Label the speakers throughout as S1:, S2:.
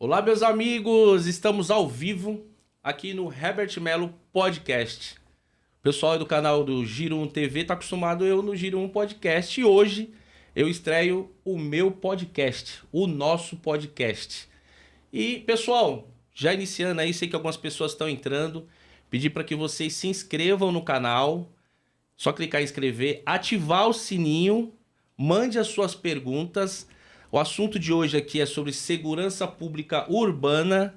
S1: Olá, meus amigos! Estamos ao vivo aqui no Herbert Melo Podcast. O pessoal do canal do Giro 1 TV tá acostumado eu no Giro 1 Podcast e hoje eu estreio o meu podcast, o nosso podcast. E, pessoal, já iniciando aí, sei que algumas pessoas estão entrando, pedir para que vocês se inscrevam no canal, só clicar em inscrever, ativar o sininho, mande as suas perguntas. O assunto de hoje aqui é sobre segurança pública urbana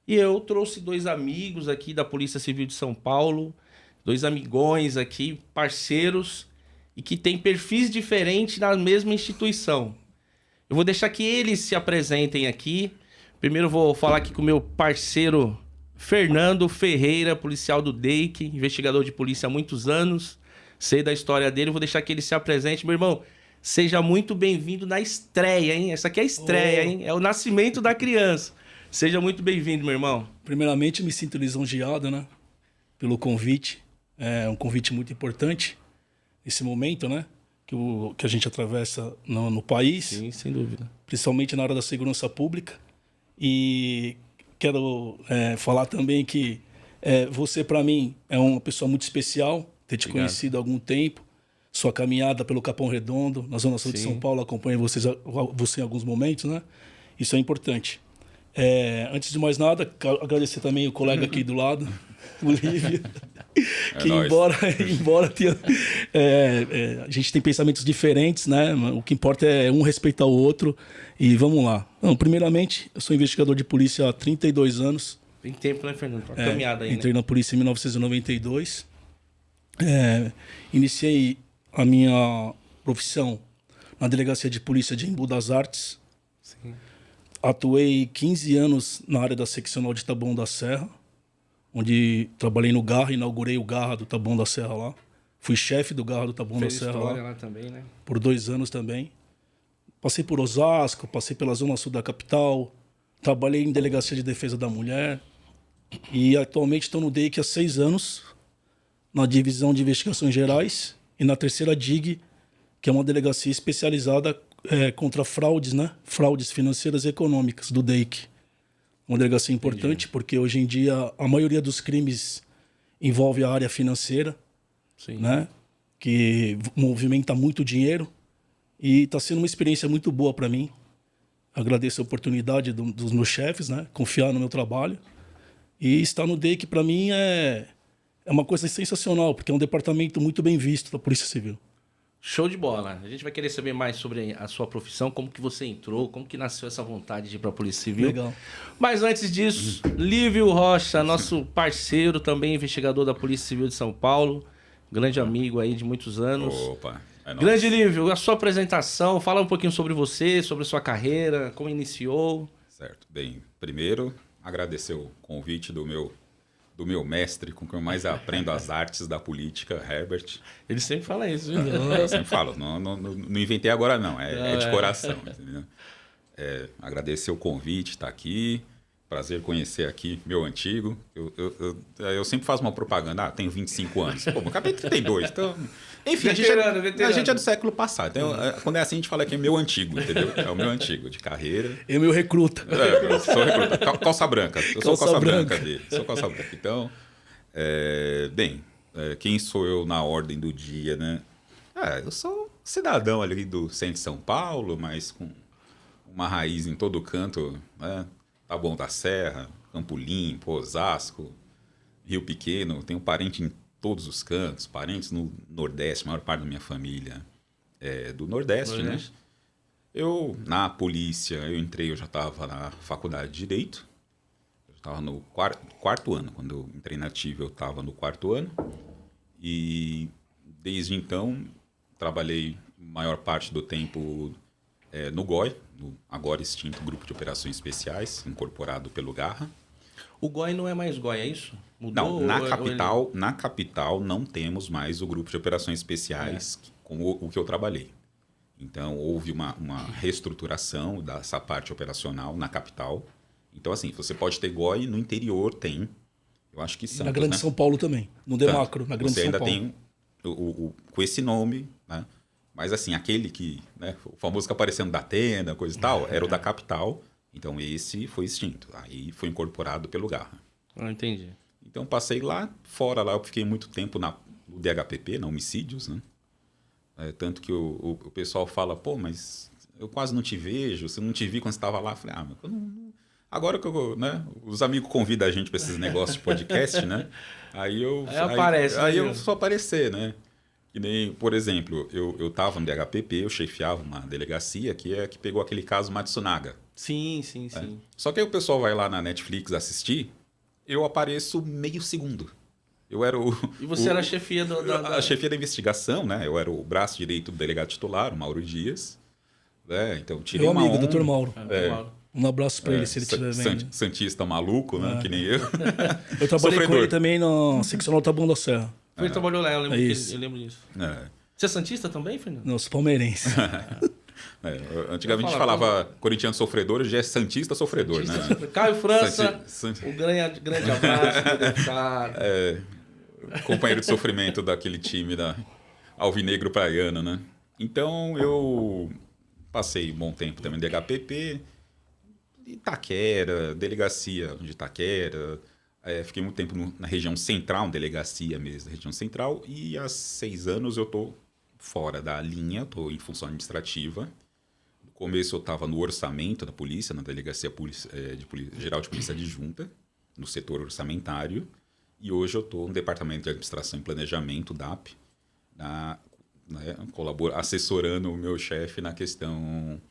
S1: e eu trouxe dois amigos aqui da Polícia Civil de São Paulo, dois amigões aqui, parceiros, e que têm perfis diferentes na mesma instituição. Eu vou deixar que eles se apresentem aqui. Primeiro eu vou falar aqui com o meu parceiro Fernando Ferreira, policial do DEIC, investigador de polícia há muitos anos. Sei da história dele, eu vou deixar que ele se apresente. Meu irmão, seja muito bem-vindo na estreia, hein? Essa aqui é a estreia, hein? É o nascimento da criança. Seja muito bem-vindo, meu irmão.
S2: Primeiramente, me sinto lisonjeado, né? Pelo convite. É um convite muito importante nesse momento, né? Que a gente atravessa no país.
S1: Sim, sem dúvida.
S2: Principalmente na área da segurança pública. E quero falar também que você, para mim, é uma pessoa muito especial. Ter te conhecido há algum tempo. Sua caminhada pelo Capão Redondo, na Zona Sul de São Paulo, acompanho você em alguns momentos, né? Isso é importante. Antes de mais nada, agradecer também o colega aqui do lado, o Lívio, que embora tenha, a gente tem pensamentos diferentes, né? O que importa é um respeitar o outro e vamos lá. Não, primeiramente, eu sou investigador de polícia há 32 anos.
S1: Tem tempo, né, Fernando? Uma caminhada aí,
S2: entrei
S1: né?
S2: na polícia em 1992. Iniciei a minha profissão na Delegacia de Polícia de Embu das Artes.
S1: Sim.
S2: Atuei 15 anos na área da seccional de Taboão da Serra, onde trabalhei no Garra, inaugurei o Garra do Taboão da Serra lá. Fui chefe do Garra do Taboão da Serra
S1: lá também, né?
S2: Por 2 anos também. Passei por Osasco, passei pela Zona Sul da capital, trabalhei em Delegacia de Defesa da Mulher e atualmente estou no DEIC há 6 anos, na Divisão de Investigações Gerais e na 3ª DIG, que é uma delegacia especializada contra fraudes, né? Fraudes financeiras e econômicas do DEIC. Uma delegacia importante porque hoje em dia a maioria dos crimes envolve a área financeira, né? Que movimenta muito dinheiro e está sendo uma experiência muito boa para mim. Agradeço a oportunidade dos meus chefes, né? Confiar no meu trabalho e estar no DEIC para mim é uma coisa sensacional, porque é um departamento muito bem visto da Polícia Civil.
S1: Show de bola. A gente vai querer saber mais sobre a sua profissão, como que você entrou, como que nasceu essa vontade de ir para a Polícia Civil.
S2: Legal.
S1: Mas antes disso, Lívio Rocha, nosso parceiro, também investigador da Polícia Civil de São Paulo, grande amigo aí de muitos anos.
S3: Opa, é nóis.
S1: Grande Lívio, a sua apresentação, fala um pouquinho sobre você, sobre a sua carreira, como iniciou.
S3: Certo. Bem, primeiro, agradecer o convite do meu mestre, com quem eu mais aprendo as artes da política, Herbert.
S1: Ele sempre fala isso, viu?
S3: Eu sempre falo, não inventei agora não, é de coração. Entendeu? Agradecer o convite, estar aqui, prazer conhecer aqui meu antigo. Eu sempre faço uma propaganda, tenho 25 anos. Pô, eu acabei de 32, então... Enfim,
S1: Veterano.
S3: A gente é do século passado. Então, quando é assim, a gente fala que é meu antigo, entendeu? É o meu antigo, de carreira.
S2: Eu meu recruta.
S3: Eu sou recruta. Calça branca. Eu sou calça branca dele. Sou calça branca. Então, quem sou eu na ordem do dia, né? Eu sou cidadão ali do centro de São Paulo, mas com uma raiz em todo canto, né? Taboão da Serra, Campo Limpo, Osasco, Rio Pequeno. Tenho parente em todos os cantos, parentes no Nordeste, a maior parte da minha família é do Nordeste, né? Eu, na polícia, eu já estava na faculdade de Direito, eu estava no quarto ano, quando eu entrei na ativa eu estava no 4º ano, e desde então trabalhei a maior parte do tempo no GOI, no agora extinto Grupo de Operações Especiais, incorporado pelo Garra.
S1: O GOI não é mais GOI, é isso? Mudou?
S3: Não, na capital não temos mais o Grupo de Operações Especiais com o que eu trabalhei. Então, houve uma reestruturação dessa parte operacional na capital. Então, assim, você pode ter GOI, no interior tem. Eu acho que Santos,
S2: na Grande São Paulo também, no Demacro, na Grande São Paulo.
S3: Você ainda tem com esse nome, né? Mas, assim, aquele que, né, o famoso que aparecendo da Atena, coisa e tal, era o da capital. Então esse foi extinto. Aí foi incorporado pelo Garra.
S1: Ah, entendi.
S3: Então passei lá, fora lá, eu fiquei muito tempo no DHPP, na Homicídios, né? Tanto que o pessoal fala, pô, mas eu quase não te vejo, se eu não te vi quando você estava lá. Eu falei, mas eu não... Agora que né, os amigos convidam a gente para esses negócios de podcast, né? Aí
S1: aparece.
S3: Aí eu só aparecer, né? Que nem, por exemplo, eu tava no DHPP, eu chefiava uma delegacia que pegou aquele caso Matsunaga.
S1: Sim.
S3: Só que aí o pessoal vai lá na Netflix assistir, eu apareço meio segundo. Eu era
S1: E você era a chefia
S3: a chefia da investigação, né? Eu era o braço direito do delegado titular, o Mauro Dias. Então, tirei
S2: Meu
S3: uma
S2: amigo,
S3: onda.
S2: Dr. Mauro.
S1: Mauro.
S2: Um abraço pra ele, se ele estiver vendo.
S3: Santista maluco, né? Que nem eu.
S2: Eu trabalhei com ele também na seccional Taboão da Serra.
S1: Ele trabalhou lá, eu lembro, eu lembro disso.
S3: É.
S1: Você é santista também, Fernando?
S2: Não, sou palmeirense.
S3: Antigamente a gente falava corintiano sofredor, hoje é santista sofredor,
S1: Santista,
S3: né?
S1: Caio França, um grande abraço, meu deputado.
S3: Companheiro de sofrimento daquele time da Alvinegro Praiano, né? Então eu passei um bom tempo também no DHPP, Itaquera, delegacia de Itaquera. Fiquei muito tempo na região central, delegacia mesmo, região central. E há 6 anos eu estou fora da linha, estou em função administrativa. No começo eu estava no orçamento da polícia, na delegacia geral de polícia adjunta, no setor orçamentário. E hoje eu estou no departamento de administração e planejamento, DAP, assessorando o meu chefe na questão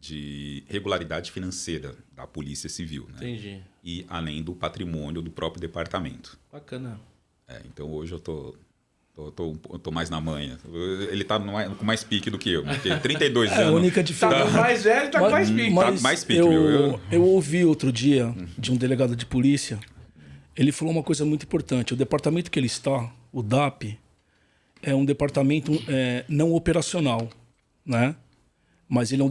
S3: de regularidade financeira da Polícia Civil. Né?
S1: Entendi.
S3: E além do patrimônio do próprio departamento.
S1: Bacana.
S3: Então hoje eu tô mais na manha. Ele tá com mais pique do que eu, porque 32 anos.
S2: A única diferença.
S1: Tá mais velho, tá com mais pique.
S3: Tá com mais pique,
S2: eu ouvi outro dia de um delegado de polícia, ele falou uma coisa muito importante. O departamento que ele está, o DAP, é um departamento não operacional, né? Mas ele é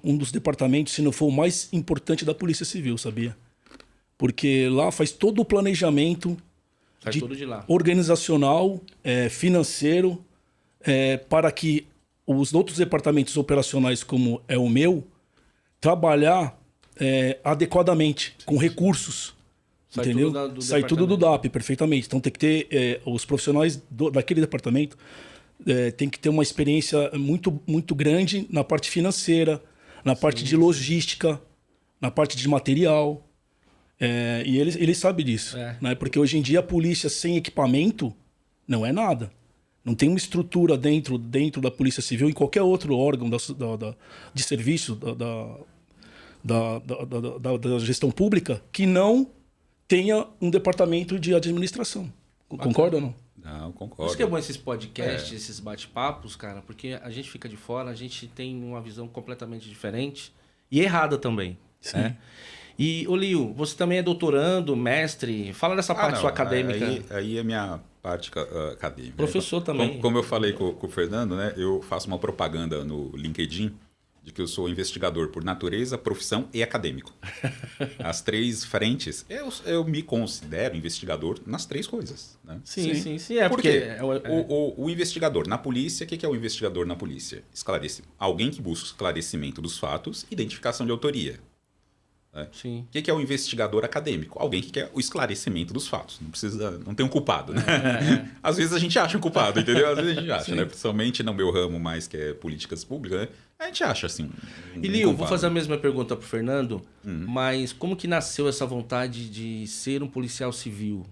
S2: um dos departamentos, se não for o mais importante da Polícia Civil, sabia? Porque lá faz todo o planejamento
S1: tudo de lá.
S2: Organizacional, financeiro, para que os outros departamentos operacionais, como é o meu, trabalhar adequadamente, com recursos. Entendeu? Sai tudo do DAP, perfeitamente. Então tem que ter os profissionais daquele departamento tem que ter uma experiência muito, muito grande na parte financeira, na parte de logística, na parte de material. E ele sabe disso. Né? Porque hoje em dia a polícia sem equipamento não é nada. Não tem uma estrutura dentro da Polícia Civil, em qualquer outro órgão de serviço da gestão pública, que não tenha um departamento de administração. Concorda ou não?
S3: Não, concordo.
S1: Por isso que é bom esses podcasts, esses bate-papos, cara, porque a gente fica de fora, a gente tem uma visão completamente diferente e errada também.
S2: Sim.
S1: Né? E, Lio, você também é doutorando, mestre, fala dessa parte sua acadêmica.
S3: Aí é minha parte acadêmica.
S1: Professor também.
S3: Como eu falei com o Fernando, né, eu faço uma propaganda no LinkedIn de que eu sou investigador por natureza, profissão e acadêmico. As 3 frentes, eu me considero investigador nas 3 coisas. Né?
S1: Sim.
S3: Por quê? O investigador na polícia, o que é o investigador na polícia? Alguém que busca esclarecimento dos fatos, identificação de autoria.
S1: Sim.
S3: O que é o investigador acadêmico? Alguém que quer o esclarecimento dos fatos. Não tem um culpado, né? Às vezes a gente acha um culpado, entendeu? Às vezes a gente acha, né? Principalmente no meu ramo mais, que é políticas públicas, né? A gente acha, assim,
S1: E, Lio, vou fazer a mesma pergunta pro Fernando, mas como que nasceu essa vontade de ser um policial civil?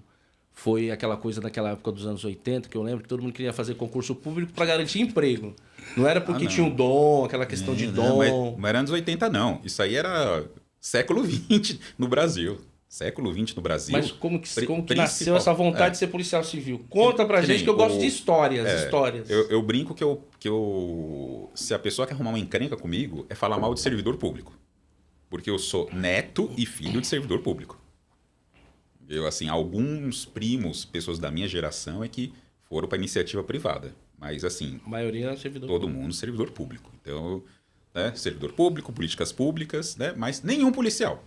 S1: Foi aquela coisa daquela época dos anos 80, que eu lembro que todo mundo queria fazer concurso público para garantir emprego. Não era porque tinha um dom, aquela questão de dom.
S3: Não era anos 80, não. Isso aí era século XX no Brasil. Século XX no Brasil.
S1: Mas como que nasceu essa vontade de ser policial civil? Conta pra gente, que eu gosto de histórias.
S3: Eu brinco que se a pessoa quer arrumar uma encrenca comigo, é falar mal de servidor público. Porque eu sou neto e filho de servidor público. Alguns primos, pessoas da minha geração, é que foram para iniciativa privada. Mas, assim...
S1: A maioria é servidor
S3: todo
S1: público.
S3: mundo servidor público. Então, servidor público, políticas públicas, né? Mas nenhum policial.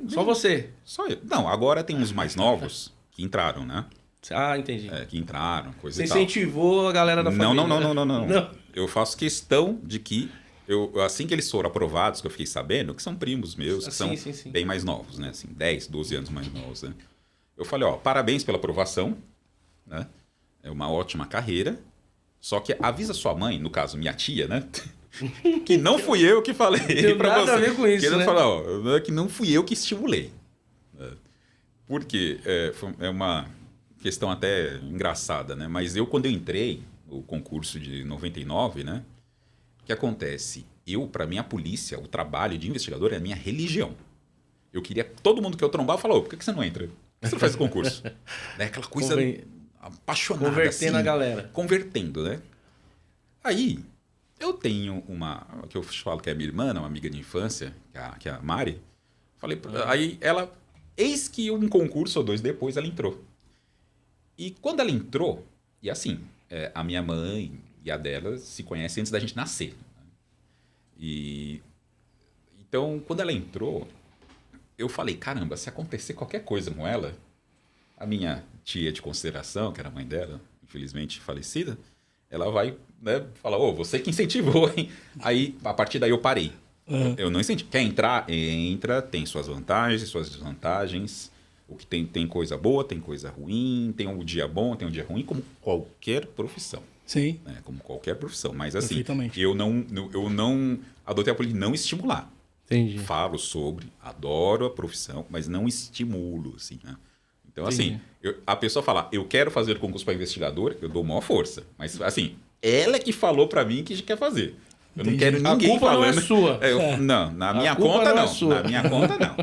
S1: Só você?
S3: Só eu. Não, agora tem uns mais novos que entraram, né?
S1: Ah, entendi.
S3: Que entraram, coisa
S1: Você
S3: e tal.
S1: incentivou a galera da família.
S3: Não. Eu faço questão de que assim que eles foram aprovados, que eu fiquei sabendo, que são primos meus, que são bem mais novos, né? Assim, 10, 12 anos mais novos, né? Eu falei, ó, parabéns pela aprovação, né? É uma ótima carreira, só que avisa sua mãe, no caso, minha tia, né? Que não fui eu que falei pra você.
S1: Nada a ver com isso, né?
S3: Falar, ó, que não fui eu que estimulei. Porque é uma questão até engraçada, né? Mas quando eu entrei no concurso de 99, né? O que acontece? Para mim, a polícia, o trabalho de investigador é a minha religião. Eu queria... Todo mundo que eu trombava falou, por que você não entra? Por que você não faz o concurso? Né? Aquela coisa apaixonada.
S1: Convertendo
S3: assim,
S1: a galera.
S3: Convertendo, né? Aí, eu tenho que eu falo que é minha irmã, uma amiga de infância, que é a Mari. Falei, aí ela... Eis que um concurso ou dois depois ela entrou. E quando ela entrou, e assim, a minha mãe e a dela se conhecem antes da gente nascer. E então, quando ela entrou, eu falei, caramba, se acontecer qualquer coisa com ela, a minha tia de consideração, que era a mãe dela, infelizmente falecida, ela vai, né, falar, você que incentivou, hein? Aí, a partir daí eu parei. Eu não incentivo. Quer entrar? Entra, tem suas vantagens, suas desvantagens. O que tem coisa boa, tem coisa ruim, tem um dia bom, tem um dia ruim, como qualquer profissão.
S2: Sim.
S3: Né? Como qualquer profissão. Mas assim, eu não adotei a política de não estimular.
S1: Entendi.
S3: Falo sobre, adoro a profissão, mas não estimulo, assim, né? Então, assim, a pessoa fala, eu quero fazer concurso para investigador, eu dou maior força. Mas, assim, ela é que falou para mim que quer fazer. Eu não quero ninguém falando...
S1: A culpa não é sua.
S3: Não, na minha conta não. Na minha conta não.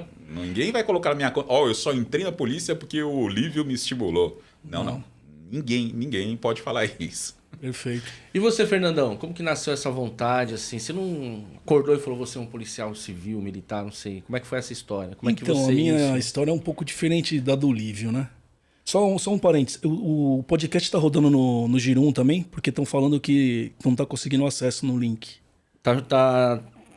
S3: Ninguém vai colocar na minha conta, eu só entrei na polícia porque o Lívio me estimulou. Não. Ninguém pode falar isso.
S2: Perfeito.
S1: E você, Fernandão, como que nasceu essa vontade, assim? Você não acordou e falou, você é um policial civil, militar, não sei. Como é que foi essa história? Como é que
S2: a minha história é um pouco diferente da do Lívio, né? Só um parênteses. O podcast tá rodando no Girum também, porque estão falando que não tá conseguindo acesso no link.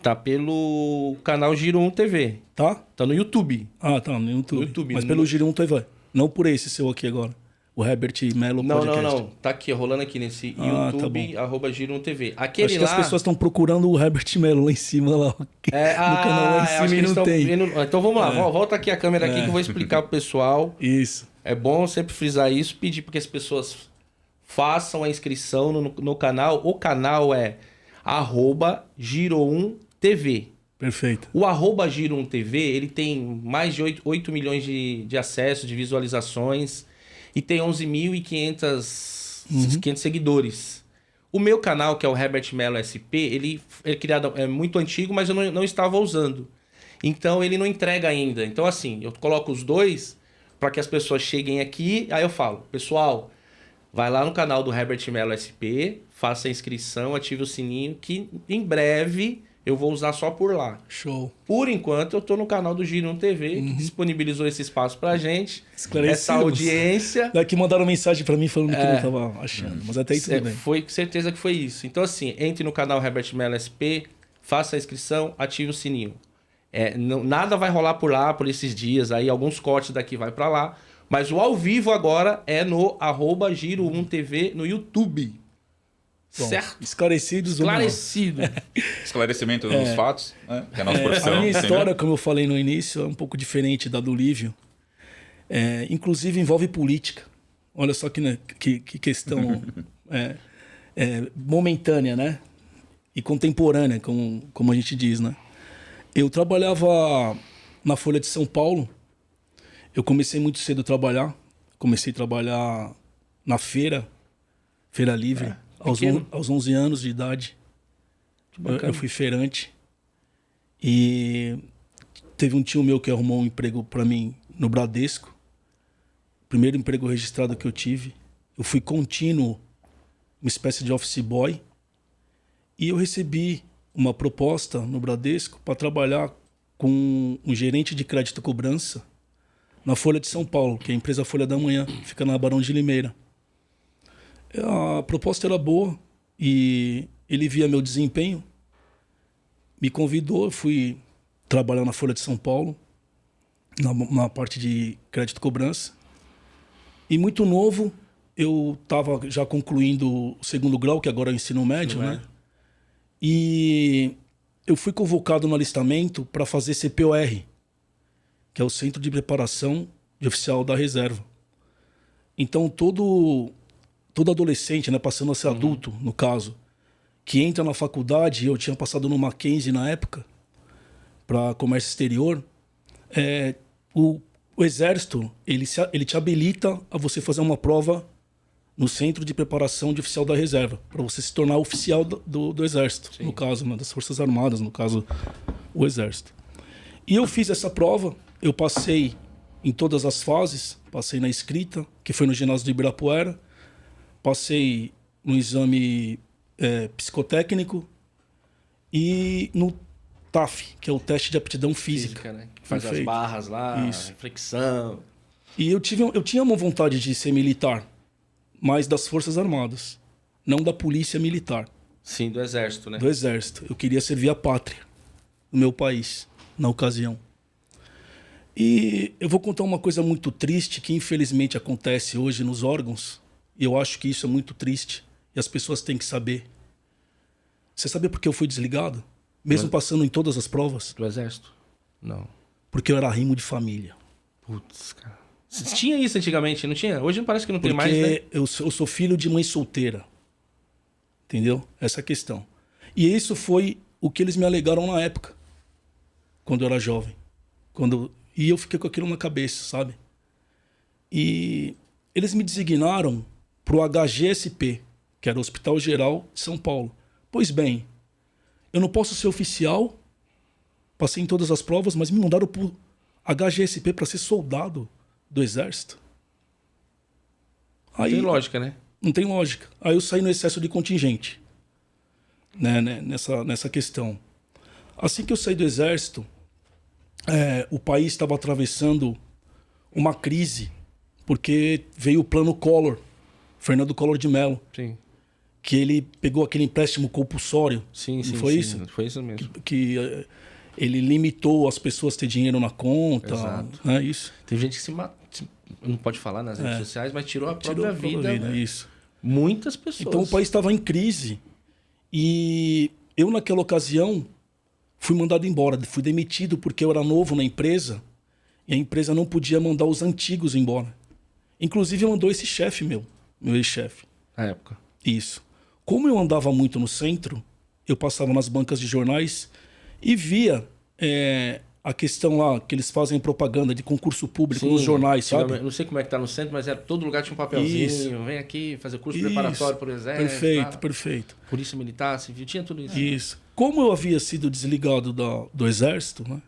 S1: Tá pelo canal Girum TV.
S2: Tá?
S1: Tá no YouTube.
S2: Ah, tá, no YouTube. Mas pelo Girum TV. Não por esse seu aqui agora. O Herbert Melo Podcast.
S1: Não. Tá aqui, rolando aqui nesse YouTube,
S2: tá
S1: @Girum TV.
S2: Acho que as pessoas estão procurando o Herbert Melo lá em cima. No canal lá em cima e não tem.
S1: Então vamos lá, volta aqui a câmera aqui que eu vou explicar pro pessoal.
S2: Isso.
S1: É bom sempre frisar isso, pedir para que as pessoas façam a inscrição no canal. O canal é @Girum TV.
S2: Perfeito.
S1: O @Girum TV, ele tem mais de 8 milhões de acessos, de visualizações e tem 11.500 seguidores. O meu canal, que é o Herbert Melo SP, ele é criado, é muito antigo, mas eu não estava usando. Então ele não entrega ainda. Então assim, eu coloco os dois para que as pessoas cheguem aqui, aí eu falo, pessoal, vai lá no canal do Herbert Melo SP, faça a inscrição, ative o sininho, que em breve eu vou usar só por lá.
S2: Show.
S1: Por enquanto, eu tô no canal do Girum TV, que disponibilizou esse espaço pra gente. Essa audiência.
S2: Daqui mandaram mensagem pra mim falando que não tava achando, mas até aí tudo bem.
S1: Foi certeza que foi isso. Então, assim, entre no canal Herbert Melo SP, faça a inscrição, ative o sininho. Nada vai rolar por lá, por esses dias, aí alguns cortes daqui vai pra lá. Mas o ao vivo agora é no @Girum TV no YouTube.
S2: Bom,
S1: certo?
S2: Esclarecido.
S3: Esclarecimento dos fatos, né? Que é a nossa profissão.
S2: A minha história, como eu falei no início, é um pouco diferente da do Lívio. Inclusive envolve política. Olha só que questão momentânea, né? E contemporânea, como a gente diz, né? Eu trabalhava na Folha de São Paulo. Eu comecei muito cedo a trabalhar. Comecei a trabalhar na Feira Livre. Aos 11 anos de idade, eu fui feirante. E teve um tio meu que arrumou um emprego para mim no Bradesco. Primeiro emprego registrado que eu tive. Eu fui contínuo, uma espécie de office boy. E eu recebi uma proposta no Bradesco para trabalhar com um gerente de crédito e cobrança na Folha de São Paulo, que é a empresa Folha da Manhã, fica na Barão de Limeira. A proposta era boa e ele via meu desempenho, me convidou, fui trabalhar na Folha de São Paulo, na parte de crédito e cobrança. E muito novo, eu estava já concluindo o segundo grau, que agora é o ensino médio, né? E eu fui convocado no alistamento para fazer CPOR, que é o Centro de Preparação de Oficial da Reserva. Então, todo adolescente, né, passando a ser adulto, no caso, que entra na faculdade, eu tinha passado no Mackenzie na época, para comércio exterior, o Exército, ele te habilita a você fazer uma prova no Centro de Preparação de Oficial da Reserva, para você se tornar oficial do Exército, no caso, né, das Forças Armadas, no caso, o Exército. E eu fiz essa prova, eu passei em todas as fases, passei na escrita, que foi no ginásio de Ibirapuera, passei no exame psicotécnico e no TAF, que é o teste de aptidão física.
S1: Né? Que faz
S2: Perfeito.
S1: as barras lá,
S2: Isso.
S1: flexão.
S2: E eu tinha uma vontade de ser militar, mas das Forças Armadas, não da Polícia Militar.
S1: Sim, do Exército, né?
S2: Do Exército. Eu queria servir a pátria, o meu país, na ocasião. E eu vou contar uma coisa muito triste que infelizmente acontece hoje nos órgãos, e eu acho que isso é muito triste, e as pessoas têm que saber. Você sabia por que eu fui desligado? Mesmo passando em todas as provas?
S1: Do Exército? Não.
S2: Porque eu era rimo de família.
S1: Putz, cara. Tinha isso antigamente, não tinha? Hoje parece que não tem
S2: Porque
S1: mais, né?
S2: eu sou filho de mãe solteira. Entendeu? Essa é a questão. E isso foi o que eles me alegaram na época, quando eu era jovem. E eu fiquei com aquilo na cabeça, sabe? E eles me designaram para o HGSP, que era o Hospital Geral de São Paulo. Pois bem, eu não posso ser oficial, passei em todas as provas, mas me mandaram para o HGSP para ser soldado do Exército. Aí,
S1: Tem lógica, né?
S2: não tem lógica. Aí eu saí no excesso de contingente, né, nessa questão. Assim que eu saí do Exército, o país estava atravessando uma crise, porque veio o plano Collor, Fernando Collor de Mello,
S1: Sim.
S2: que ele pegou aquele empréstimo compulsório.
S1: Sim, sim.
S2: Não foi
S1: sim.
S2: isso?
S1: Foi isso mesmo.
S2: Que ele limitou as pessoas a ter dinheiro na conta.
S1: Exato.
S2: Né, isso.
S1: Tem gente que se mata. Não pode falar nas redes sociais, mas tirou a própria
S2: Tirou a própria
S1: vida. Né?
S2: Isso.
S1: Muitas pessoas.
S2: Então o país estava em crise. E eu, naquela ocasião, fui mandado embora. Fui demitido porque eu era novo na empresa. E a empresa não podia mandar os antigos embora. Inclusive, mandou esse chefe meu ex-chefe.
S1: Na época.
S2: Isso. Como eu andava muito no centro, eu passava nas bancas de jornais e via a questão lá, que eles fazem propaganda de concurso público nos jornais, sabe?
S1: Não sei como é que tá no centro, mas todo lugar tinha um papelzinho.
S2: Isso.
S1: Vem aqui fazer curso preparatório por Exército.
S2: Perfeito,
S1: tá?
S2: perfeito.
S1: Polícia Militar, Civil, tinha tudo isso.
S2: Isso. Como eu havia sido desligado do Exército, né,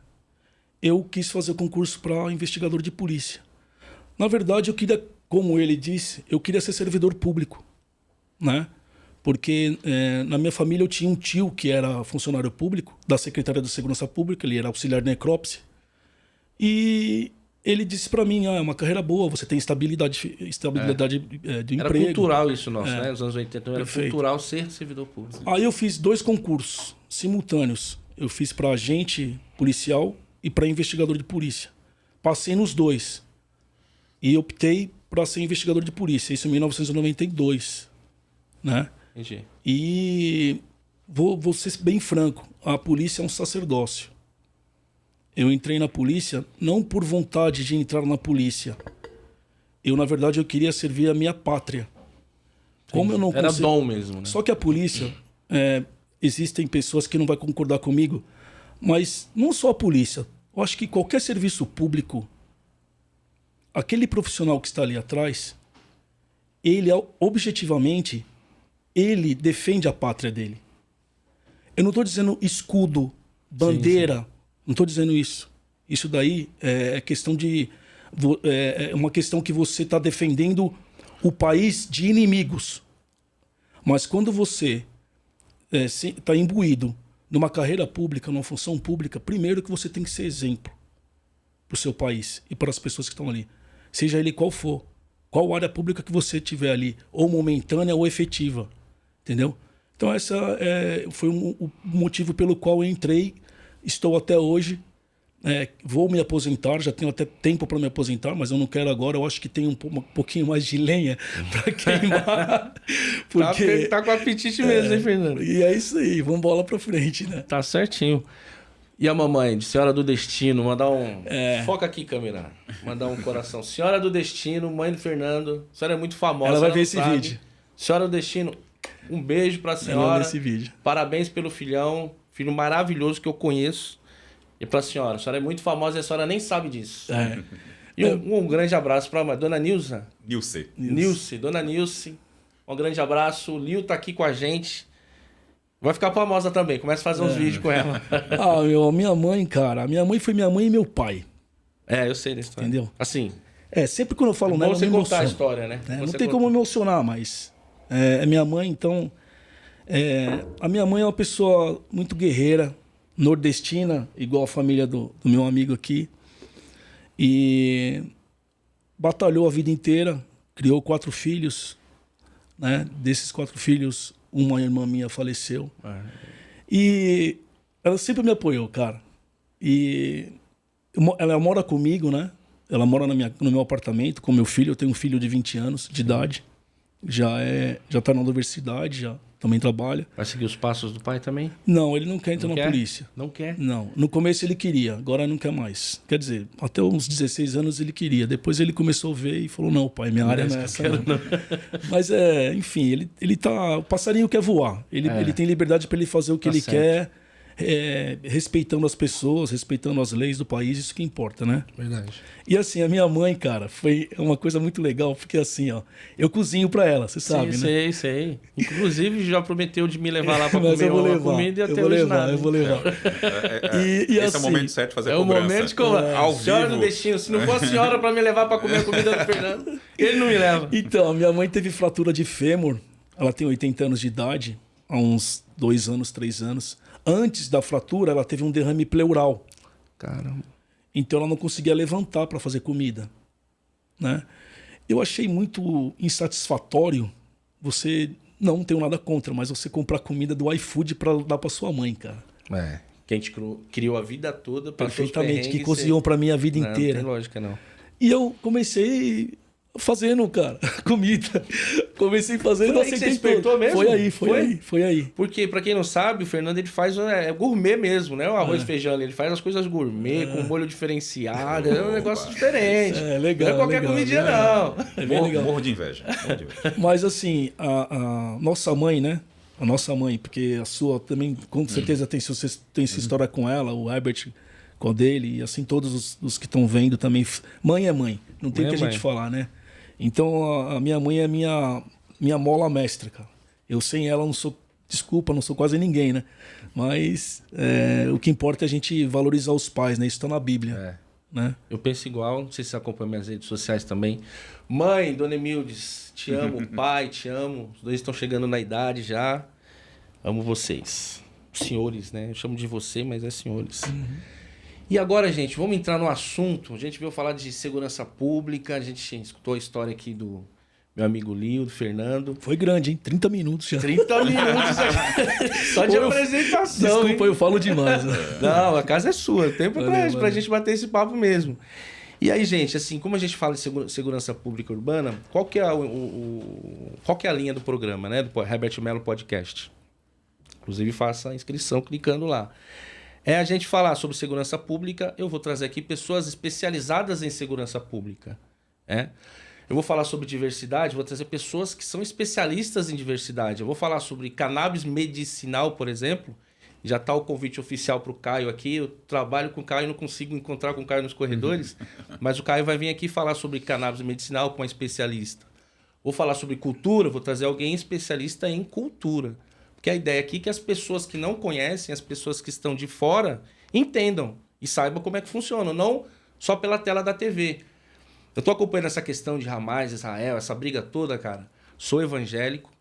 S2: eu quis fazer o concurso para investigador de polícia. Na verdade, eu queria, como ele disse, eu queria ser servidor público, né? Porque na minha família eu tinha um tio que era funcionário público da Secretaria de Segurança Pública, ele era auxiliar de necrópsia. E ele disse para mim, é uma carreira boa, você tem estabilidade de emprego.
S1: Era cultural isso nosso, né? Nos anos 80 era
S2: Perfeito.
S1: cultural ser servidor público.
S2: Aí eu fiz 2 concursos simultâneos. Eu fiz para agente policial e para investigador de polícia. Passei nos 2. E optei para ser investigador de polícia, isso em 1992, né?
S1: Entendi.
S2: E vou ser bem franco, a polícia é um sacerdócio. Eu entrei na polícia não por vontade de entrar na polícia. Na verdade, eu queria servir a minha pátria. Como eu não
S1: Era dom mesmo, né?
S2: Só que a polícia, existem pessoas que não vão concordar comigo, mas não só a polícia. Eu acho que qualquer serviço público, aquele profissional que está ali atrás, ele objetivamente, ele defende a pátria dele. Eu não estou dizendo escudo, bandeira, não estou dizendo isso. Isso daí é questão de... É uma questão que você está defendendo o país de inimigos. Mas quando você está imbuído numa carreira pública, numa função pública, primeiro que você tem que ser exemplo para o seu país e para as pessoas que estão ali. Seja ele qual for. Qual área pública que você tiver ali, ou momentânea ou efetiva. Entendeu? Então essa foi o motivo pelo qual eu entrei, estou até hoje Vou me aposentar, já tenho até tempo para me aposentar, mas eu não quero agora. Eu acho que tem um pouquinho mais de lenha para queimar. Porque
S1: Tá com apetite mesmo, hein, Fernando?
S2: E é isso aí, vamos bola para frente, né?
S1: Tá certinho. E a mamãe, de Senhora do Destino, mandar um... Foca aqui, câmera. Mandar um coração. Senhora do Destino, mãe do Fernando. A senhora é muito famosa.
S2: Ela vai ver
S1: não
S2: esse
S1: sabe.
S2: vídeo.
S1: Senhora do Destino, um beijo pra
S2: Ela vai
S1: senhora.
S2: ver esse vídeo.
S1: Parabéns pelo filhão. Filho maravilhoso que eu conheço. E pra senhora. A senhora é muito famosa e a senhora nem sabe disso. E um grande abraço pra dona Nilza. Nilce. Dona Nilce. Um grande abraço. O Lil tá aqui com a gente. Vai ficar famosa também. Começa a fazer uns vídeos com ela.
S2: A minha mãe, cara. A minha mãe foi minha mãe e meu pai.
S1: Eu sei dessa história.
S2: Entendeu?
S1: Assim.
S2: Sempre quando eu falo nela,
S1: você
S2: me
S1: contar a
S2: emociono.
S1: história, né?
S2: Não tem como emocionar, mas... É minha mãe, então... a minha mãe é uma pessoa muito guerreira, nordestina, igual a família do meu amigo aqui. E batalhou a vida inteira, criou 4 filhos, né? Desses 4 filhos, uma irmã minha faleceu. E ela sempre me apoiou, cara. E ela mora comigo, né? Ela mora no meu apartamento com meu filho. Eu tenho um filho de 20 anos de idade. Já tá na universidade, já também trabalha.
S1: Vai seguir os passos do pai também?
S2: Não, ele não quer entrar na polícia.
S1: Não quer?
S2: Não. No começo ele queria, agora não quer mais. Quer dizer, até uns 16 anos ele queria. Depois ele começou a ver e falou, não, pai, minha área não é essa. Não. Mas enfim, ele tá... O passarinho quer voar. Ele tem liberdade para ele fazer o que ele quer, respeitando as pessoas, respeitando as leis do país, isso que importa, né?
S1: Verdade.
S2: E assim, a minha mãe, cara, foi uma coisa muito legal, porque assim, ó, eu cozinho pra ela, você sabe, né?
S1: Sei. Inclusive, já prometeu de me levar lá pra
S2: Mas
S1: comer
S2: eu vou levar,
S1: comida e até hoje nada.
S2: Eu vou levar.
S3: Esse
S2: assim,
S3: é o momento certo de fazer a
S1: cobrança.
S3: cobrança.
S1: É o momento de cobrar.
S3: Ao
S1: Senhora
S3: vivo.
S1: do Destino, se não for a senhora pra me levar pra comer a comida do Fernando, ele não me leva.
S2: Então, a minha mãe teve fratura de fêmur, ela tem 80 anos de idade, há uns 2 anos, 3 anos. Antes da fratura, ela teve um derrame pleural.
S1: Caramba.
S2: Então ela não conseguia levantar para fazer comida, né? Eu achei muito insatisfatório você, não tenho nada contra, mas você comprar comida do iFood para dar para sua mãe, cara.
S1: Que a gente criou a vida toda.
S2: Perfeitamente, que cozinhou para mim a vida inteira.
S1: Não tem lógica, não.
S2: E eu comecei fazendo, cara, comida. Comecei fazendo,
S1: foi aí que você despertou mesmo?
S2: Foi aí.
S1: Porque, pra quem não sabe, o Fernando ele faz gourmet mesmo, né? O arroz e feijão, ele faz as coisas gourmet, com molho diferenciado, é um negócio diferente.
S2: Legal.
S1: Não é qualquer comidinha, não.
S2: É bem legal.
S3: Morro de inveja.
S2: Mas assim, a nossa mãe, né? A nossa mãe, porque a sua também, com certeza, tem essa história com ela, o Herbert com a dele, e assim, todos os que estão vendo também. Mãe é mãe, não tem o que a gente falar, né? Então, a minha mãe é minha mola mestra, cara. Eu sem ela não sou quase ninguém, né? Mas o que importa é a gente valorizar os pais, né? Isso está na Bíblia. Né?
S1: Eu penso igual, não sei se você acompanha minhas redes sociais também. Mãe, Dona Emildes, te amo. Pai, te amo. Os dois estão chegando na idade já. Amo vocês. Senhores, né? Eu chamo de você, mas é senhores. E agora, gente, vamos entrar no assunto. A gente veio falar de segurança pública, a gente escutou a história aqui do meu amigo Lio, do Fernando.
S2: Foi grande, hein? 30 minutos já.
S1: 30 minutos só de apresentação.
S2: Desculpa, eu falo demais. Né?
S1: Não, a casa é sua. Tempo pra gente bater esse papo mesmo. E aí, gente, assim, como a gente fala de segurança pública urbana, qual que é a linha do programa, né? Do Herbert Mello Podcast. Inclusive, faça a inscrição clicando lá. É a gente falar sobre segurança pública. Eu vou trazer aqui pessoas especializadas em segurança pública. Eu vou falar sobre diversidade, vou trazer pessoas que são especialistas em diversidade. Eu vou falar sobre cannabis medicinal, por exemplo. Já está o convite oficial para o Caio aqui. Eu trabalho com o Caio, não consigo encontrar com o Caio nos corredores. Mas o Caio vai vir aqui falar sobre cannabis medicinal com uma especialista. Vou falar sobre cultura, vou trazer alguém especialista em cultura. Porque a ideia aqui é que as pessoas que não conhecem, as pessoas que estão de fora, entendam e saibam como é que funciona, não só pela tela da TV. Eu estou acompanhando essa questão de Hamas, Israel, essa briga toda, cara. Sou evangélico,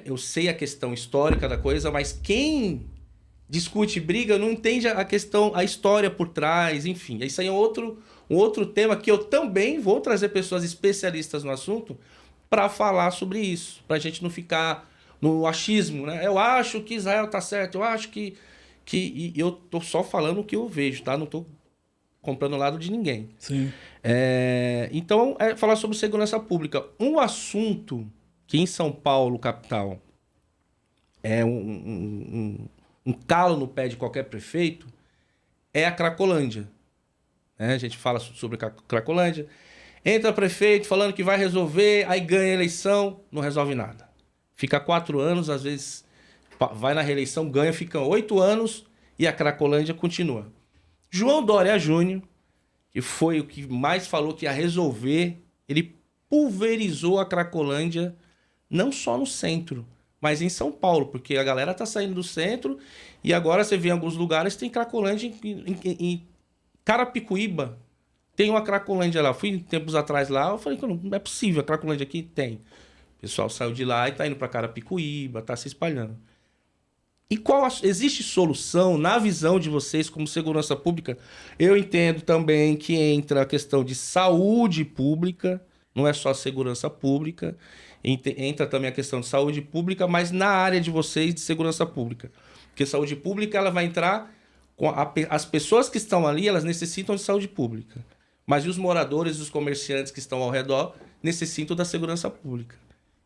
S1: eu sei a questão histórica da coisa, mas quem discute briga não entende a questão, a história por trás, enfim. Isso aí é um outro tema que eu também vou trazer pessoas especialistas no assunto para falar sobre isso, para a gente não ficar no achismo, né? Eu acho que Israel tá certo, eu acho que e eu tô só falando o que eu vejo, tá? Não tô comprando o lado de ninguém.
S2: Sim.
S1: Então, falar sobre segurança pública. Um assunto que em São Paulo, capital, é um calo no pé de qualquer prefeito, é a Cracolândia. A gente fala sobre a Cracolândia. Entra prefeito falando que vai resolver, aí ganha a eleição, não resolve nada. Fica 4 anos, às vezes vai na reeleição, ganha, fica 8 anos e a Cracolândia continua. João Dória Júnior, que foi o que mais falou que ia resolver, ele pulverizou a Cracolândia não só no centro, mas em São Paulo, porque a galera tá saindo do centro e agora você vê em alguns lugares tem Cracolândia em Carapicuíba. Tem uma Cracolândia lá. Fui tempos atrás lá, eu falei que não é possível, a Cracolândia aqui tem. O pessoal saiu de lá e tá indo para Carapicuíba, tá se espalhando. E existe solução na visão de vocês como segurança pública? Eu entendo também que entra a questão de saúde pública, não é só segurança pública, entra também a questão de saúde pública, mas na área de vocês de segurança pública. Porque saúde pública ela vai entrar com as pessoas que estão ali, elas necessitam de saúde pública. Mas os moradores e os comerciantes que estão ao redor necessitam da segurança pública.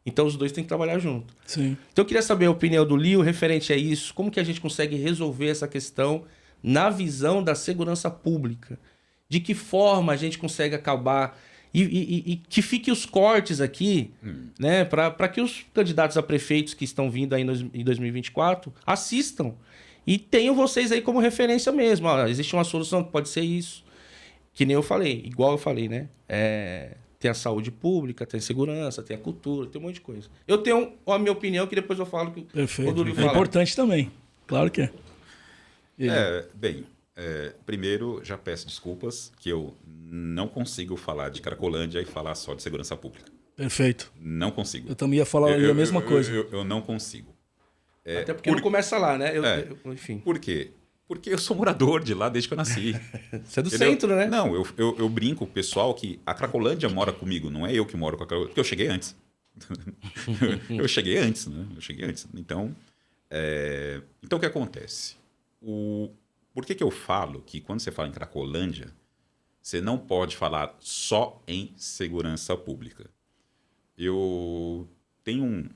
S1: Então os dois têm que trabalhar junto.
S2: Sim.
S1: Então eu queria saber a opinião do Lio referente a isso. Como que a gente consegue resolver essa questão na visão da segurança pública? De que forma a gente consegue acabar e que fique os cortes aqui, né, para que os candidatos a prefeitos que estão vindo aí em 2024 assistam e tenham vocês aí como referência mesmo. Ó, existe uma solução que pode ser isso. Que nem eu falei, igual eu falei, né? Tem a saúde pública, tem a segurança, tem a cultura, tem um monte de coisa. Eu tenho a minha opinião que depois eu falo que
S2: Perfeito.
S1: o Durio
S2: É
S1: fala.
S2: importante também. Claro que é.
S3: Primeiro, já peço desculpas que eu não consigo falar de Cracolândia e falar só de segurança pública.
S2: Perfeito.
S3: Não consigo.
S2: Eu também ia falar a mesma coisa.
S3: Eu não consigo.
S1: Até porque não começa lá, né? Enfim.
S3: Por quê? Porque eu sou morador de lá desde que eu nasci.
S1: Você é do
S3: Entendeu?
S1: centro, né?
S3: Não, eu brinco com o pessoal que a Cracolândia mora comigo, não é eu que moro com a Cracolândia, porque eu cheguei antes. Eu cheguei antes, né? Então, o que acontece? Por que eu falo que quando você fala em Cracolândia, você não pode falar só em segurança pública? Eu tenho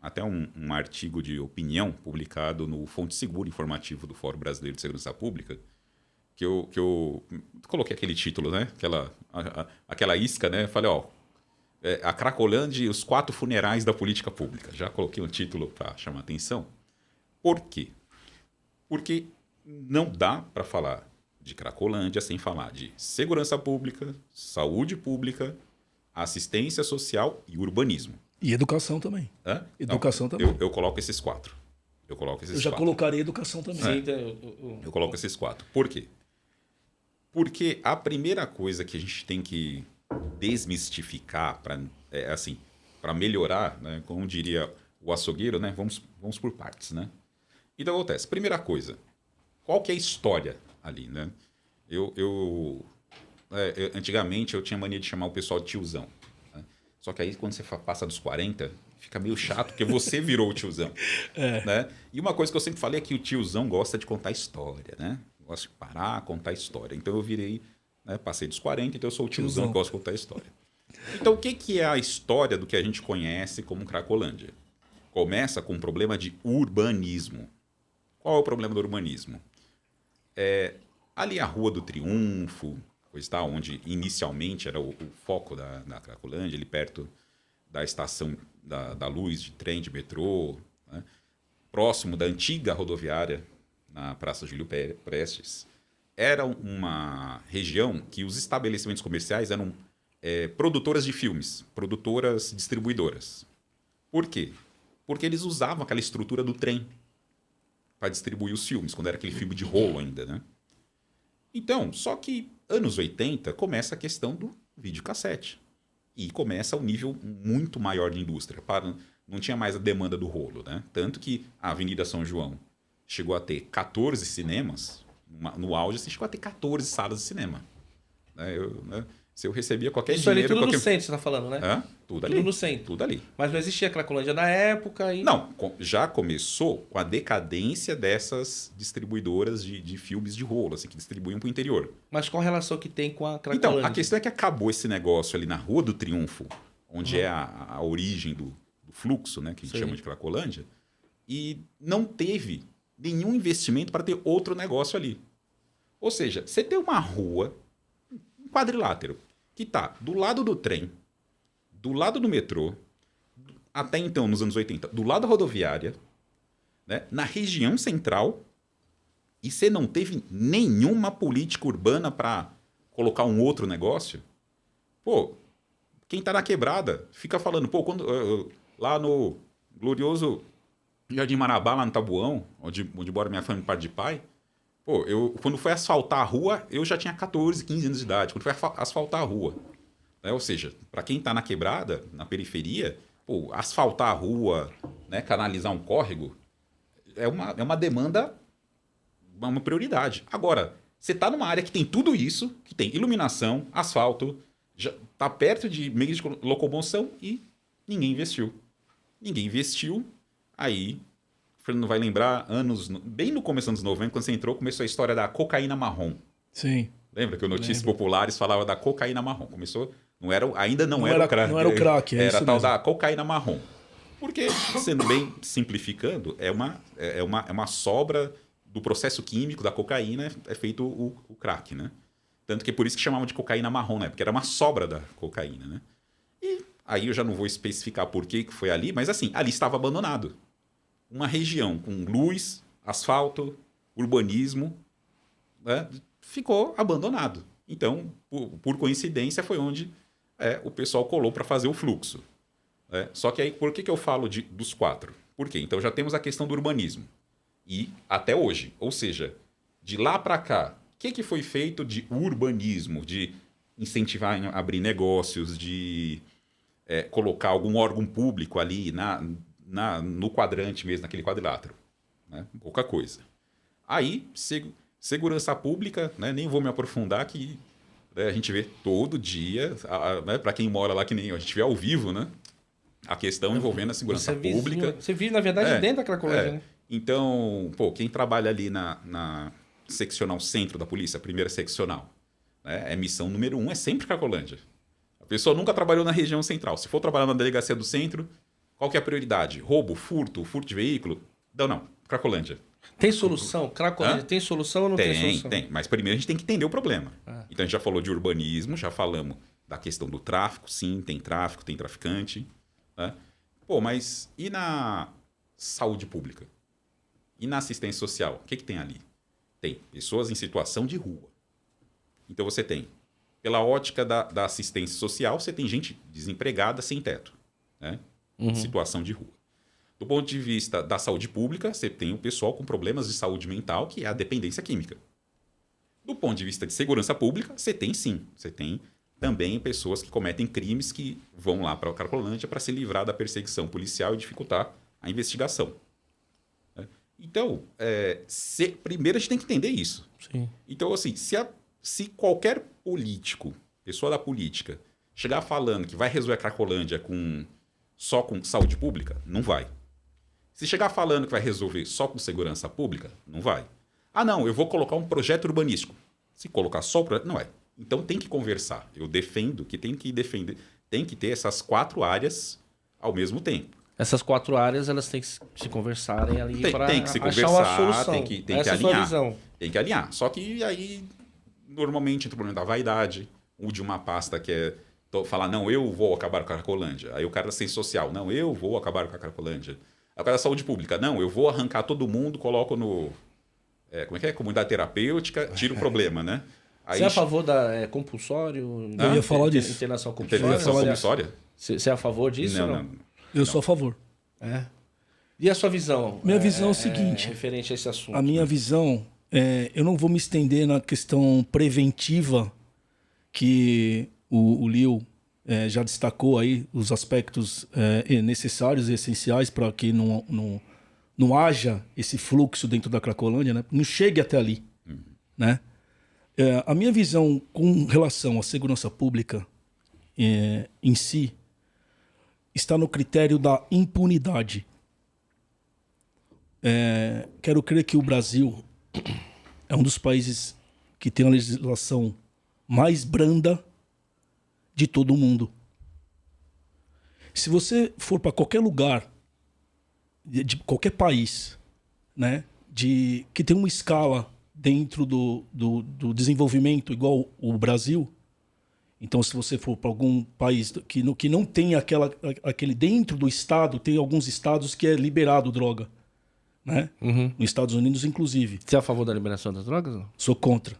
S3: até um artigo de opinião publicado no Fonte Segura Informativo do Fórum Brasileiro de Segurança Pública, que eu coloquei aquele título, né? Aquela isca, né? Falei, a Cracolândia e os 4 funerais da política pública. Já coloquei um título para chamar atenção. Por quê? Porque não dá para falar de Cracolândia sem falar de segurança pública, saúde pública, assistência social e urbanismo.
S2: E educação também.
S3: Hã?
S2: Educação
S3: Não,
S2: também.
S3: Eu coloco esses 4. Eu
S2: já colocaria educação também.
S1: Sim,
S3: Eu coloco esses 4. Por quê? Porque a primeira coisa que a gente tem que desmistificar para melhorar, né, como diria o açougueiro, né, vamos por partes, né? Então acontece. Primeira coisa, qual que é a história ali, né? Antigamente eu tinha mania de chamar o pessoal de tiozão. Só que aí, quando você passa dos 40, fica meio chato, porque você virou o tiozão. Né? E uma coisa que eu sempre falei é que o tiozão gosta de contar história, né? Gosta de parar, contar história. Então, eu virei, né, passei dos 40, então eu sou o tiozão que gosta de contar história. Então, o que é a história do que a gente conhece como Cracolândia? Começa com um problema de urbanismo. Qual é o problema do urbanismo? Ali a Rua do Triunfo, onde inicialmente era o foco da Cracolândia, ali perto da estação da Luz de trem, de metrô, né? Próximo da antiga rodoviária, na Praça Júlio Prestes. Era uma região que os estabelecimentos comerciais eram produtoras de filmes, produtoras distribuidoras. Por quê? Porque eles usavam aquela estrutura do trem para distribuir os filmes, quando era aquele filme de rolo ainda, né? Então, só que anos 80 começa a questão do videocassete. E começa um nível muito maior de indústria. Não tinha mais a demanda do rolo, né? Tanto que a Avenida São João chegou a ter 14 cinemas. No auge, você chegou a ter 14 salas de cinema. Se eu recebia qualquer
S1: Isso ali
S3: dinheiro...
S1: tudo
S3: qualquer...
S1: no centro, você tá falando, né?
S3: Hã? Tudo ali.
S1: Tudo no centro.
S3: Tudo ali.
S1: Mas não existia a Cracolândia na época e...
S3: Não, já começou com a decadência dessas distribuidoras de filmes de rolo, assim, que distribuíam para o interior.
S1: Mas qual a relação que tem com a Cracolândia?
S3: Então, a questão é que acabou esse negócio ali na Rua do Triunfo, onde é a origem do fluxo, né, que a gente chama de Cracolândia, e não teve nenhum investimento para ter outro negócio ali. Ou seja, você tem uma rua, um quadrilátero, que está do lado do trem, do lado do metrô, até então, nos anos 80, do lado da rodoviária, né, na região central, e você não teve nenhuma política urbana para colocar um outro negócio. Pô, quem tá na quebrada fica falando, pô, lá no glorioso Jardim Marabá, lá no Tabuão, onde mora minha família, parte de pai, pô, quando foi asfaltar a rua, eu já tinha 14, 15 anos de idade, quando foi asfaltar a rua. Né? Ou seja, para quem tá na quebrada, na periferia, pô, asfaltar a rua, né, canalizar um córrego, é uma demanda, uma prioridade. Agora, você tá numa área que tem tudo isso, que tem iluminação, asfalto, já tá perto de meios de locomoção e ninguém investiu. Ninguém investiu, aí, o Fernando vai lembrar, bem no começo dos anos 90, quando você entrou, começou a história da cocaína marrom.
S2: Sim.
S3: Lembra que o Notícias Populares falava da cocaína marrom? Começou, ainda não era o crack.
S2: Não era o crack,
S3: era
S2: isso
S3: a tal
S2: mesmo.
S3: da cocaína marrom. Porque, sendo bem simplificando, é uma sobra do processo químico da cocaína, é feito o crack, né? Tanto que é por isso que chamavam de cocaína marrom, né? Porque era uma sobra da cocaína, né? E aí eu já não vou especificar por que foi ali, mas assim, ali estava abandonado. Uma região com luz, asfalto, urbanismo, né? Ficou abandonado. Então, por coincidência, foi onde o pessoal colou para fazer o fluxo. Só que aí, por que eu falo dos 4? Por quê? Então já temos a questão do urbanismo. E até hoje, ou seja, de lá para cá, o que foi feito de urbanismo, de incentivar a abrir negócios, de colocar algum órgão público ali no quadrante mesmo, naquele quadrilátero? Né? Pouca coisa. Aí, segurança pública, né? Nem vou me aprofundar, que a gente vê todo dia, né? Para quem mora lá, que nem eu, a gente vê ao vivo, né? A questão envolvendo a segurança pública.
S1: Você vive, na verdade, dentro da Cracolândia, né?
S3: Então, pô, quem trabalha ali na seccional centro da polícia, a primeira seccional, né, missão número 1 é sempre Cracolândia. A pessoa nunca trabalhou na região central. Se for trabalhar na delegacia do centro, qual que é a prioridade? Roubo, furto de veículo? Não, Cracolândia.
S1: Tem solução? Cracolândia tem solução ou não tem solução?
S3: Tem, mas primeiro a gente tem que entender o problema. Então a gente já falou de urbanismo, já falamos da questão do tráfico, sim, tem tráfico, tem traficante. Né? Pô, mas e na saúde pública? E na assistência social? O que tem ali? Tem pessoas em situação de rua. Então você tem, pela ótica da assistência social, você tem gente desempregada, sem teto. Né? Situação de rua. Do ponto de vista da saúde pública, você tem o pessoal com problemas de saúde mental, que é a dependência química. Do ponto de vista de segurança pública, você tem sim. Você tem também pessoas que cometem crimes que vão lá para a Cracolândia para se livrar da perseguição policial e dificultar a investigação. Então, primeiro a gente tem que entender isso.
S1: Sim.
S3: Então, assim, se qualquer político, pessoa da política, chegar falando que vai resolver a Cracolândia só com saúde pública, não vai. Se chegar falando que vai resolver só com segurança pública, não vai. Ah, não, eu vou colocar um projeto urbanístico. Se colocar só o projeto, não é. Então tem que conversar. Eu defendo que tem que ter essas 4 áreas ao mesmo tempo.
S1: Essas 4 áreas, elas têm que se conversarem ali para achar uma solução.
S3: Tem que
S1: Essa
S3: alinhar.
S1: É a sua visão.
S3: Tem que alinhar. Só que aí, normalmente, entra o problema da vaidade, o de uma pasta que falar, não, eu vou acabar com a Cracolândia. Aí o cara da ciência social, não, eu vou acabar com a Cracolândia. Aí o cara da saúde pública, não, eu vou arrancar todo mundo, coloco no... como é que é? Comunidade terapêutica, tira o problema, né? Aí,
S1: você é a favor da compulsório?
S2: Eu ia falar disso.
S1: Internação compulsória?
S3: Internação compulsória?
S1: Você é a favor disso?
S3: Não.
S2: Eu sou a favor.
S1: E a sua visão?
S2: Minha visão é o seguinte.
S1: Referente a esse assunto.
S2: A minha visão, eu não vou me estender na questão preventiva que o Lio já destacou aí, os aspectos necessários e essenciais para que não haja esse fluxo dentro da Cracolândia, né? Não chegue até ali, né? A minha visão com relação à segurança pública em si está no critério da impunidade. Quero crer que o Brasil é um dos países que tem a legislação mais branda de todo o mundo. Se você for para qualquer lugar, de qualquer país, né, que tem uma escala dentro do desenvolvimento igual o Brasil, então se você for para algum país que não tem aquele dentro do estado, tem alguns estados que é liberado droga, né? Nos Estados Unidos, inclusive.
S1: Você é a favor da liberação das drogas? Não?
S2: Sou contra.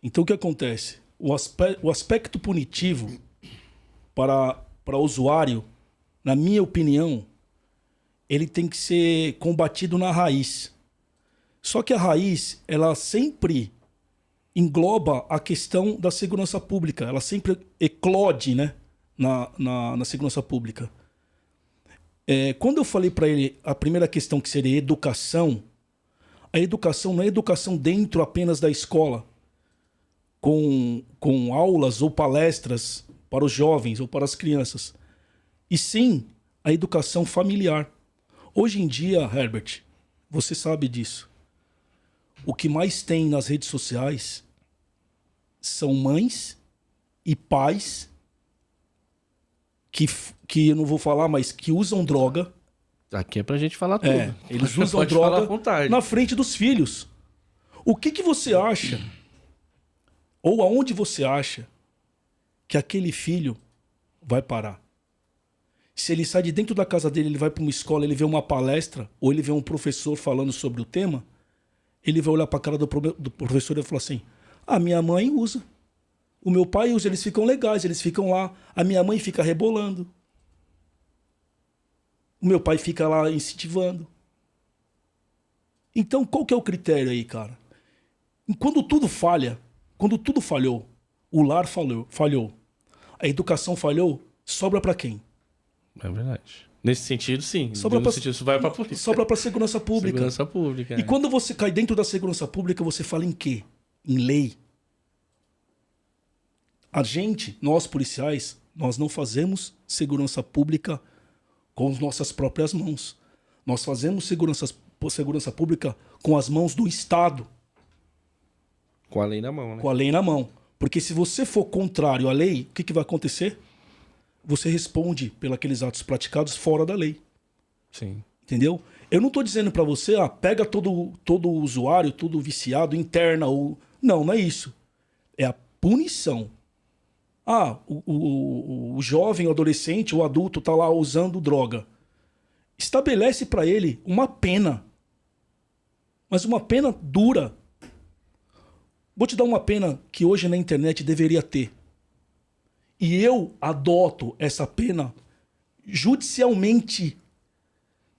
S2: Então o que acontece? O aspecto punitivo para o usuário, na minha opinião, ele tem que ser combatido na raiz. Só que a raiz, ela sempre engloba a questão da segurança pública. Ela sempre eclode, né, na segurança pública. Quando eu falei para ele a primeira questão, que seria educação, a educação não é educação dentro apenas da escola, com aulas ou palestras para os jovens ou para as crianças, e sim a educação familiar. Hoje em dia, Herbert, você sabe disso. O que mais tem nas redes sociais são mães e pais que eu não vou falar, mas que usam droga.
S1: Aqui é pra gente falar tudo.
S2: Eles usam
S1: Pode falar à
S2: droga
S1: vontade.
S2: na frente dos filhos. O que você acha, ou aonde você acha, que aquele filho vai parar? Se ele sai de dentro da casa dele, ele vai para uma escola, ele vê uma palestra, ou ele vê um professor falando sobre o tema, ele vai olhar para a cara do professor e vai falar assim: ah, minha mãe usa, o meu pai usa, eles ficam legais, eles ficam lá, a minha mãe fica rebolando, o meu pai fica lá incentivando. Então, qual que é o critério aí, cara? Quando tudo falha, quando tudo falhou, o lar falhou, a educação falhou, sobra para quem?
S1: É verdade. Nesse sentido, sim.
S2: Sobra
S1: Nesse sentido, isso vai pra polícia.
S2: Sobra para segurança pública.
S1: Segurança pública.
S2: E quando você cai dentro da segurança pública, você fala em quê? Em lei. A gente, nós policiais, nós não fazemos segurança pública com as nossas próprias mãos. Nós fazemos segurança pública com as mãos do Estado.
S1: Com a lei na mão, né?
S2: Com a lei na mão. Porque se você for contrário à lei, o que vai acontecer? Você responde pelos aqueles atos praticados fora da lei.
S1: Sim.
S2: Entendeu? Eu não estou dizendo para você, pega todo usuário, todo viciado, interna. Não é isso. É a punição. O jovem, o adolescente, o adulto está lá usando droga. Estabelece para ele uma pena. Mas uma pena dura. Vou te dar uma pena que hoje na internet deveria ter. E eu adoto essa pena judicialmente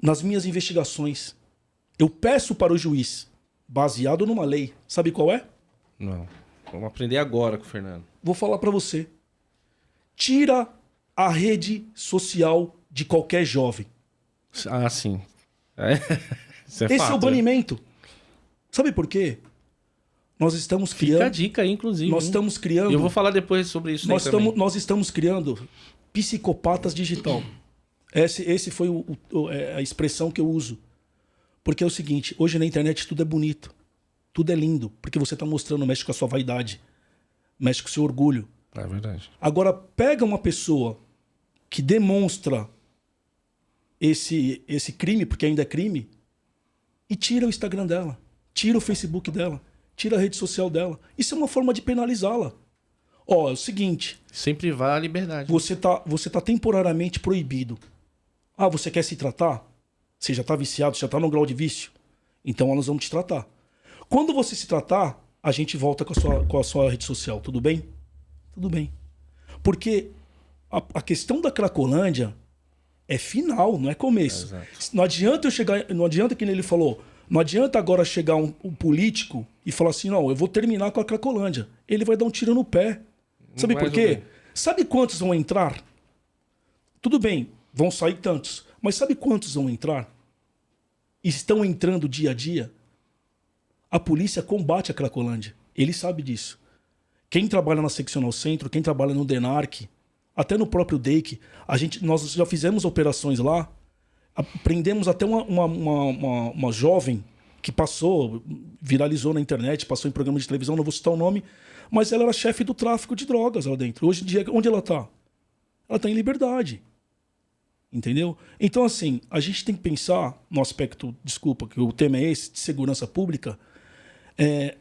S2: nas minhas investigações. Eu peço para o juiz, baseado numa lei. Sabe qual é?
S1: Não. Vamos aprender agora com o Fernando.
S2: Vou falar para você. Tira a rede social de qualquer jovem.
S1: Ah, sim. Isso
S2: Esse
S1: fato,
S2: é o banimento. Sabe por quê? Nós estamos criando...
S1: Fica a dica aí, inclusive.
S2: Nós estamos criando...
S1: E eu vou falar depois sobre isso também.
S2: Nós estamos criando psicopatas digital. Esse foi a expressão que eu uso. Porque é o seguinte, hoje na internet tudo é bonito. Tudo é lindo. Porque você está mostrando, mexe com a sua vaidade. Mexe com o seu orgulho.
S1: É verdade.
S2: Agora, pega uma pessoa que demonstra esse crime, porque ainda é crime, e tira o Instagram dela. Tira o Facebook dela. Tira a rede social dela. Isso é uma forma de penalizá-la. É o seguinte...
S1: Sem privar a liberdade.
S2: Você tá temporariamente proibido. Você quer se tratar? Você já tá viciado, já tá no grau de vício? Então nós vamos te tratar. Quando você se tratar, a gente volta com a sua rede social. Tudo bem? Tudo bem. Porque a questão da Cracolândia é final, não é começo.
S1: Exato.
S2: Não adianta eu chegar... Não adianta que ele falou... Não adianta agora chegar um político e falar assim, não, eu vou terminar com a Cracolândia. Ele vai dar um tiro no pé. Sabe por quê? Sabe quantos vão entrar? Tudo bem, vão sair tantos. Mas sabe quantos vão entrar? Estão entrando dia a dia? A polícia combate a Cracolândia. Ele sabe disso. Quem trabalha na Seccional Centro, quem trabalha no DENARC, até no próprio DEIC, nós já fizemos operações lá, prendemos até uma jovem que viralizou na internet, passou em programa de televisão, não vou citar o nome, mas ela era chefe do tráfico de drogas lá dentro. Hoje em dia, onde ela está? Ela está em liberdade. Entendeu? Então, assim, a gente tem que pensar no aspecto, desculpa, que o tema é esse, de segurança pública,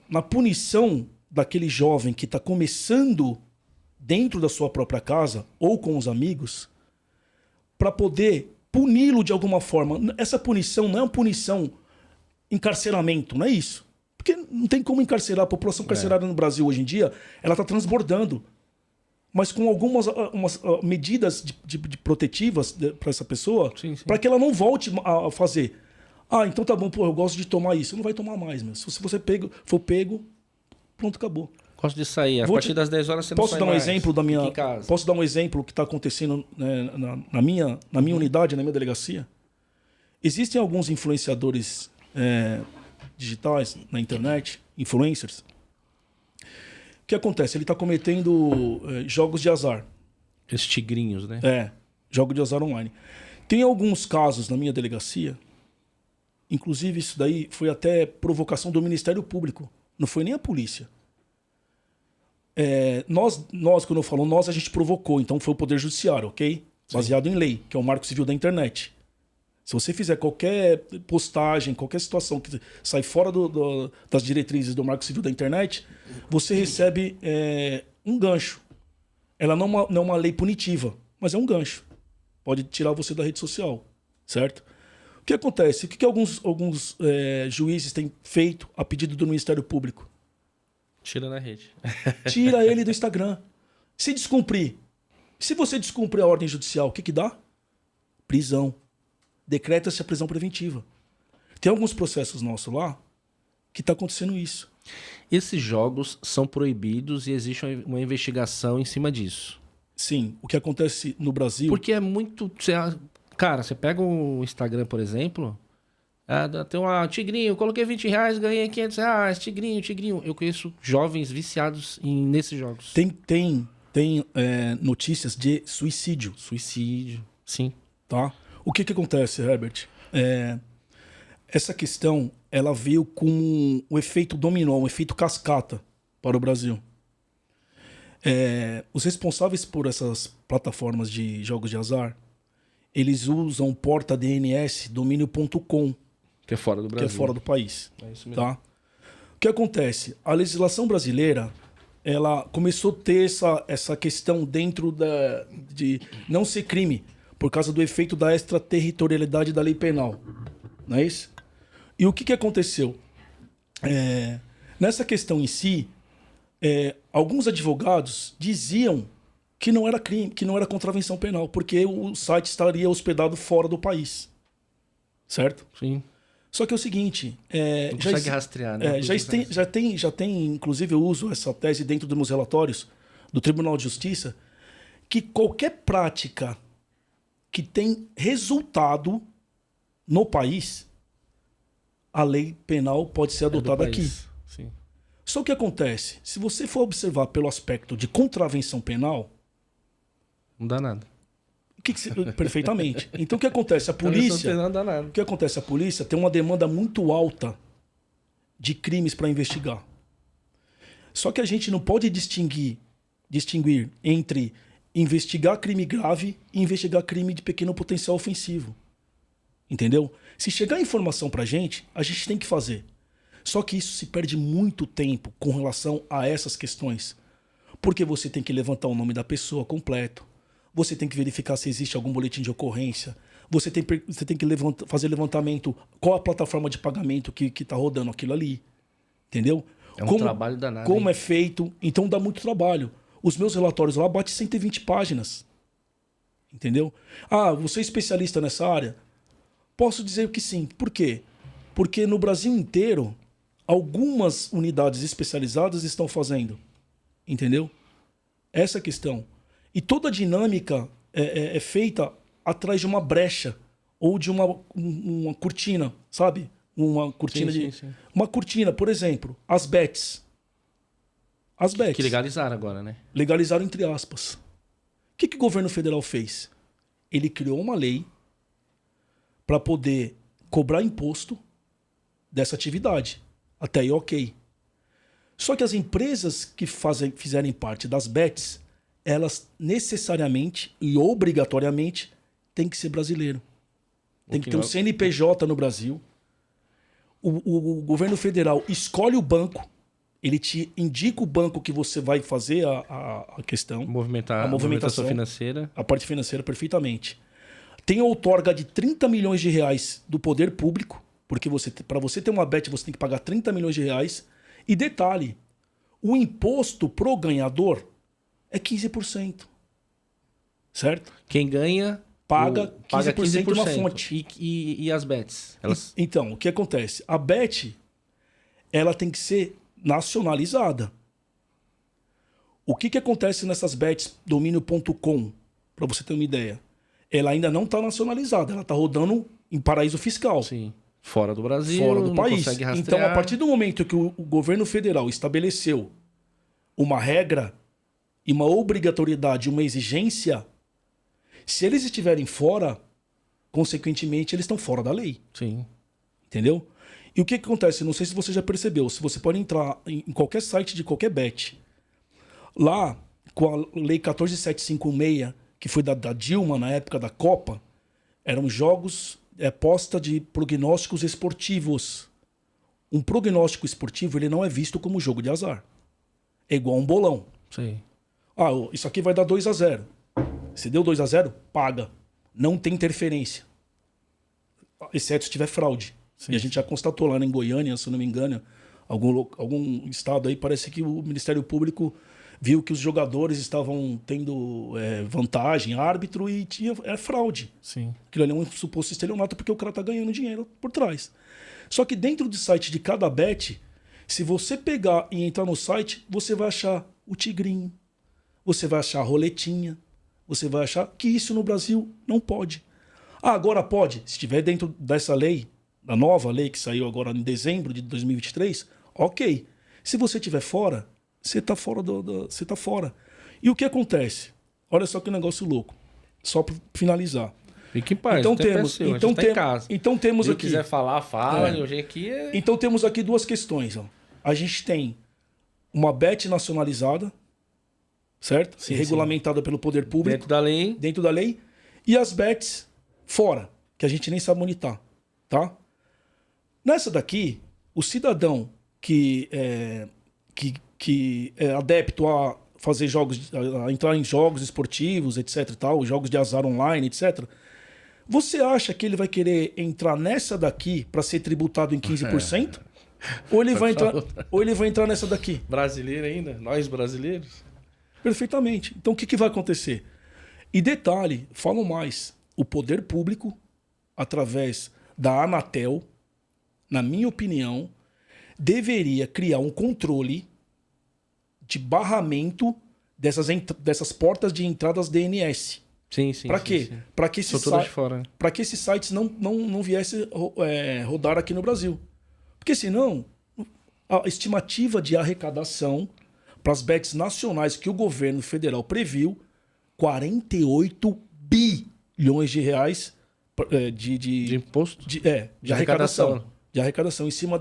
S2: na punição daquele jovem que está começando dentro da sua própria casa ou com os amigos, para poder puni-lo de alguma forma. Essa punição não é uma punição encarceramento, não é isso. Porque não tem como encarcerar. A população carcerária no Brasil hoje em dia, ela está transbordando. Mas com algumas medidas de protetivas para essa pessoa, para que ela não volte a fazer. Ah, então tá bom, pô, eu gosto de tomar isso. Não vai tomar mais, mas se você for pego, pronto, acabou.
S1: Gosto de sair. A partir das 10 horas você não sai mais.
S2: Posso dar um exemplo que está acontecendo, né, na minha unidade, na minha delegacia? Existem alguns influenciadores digitais na internet, influencers. O que acontece? Ele está cometendo jogos de azar.
S1: Esses tigrinhos, né?
S2: Jogo de azar online. Tem alguns casos na minha delegacia, inclusive isso daí foi até provocação do Ministério Público, não foi nem a polícia. Nós, quando eu falo nós, a gente provocou, então foi o Poder Judiciário, ok? Baseado em lei, que é o Marco Civil da Internet. Se você fizer qualquer postagem, qualquer situação que sai fora das diretrizes do Marco Civil da Internet, você recebe um gancho. Ela não é uma lei punitiva, mas é um gancho. Pode tirar você da rede social, certo? O que acontece? O que alguns juízes têm feito a pedido do Ministério Público?
S1: Tira na rede.
S2: Tira ele do Instagram. Se descumprir. Se você descumprir a ordem judicial, o que dá? Prisão. Decreta-se a prisão preventiva. Tem alguns processos nossos lá que está acontecendo isso.
S1: Esses jogos são proibidos e existe uma investigação em cima disso.
S2: Sim. O que acontece no Brasil...
S1: Porque é muito... Cara, você pega o Instagram, por exemplo... tem uma tigrinho, coloquei R$20, ganhei R$500, tigrinho. Eu conheço jovens viciados nesses jogos.
S2: Tem notícias de suicídio.
S1: Suicídio, sim.
S2: Tá? O que acontece, Herbert? Essa questão ela veio com o efeito dominó, um efeito cascata para o Brasil. Os responsáveis por essas plataformas de jogos de azar, eles usam porta DNS domínio.com,
S1: que é fora do Brasil.
S2: Que é fora do país.
S1: É isso mesmo.
S2: Tá? O que acontece? A legislação brasileira ela começou a ter essa questão dentro de não ser crime, por causa do efeito da extraterritorialidade da lei penal. Não é isso? E o que aconteceu? Nessa questão em si, alguns advogados diziam que não era crime, que não era contravenção penal, porque o site estaria hospedado fora do país. Certo?
S1: Sim.
S2: Só que é o seguinte...
S1: não consegue rastrear, né?
S2: Já tem, inclusive eu uso essa tese dentro dos meus relatórios do Tribunal de Justiça, que qualquer prática que tem resultado no país, a lei penal pode ser adotada aqui.
S1: Sim.
S2: Só que acontece, se você for observar pelo aspecto de contravenção penal...
S1: Não dá nada.
S2: Perfeitamente. Então o que acontece? A polícia...
S1: Não dá nada.
S2: O que acontece? A polícia tem uma demanda muito alta de crimes para investigar. Só que a gente não pode distinguir entre investigar crime grave e investigar crime de pequeno potencial ofensivo. Entendeu? Se chegar informação pra gente, a gente tem que fazer. Só que isso se perde muito tempo com relação a essas questões. Porque você tem que levantar o nome da pessoa completo. Você tem que verificar se existe algum boletim de ocorrência. Você tem que fazer levantamento, qual a plataforma de pagamento que está rodando aquilo ali. Entendeu?
S1: É um trabalho danado.
S2: Como é feito. Então dá muito trabalho. Os meus relatórios lá batem 120 páginas. Entendeu? Ah, você é especialista nessa área? Posso dizer que sim. Por quê? Porque no Brasil inteiro, algumas unidades especializadas estão fazendo. Entendeu? Essa é a questão. E toda a dinâmica é feita atrás de uma brecha ou de uma cortina, sabe? Uma cortina
S1: sim.
S2: Uma cortina, por exemplo, as bets. as bets.
S1: Que legalizaram agora, né?
S2: Legalizaram entre aspas. O que o governo federal fez? Ele criou uma lei para poder cobrar imposto dessa atividade. Até aí, ok. Só que as empresas que fizerem parte das bets, elas necessariamente e obrigatoriamente têm que ser brasileiro. Tem que ter um CNPJ no Brasil. O governo federal escolhe o banco, ele te indica o banco que você vai fazer a questão.
S1: A movimentação financeira.
S2: A parte financeira, perfeitamente. Tem a outorga de 30 milhões de reais do poder público, porque para você ter uma bet, você tem que pagar 30 milhões de reais. E detalhe, o imposto pro ganhador é 15%. Certo?
S1: Quem ganha
S2: paga 15% uma fonte.
S1: E as bets?
S2: Então, o que acontece? A bet, ela tem que ser nacionalizada. O que acontece nessas bets domínio.com, para você ter uma ideia? Ela ainda não está nacionalizada, ela está rodando em paraíso fiscal.
S1: Sim. Fora do Brasil,
S2: fora do país.
S1: Consegue rastrear.
S2: Então, a partir do momento que o governo federal estabeleceu uma regra e uma obrigatoriedade, uma exigência, se eles estiverem fora, consequentemente, eles estão fora da lei.
S1: Sim.
S2: Entendeu? E o que acontece? Não sei se você já percebeu. Se você pode entrar em qualquer site de qualquer bet. Lá, com a lei 14756, que foi da Dilma na época da Copa, eram jogos, aposta de prognósticos esportivos. Um prognóstico esportivo, ele não é visto como jogo de azar. É igual a um bolão.
S1: Sim.
S2: Ah, isso aqui vai dar 2-0. Se deu 2-0, paga. Não tem interferência. Exceto se tiver fraude. Sim. E a gente já constatou lá em Goiânia, se não me engano, algum estado aí, parece que o Ministério Público viu que os jogadores estavam tendo vantagem, árbitro, e tinha fraude.
S1: Sim.
S2: Aquilo ali é um suposto estelionato porque o cara tá ganhando dinheiro por trás. Só que dentro do site de cada bet, se você pegar e entrar no site, você vai achar o tigrinho, você vai achar a roletinha, você vai achar que isso no Brasil não pode. Ah, agora pode. Se estiver dentro dessa lei, da nova lei que saiu agora em dezembro de 2023, ok. Se você estiver fora, você está fora você tá fora. E o que acontece? Olha só que negócio louco. Só para finalizar.
S1: Fique em paz.
S2: Então temos
S1: Se
S2: aqui.
S1: quiser falar, fala. Hoje aqui é...
S2: Então temos aqui duas questões. Ó. A gente tem uma bet nacionalizada, certo?
S1: Sim,
S2: regulamentada pelo poder público.
S1: Dentro da lei.
S2: E as bets fora, que a gente nem sabe onde tá. Tá? Nessa daqui, o cidadão que é adepto a fazer jogos, a entrar em jogos esportivos, etc, tal, jogos de azar online, etc. Você acha que ele vai querer entrar nessa daqui para ser tributado em 15%? Ou ele vai entrar nessa daqui?
S1: Brasileiro ainda? Nós brasileiros?
S2: Perfeitamente. Então o que vai acontecer? E detalhe, falo mais, o poder público, através da Anatel, na minha opinião, deveria criar um controle de barramento dessas portas de entradas DNS.
S1: Sim.
S2: Para quê? Para que esses sites não viessem rodar aqui no Brasil. Porque senão, a estimativa de arrecadação para as bets nacionais que o governo federal previu, 48 bilhões de reais de
S1: imposto?
S2: De arrecadação. De arrecadação em cima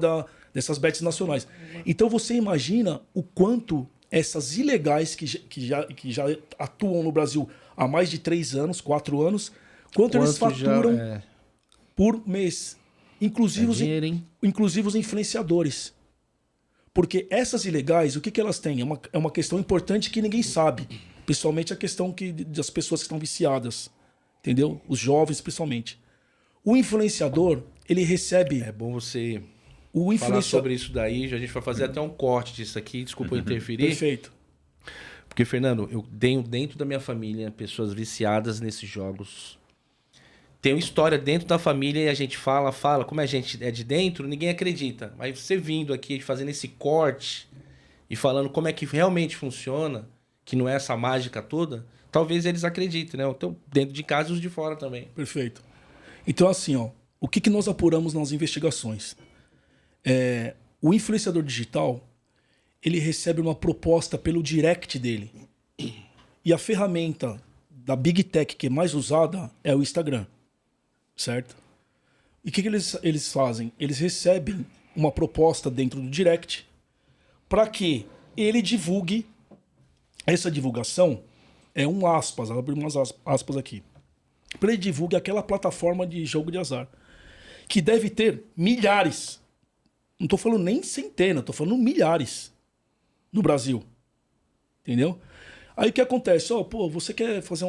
S2: dessas bets nacionais. Então você imagina o quanto essas ilegais que já atuam no Brasil há mais de 3 anos, 4 anos, quanto eles faturam por mês. Inclusive os influenciadores. Porque essas ilegais, o que elas têm? É uma questão importante que ninguém sabe. Principalmente a questão das pessoas que estão viciadas. Entendeu? Os jovens, principalmente. O influenciador, ele recebe...
S1: É bom você falar sobre isso daí. A gente vai fazer até um corte disso aqui. Desculpa eu interferir.
S2: Perfeito.
S1: Porque, Fernando, eu tenho dentro da minha família pessoas viciadas nesses jogos. Tem uma história dentro da família e a gente fala. Como a gente é de dentro, ninguém acredita. Mas você vindo aqui, fazendo esse corte e falando como é que realmente funciona, que não é essa mágica toda, talvez eles acreditem, né? Então, dentro de casa e os de fora também.
S2: Perfeito. Então, assim, ó, o que nós apuramos nas investigações? O influenciador digital, ele recebe uma proposta pelo direct dele. E a ferramenta da Big Tech que é mais usada é o Instagram, certo? E o que eles fazem? Eles recebem uma proposta dentro do direct para que ele divulgue. Essa divulgação é um aspas, abre umas aspas aqui. Para ele divulgue aquela plataforma de jogo de azar, que deve ter milhares. Não estou falando nem centenas, estou falando milhares no Brasil. Entendeu? Aí o que acontece? Você quer fazer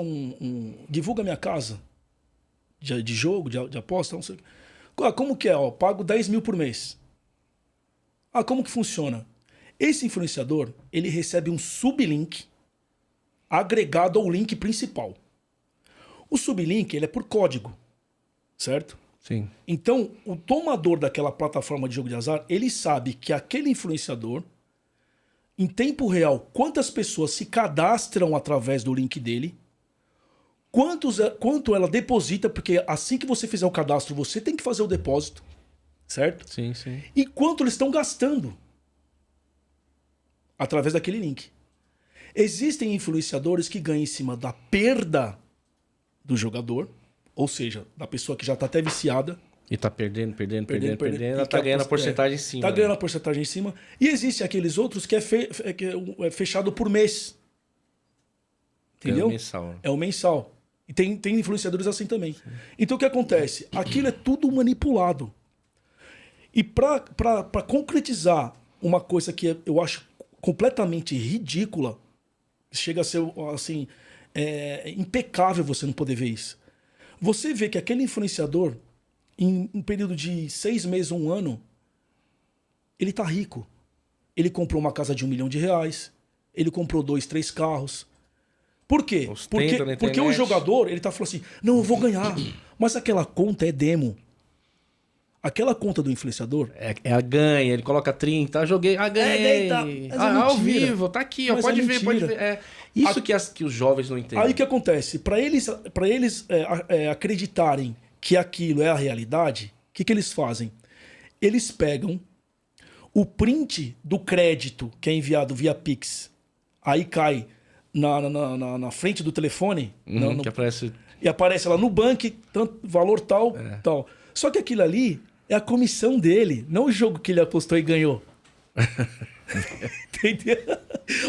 S2: divulga minha casa de jogo, de aposta? Não sei. Como que é? Pago 10 mil por mês. Como que funciona? Esse influenciador, ele recebe um sublink agregado ao link principal. O sublink, ele é por código, certo?
S1: Sim.
S2: Então, o tomador daquela plataforma de jogo de azar, ele sabe que aquele influenciador, em tempo real, quantas pessoas se cadastram através do link dele, quanto ela deposita, porque assim que você fizer o cadastro, você tem que fazer o depósito, certo?
S1: Sim, sim.
S2: E quanto eles estão gastando através daquele link. Existem influenciadores que ganham em cima da perda do jogador, ou seja, da pessoa que já está até viciada.
S1: E tá perdendo, ela tá ganhando a porcentagem em cima.
S2: Tá ganhando a porcentagem em cima. E existem aqueles outros que é fechado por mês. Entendeu?
S1: É o mensal.
S2: É o mensal. E tem influenciadores assim também. Sim. Então o que acontece? Aquilo é tudo manipulado. E para concretizar uma coisa que eu acho completamente ridícula, chega a ser assim, impecável você não poder ver isso. Você vê que aquele influenciador, em um período de 6 meses ou 1 ano, ele tá rico. Ele comprou uma casa de R$1 milhão, ele comprou 2, 3 carros. Por quê? Porque o jogador, ele tá falando assim, não, eu vou ganhar. Mas aquela conta é demo. Aquela conta do influenciador...
S1: É a ganha, ele coloca 30, joguei, ganhei. Ao vivo, tá aqui, ó, pode ver, pode ver. Isso que os jovens não entendem.
S2: Aí o que acontece? Para eles acreditarem que aquilo é a realidade, o que eles fazem? Eles pegam o print do crédito que é enviado via Pix, aí cai na frente do telefone,
S1: que aparece...
S2: e aparece lá no banco, tanto, valor tal, tal. Só que aquilo ali é a comissão dele, não o jogo que ele apostou e ganhou. Entendeu?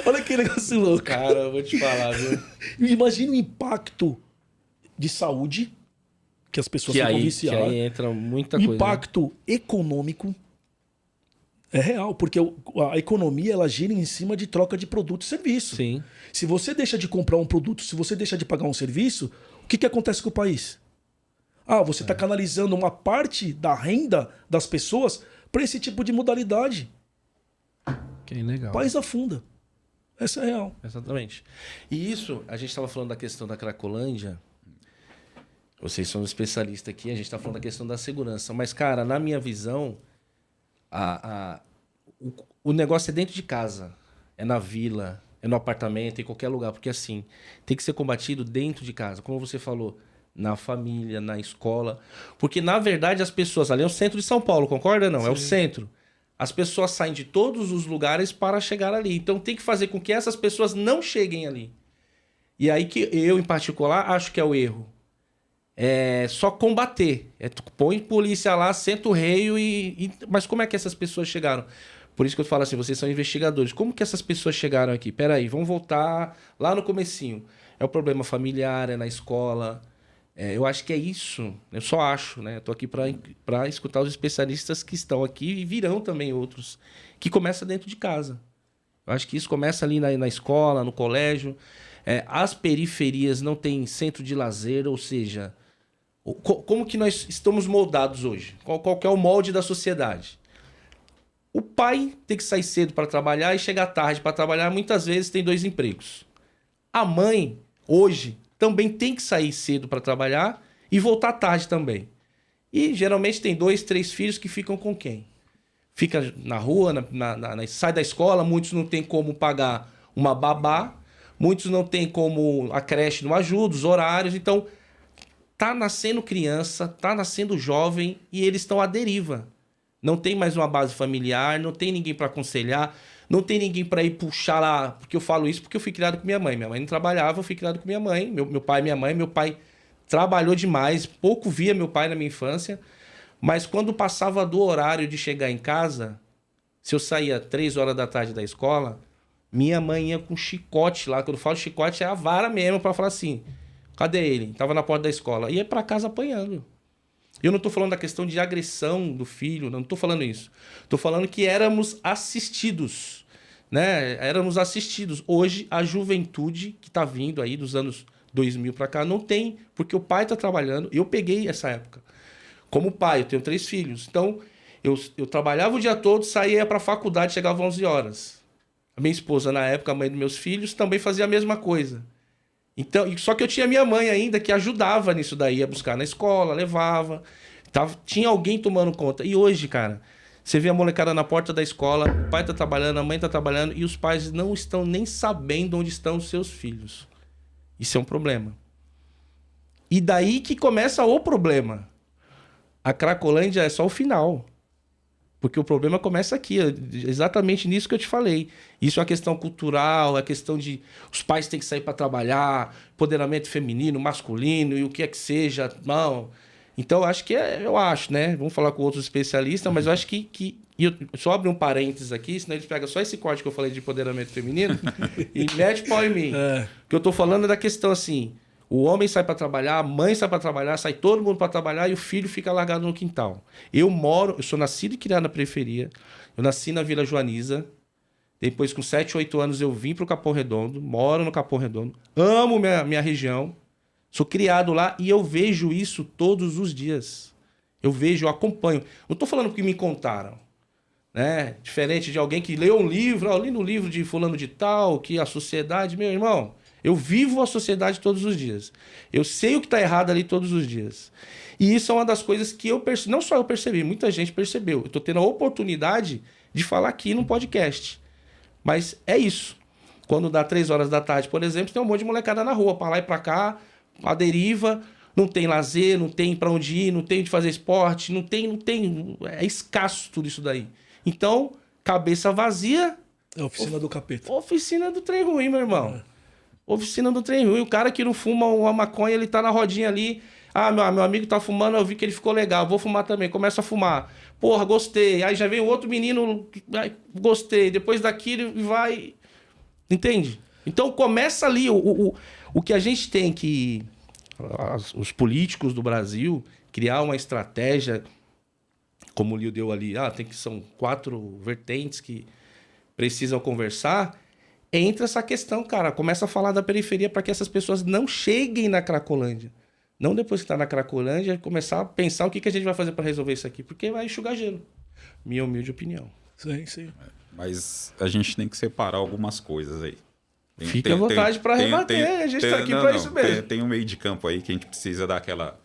S2: Olha que negócio louco.
S1: Cara, eu vou te falar, viu?
S2: Imagina o impacto de saúde que as pessoas ficam viciadas.
S1: Que aí entra muita coisa.
S2: O impacto econômico é real, porque a economia ela gira em cima de troca de produto e serviço.
S1: Sim.
S2: Se você deixa de comprar um produto, se você deixa de pagar um serviço, o que acontece com o país? Você está canalizando uma parte da renda das pessoas para esse tipo de modalidade.
S1: Que legal.
S2: O país afunda. Essa é real.
S1: Exatamente. E isso, a gente estava falando da questão da Cracolândia. Vocês são especialistas aqui, a gente está falando da questão da segurança. Mas, cara, na minha visão, o negócio é dentro de casa. É na vila, é no apartamento, em qualquer lugar. Porque, assim, tem que ser combatido dentro de casa. Como você falou, na família, na escola. Porque, na verdade, as pessoas... Ali é o centro de São Paulo, concorda? Não, sim. É o centro. As pessoas saem de todos os lugares para chegar ali. Então, tem que fazer com que essas pessoas não cheguem ali. E aí que eu, em particular, acho que é o erro. É só combater. Tu põe polícia lá, senta o reio Mas como é que essas pessoas chegaram? Por isso que eu falo assim, vocês são investigadores. Como que essas pessoas chegaram aqui? Peraí, vamos voltar lá no comecinho. É o problema familiar, é na escola... eu acho que é isso, eu só acho, né? Eu tô aqui para escutar os especialistas que estão aqui e virão também outros, que começa dentro de casa. Eu acho que isso começa ali na escola, no colégio. As periferias não têm centro de lazer, ou seja, como que nós estamos moldados hoje? Qual que é o molde da sociedade? O pai tem que sair cedo para trabalhar e chegar tarde para trabalhar, muitas vezes tem 2 empregos. A mãe, hoje... também tem que sair cedo para trabalhar e voltar tarde também. E geralmente tem 2, 3 filhos que ficam com quem? Fica na rua, sai da escola, muitos não tem como pagar uma babá, muitos não tem como a creche não ajuda, os horários. Então, tá nascendo criança, tá nascendo jovem e eles estão à deriva. Não tem mais uma base familiar, não tem ninguém para aconselhar, não tem ninguém para ir puxar lá. Porque eu falo isso porque eu fui criado com minha mãe. Minha mãe não trabalhava, eu fui criado com minha mãe. Meu pai e minha mãe. Meu pai trabalhou demais, pouco via meu pai na minha infância. Mas quando passava do horário de chegar em casa, se eu saía 3 horas da tarde da escola, minha mãe ia com chicote lá. Quando eu falo chicote, é a vara mesmo para falar assim... Cadê ele? Tava na porta da escola. Ia para casa apanhando. Eu não tô falando da questão de agressão do filho, não tô falando isso. Tô falando que éramos assistidos, né? Éramos assistidos. Hoje, a juventude que tá vindo aí dos anos 2000 para cá não tem, porque o pai tá trabalhando. Eu peguei essa época. Como pai, eu tenho 3 filhos. Então, eu trabalhava o dia todo, saía para a faculdade, chegava às 11 horas. A minha esposa, na época, a mãe dos meus filhos, também fazia a mesma coisa. Então, só que eu tinha minha mãe ainda que ajudava nisso daí, ia buscar na escola, levava. Tinha alguém tomando conta. E hoje, cara, você vê a molecada na porta da escola, o pai tá trabalhando, a mãe tá trabalhando e os pais não estão nem sabendo onde estão os seus filhos. Isso é um problema. E daí que começa o problema. A Cracolândia é só o final. Porque o problema começa aqui, exatamente nisso que eu te falei. Isso é uma questão cultural, é a questão de os pais têm que sair para trabalhar, empoderamento feminino, masculino e o que é que seja. Não. Então, acho que eu acho, né? Vamos falar com outros especialistas, mas eu acho que eu só abro um parênteses aqui, senão eles pegam só esse corte que eu falei de empoderamento feminino e mete pau em mim. O que eu tô falando é da questão assim... O homem sai para trabalhar, a mãe sai para trabalhar, sai todo mundo para trabalhar e o filho fica largado no quintal. Eu sou nascido e criado na periferia. Eu nasci na Vila Joaniza. Depois, com 7, 8 anos, eu vim para o Capão Redondo. Moro no Capão Redondo. Amo minha região. Sou criado lá e eu vejo isso todos os dias. Eu vejo, eu acompanho. Não estou falando porque me contaram. Né? Diferente de alguém que leu um livro. Eu li no livro de fulano de tal, que a sociedade... Meu irmão... Eu vivo a sociedade todos os dias. Eu sei o que está errado ali todos os dias. E isso é uma das coisas que eu percebi. Não só eu percebi, muita gente percebeu. Eu estou tendo a oportunidade de falar aqui no podcast. Mas é isso. Quando dá 3 horas da tarde, por exemplo, tem um monte de molecada na rua, para lá e para cá, a deriva, não tem lazer, não tem para onde ir, não tem onde fazer esporte, não tem. É escasso tudo isso daí. Então, cabeça vazia...
S2: É a oficina do capeta.
S1: Oficina do trem ruim, meu irmão. Oficina do trem ruim. O cara que não fuma uma maconha, ele tá na rodinha ali. Ah, meu amigo tá fumando, eu vi que ele ficou legal. Vou fumar também. Começa a fumar. Porra, gostei. Aí já vem outro menino, gostei. Depois daquilo vai... Entende? Então começa ali. O que a gente tem que... Os políticos do Brasil criar uma estratégia, como o Lio deu ali. São 4 vertentes que precisam conversar... Entra essa questão, cara. Começa a falar da periferia para que essas pessoas não cheguem na Cracolândia. Não depois que está na Cracolândia, começar a pensar o que a gente vai fazer para resolver isso aqui. Porque vai enxugar gelo. Minha humilde opinião.
S2: Sim.
S3: Mas a gente tem que separar algumas coisas aí.
S1: Fique à vontade para rebater. A gente está aqui para isso mesmo.
S3: Tem um meio de campo aí que a gente precisa dar aquela...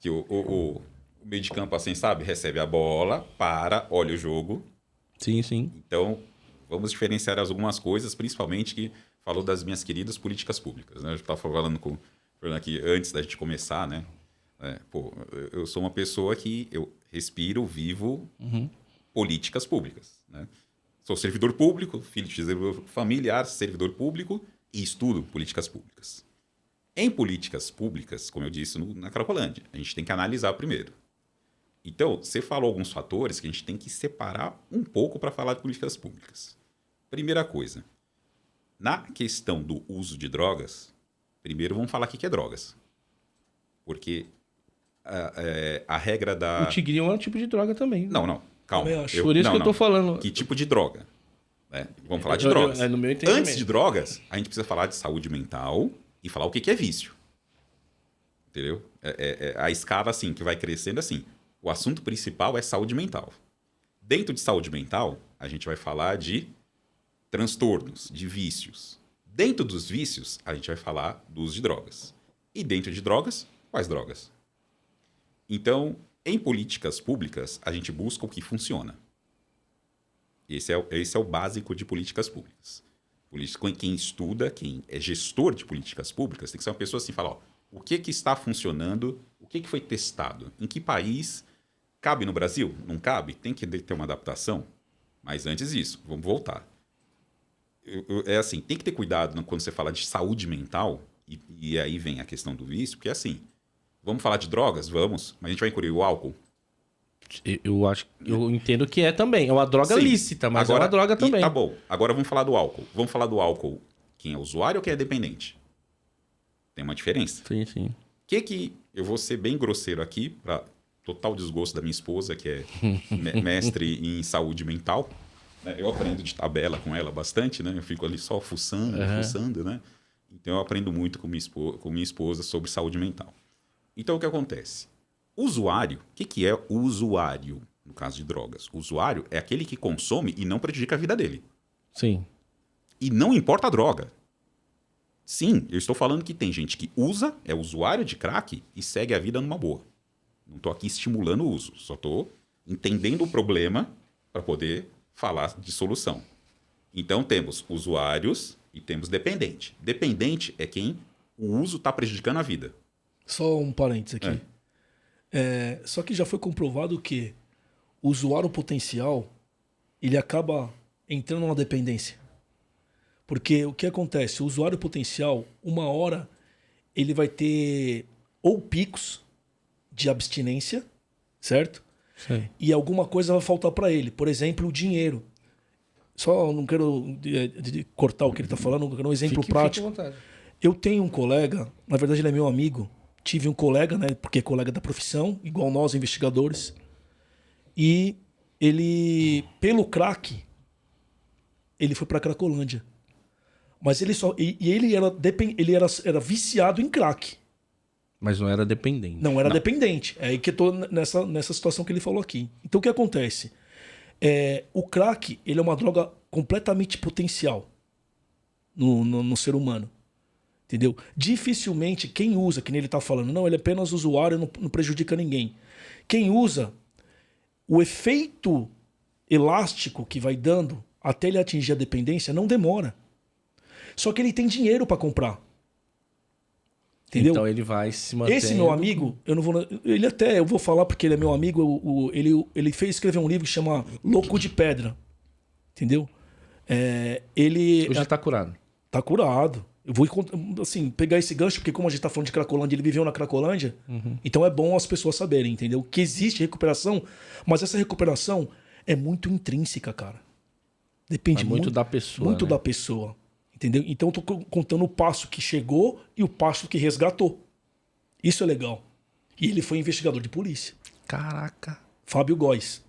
S3: Que o meio de campo, assim, sabe? Recebe a bola, olha o jogo.
S1: Sim.
S3: Então... Vamos diferenciar algumas coisas, principalmente que falou das minhas queridas políticas públicas. Né? Eu estava falando com o Fernando aqui antes da gente começar, né? Eu sou uma pessoa que eu respiro, vivo políticas públicas. Né? Sou servidor público, filho de servidor familiar, servidor público e estudo políticas públicas. Em políticas públicas, como eu disse na Cracolândia, a gente tem que analisar primeiro. Então, você falou alguns fatores que a gente tem que separar um pouco para falar de políticas públicas. Primeira coisa, na questão do uso de drogas, primeiro vamos falar o que é drogas. Porque a regra da...
S1: O tigrinho é um tipo de droga também.
S3: Não, calma.
S1: Por isso que eu estou falando...
S3: Que tipo de droga? Vamos falar de drogas.
S1: No meu entendimento.
S3: Antes de drogas, a gente precisa falar de saúde mental e falar o que é vício. Entendeu? A escala, assim, que vai crescendo assim. O assunto principal é saúde mental. Dentro de saúde mental, a gente vai falar de transtornos, de vícios. Dentro dos vícios, a gente vai falar do uso de drogas. E dentro de drogas, quais drogas? Então, em políticas públicas, a gente busca o que funciona. Esse é o básico de políticas públicas. Quem estuda, quem é gestor de políticas públicas, tem que ser uma pessoa assim, falar, o que está funcionando, o que foi testado, em que país Cabe no Brasil? Não cabe? Tem que ter uma adaptação. Mas antes disso, vamos voltar. É assim, tem que ter cuidado quando você fala de saúde mental, e aí vem a questão do vício, porque assim, vamos falar de drogas? Vamos, mas a gente vai incluir o álcool?
S1: Eu entendo que é também. É uma droga
S3: Sim.
S1: lícita, mas
S3: Agora,
S1: é uma droga também.
S3: Tá bom. Agora vamos falar do álcool. Vamos falar do álcool. Quem é usuário ou quem é dependente? Tem uma diferença.
S1: Sim, sim.
S3: Que eu vou ser bem grosseiro aqui, para total desgosto da minha esposa, que é mestre em saúde mental. Né? Eu aprendo de tabela com ela bastante, né? Eu fico ali só fuçando, né? Então eu aprendo muito com minha esposa sobre saúde mental. Então o que acontece? Usuário, o que é o usuário no caso de drogas? O usuário é aquele que consome e não prejudica a vida dele.
S1: Sim.
S3: E não importa a droga. Sim, eu estou falando que tem gente que usa, é usuário de crack e segue a vida numa boa. Não estou aqui estimulando o uso, só estou entendendo o problema para poder falar de solução. Então temos usuários e temos dependente. Dependente é quem o uso está prejudicando a vida.
S2: Só um parênteses aqui. Só que já foi comprovado que o usuário potencial ele acaba entrando numa dependência. Porque o que acontece? O usuário potencial, uma hora, ele vai ter ou picos de abstinência, certo?
S1: Sim.
S2: E alguma coisa vai faltar para ele. Por exemplo, o dinheiro. Só não quero cortar o que ele está falando, eu quero um exemplo prático.
S1: Fique à vontade.
S2: Eu tenho um colega, na verdade ele é meu amigo. Tive um colega, né? Porque é colega da profissão, igual nós, investigadores. E ele, pelo crack, ele foi para Cracolândia. Mas ele só. E ele era viciado em crack.
S1: Mas não era dependente.
S2: Não era dependente. É aí que eu tô nessa situação que ele falou aqui. Então o que acontece? O crack, ele é uma droga completamente potencial no ser humano. Entendeu? Dificilmente quem usa, que nem ele tá falando, não, ele é apenas usuário, não prejudica ninguém. Quem usa, o efeito elástico que vai dando até ele atingir a dependência não demora. Só que ele tem dinheiro para comprar. Entendeu?
S1: Então ele vai se manter.
S2: Esse meu amigo, eu não vou. Eu vou falar porque ele é meu amigo. Ele escreveu um livro que chama Louco de Pedra. Entendeu?
S1: Hoje ele tá curado.
S2: Tá curado. Eu vou assim, pegar esse gancho, porque como a gente tá falando de Cracolândia, ele viveu na Cracolândia, então é bom as pessoas saberem, entendeu? Que existe recuperação, mas essa recuperação é muito intrínseca, cara. Depende
S1: muito da pessoa.
S2: Muito
S1: né?
S2: da pessoa. Entendeu? Então eu tô contando o passo que chegou e o passo que resgatou. Isso é legal. E ele foi investigador de polícia.
S1: Caraca.
S2: Fábio Góes.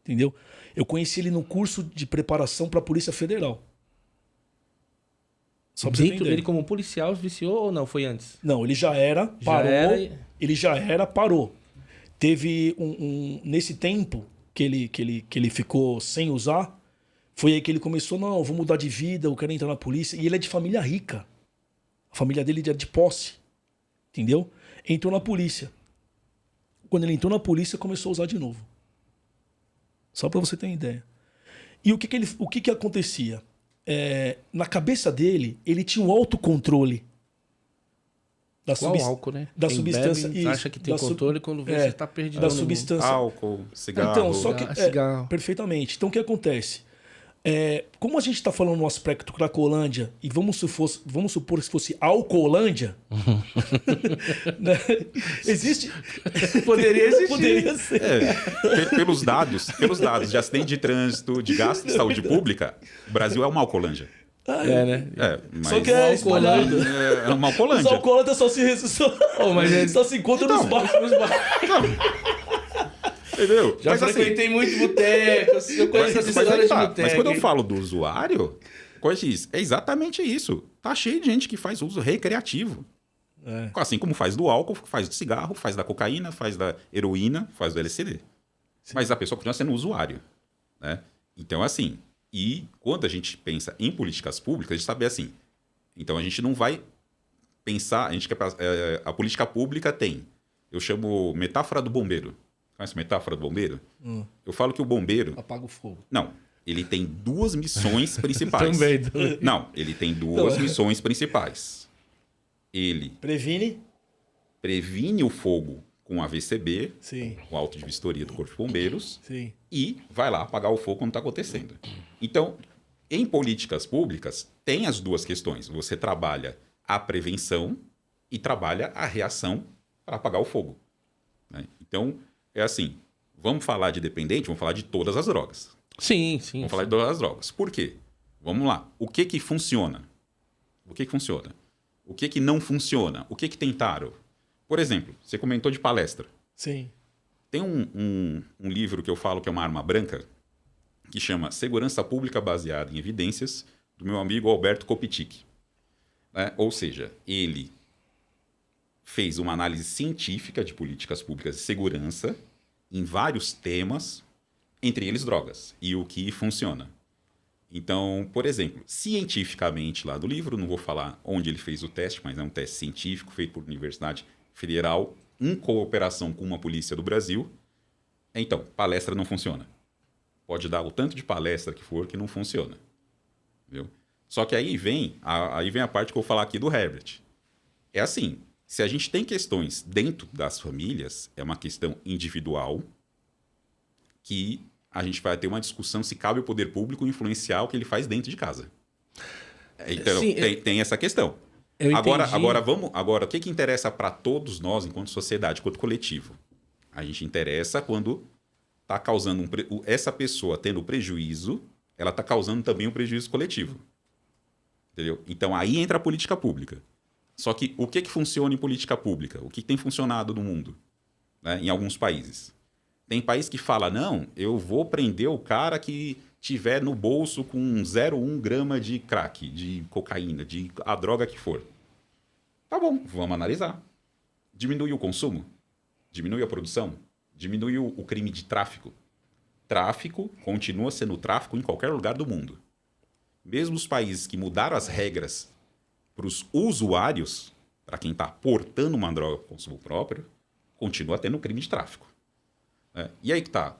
S2: Entendeu? Eu conheci ele no curso de preparação para a Polícia Federal. Só pra você
S1: Dentro
S2: entender.
S1: dele como policial viciou ou não? Foi antes?
S2: Não, ele já era, parou. Ele já era, parou. Teve nesse tempo que ele ficou sem usar, foi aí que ele começou, não, eu vou mudar de vida, eu quero entrar na polícia. E ele é de família rica. A família dele era de posse. Entendeu? Entrou na polícia. Quando ele entrou na polícia, começou a usar de novo. Só para você ter uma ideia. E o que acontecia? Na cabeça dele, ele tinha um autocontrole.
S1: Qual álcool, né?
S2: Da
S1: Quem
S2: substância.
S1: bebe,
S2: isso,
S1: acha que tem controle quando vê você tá perdido.
S2: Da substância.
S3: Álcool, cigarro.
S2: Então, só que,
S1: cigarro.
S2: perfeitamente. Então, o que acontece? Como a gente está falando no aspecto Cracolândia, e vamos supor que fosse Alcoolândia, né? Existe.
S1: Poderia existir.
S2: Poderia ser.
S3: Pelos dados de acidente de trânsito, de gasto de saúde pública, o Brasil é uma Alcoolândia.
S1: Né?
S3: Mas
S2: Só que é espalhado.
S3: É uma
S2: Os
S3: Alcoolândia.
S2: alcoólatras só se encontram nos bairros.
S3: Entendeu?
S1: Já
S3: Mas, assim,
S1: frequentei muito botecos, eu conheço as histórias de boteco.
S3: Mas quando eu falo do usuário, é exatamente isso. Tá cheio de gente que faz uso recreativo. Assim como faz do álcool, faz do cigarro, faz da cocaína, faz da heroína, faz do LSD. Sim. Mas a pessoa continua sendo usuário. Né? Então, assim, e quando a gente pensa em políticas públicas, a gente sabe assim. Então, a gente não vai pensar... A política pública tem... Eu chamo metáfora do bombeiro. Conhece a metáfora do bombeiro? Eu falo que o bombeiro...
S2: Apaga o fogo.
S3: Não. Ele tem duas missões principais.
S1: Também.
S3: Não. Ele tem duas missões principais. Ele
S2: previne
S3: o fogo com a VCB,
S2: Sim.
S3: com a auto de vistoria do Corpo de Bombeiros,
S2: Sim.
S3: e vai lá apagar o fogo quando está acontecendo. Então, em políticas públicas, tem as duas questões. Você trabalha a prevenção e trabalha a reação para apagar o fogo. Né? Então, é assim, vamos falar de dependente, vamos falar de todas as drogas.
S1: Sim.
S3: Vamos falar de todas as drogas. Por quê? Vamos lá. O que funciona? O que funciona? O que não funciona? O que tentaram? Por exemplo, você comentou de palestra.
S2: Sim.
S3: Tem um livro que eu falo que é uma arma branca, que chama Segurança Pública Baseada em Evidências, do meu amigo Alberto Kopitic. Né? Ou seja, ele fez uma análise científica de políticas públicas de segurança em vários temas, entre eles drogas, e o que funciona. Então, por exemplo, cientificamente lá do livro, não vou falar onde ele fez o teste, mas é um teste científico feito por Universidade Federal, em cooperação com uma polícia do Brasil. Então, palestra não funciona. Pode dar o tanto de palestra que for que não funciona. Viu? Só que aí vem a parte que eu vou falar aqui do Herbert. É assim, se a gente tem questões dentro das famílias, é uma questão individual que a gente vai ter uma discussão se cabe o poder público influenciar o que ele faz dentro de casa. Então,
S1: Sim,
S3: tem essa questão.
S1: Eu
S3: Agora,
S1: entendi.
S3: agora, o que interessa para todos nós, enquanto sociedade, enquanto coletivo? A gente interessa quando está causando essa pessoa tendo prejuízo, ela está causando também um prejuízo coletivo. Entendeu? Então, aí entra a política pública. Só que o que funciona em política pública? O que tem funcionado no mundo? Né? Em alguns países. Tem país que fala, não, eu vou prender o cara que tiver no bolso com 0,1 grama de crack, de cocaína, de a droga que for. Tá bom, vamos analisar. Diminui o consumo? Diminui a produção? Diminui o crime de tráfico? Tráfico continua sendo tráfico em qualquer lugar do mundo. Mesmo os países que mudaram as regras para os usuários, para quem está portando uma droga para consumo próprio, continua tendo crime de tráfico. E aí que tá.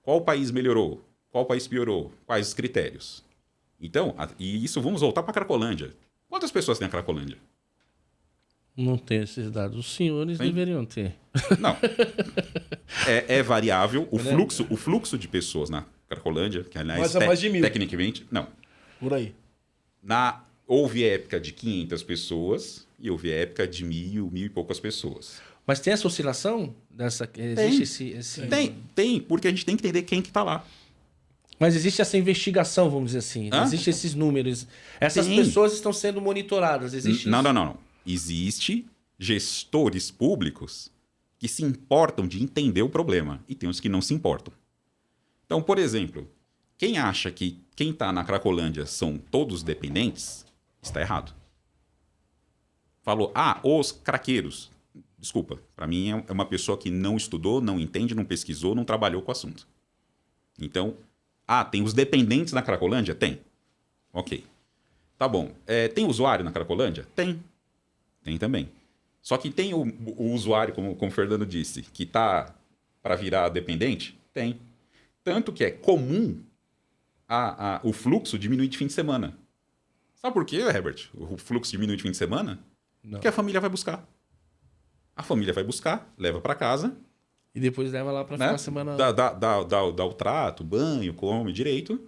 S3: Qual país melhorou? Qual país piorou? Quais os critérios? Então, e isso vamos voltar para a Cracolândia. Quantas pessoas tem a Cracolândia?
S1: Não tem esses dados. Os senhores deveriam ter.
S3: Não. É variável. O fluxo de pessoas na Cracolândia, que aliás,
S2: Mas é mais de 1.000.
S3: tecnicamente, não.
S2: Por aí.
S3: Houve época de 500 pessoas e houve época de 1.000 e poucas pessoas.
S1: Mas tem essa oscilação? Existe esse...
S3: Tem, porque a gente tem que entender quem que está lá.
S1: Mas existe essa investigação, vamos dizer assim.
S3: Hã?
S1: Existem esses números. Essas
S3: Tem.
S1: pessoas estão sendo monitoradas. Existe
S3: Não,
S1: isso?
S3: não. Existe gestores públicos que se importam de entender o problema e tem os que não se importam. Então, por exemplo, quem acha que quem está na Cracolândia são todos dependentes, está errado. Falou, os craqueiros. Desculpa, para mim é uma pessoa que não estudou, não entende, não pesquisou, não trabalhou com o assunto. Então, tem os dependentes na Cracolândia? Tem. Ok. Tá bom. Tem usuário na Cracolândia? Tem. Tem também. Só que tem o usuário, como o Fernando disse, que está para virar dependente? Tem. Tanto que é comum o fluxo diminuir de fim de semana. Sabe por quê, Herbert? O fluxo diminui de fim de semana?
S1: Não.
S3: Porque a família vai buscar. A família vai buscar, leva para casa.
S1: E depois leva lá para
S3: né?
S1: ficar a semana...
S3: Dá o trato, banho, come direito.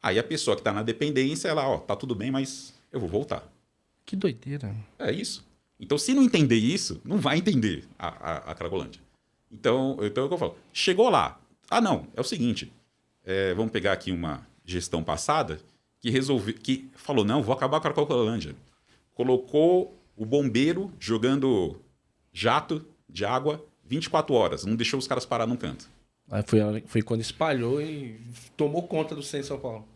S3: Aí a pessoa que está na dependência, ela, tá tudo bem, mas eu vou voltar.
S1: Que doideira.
S3: É isso. Então, se não entender isso, não vai entender a Cracolândia. Então, é o que eu falo. Chegou lá. Não, é o seguinte. Vamos pegar aqui uma gestão passada que falou, não, vou acabar com a Cracolândia. Colocou o bombeiro jogando jato de água 24 horas. Não deixou os caras parar num canto.
S1: Aí foi quando espalhou e tomou conta do centro de São Paulo.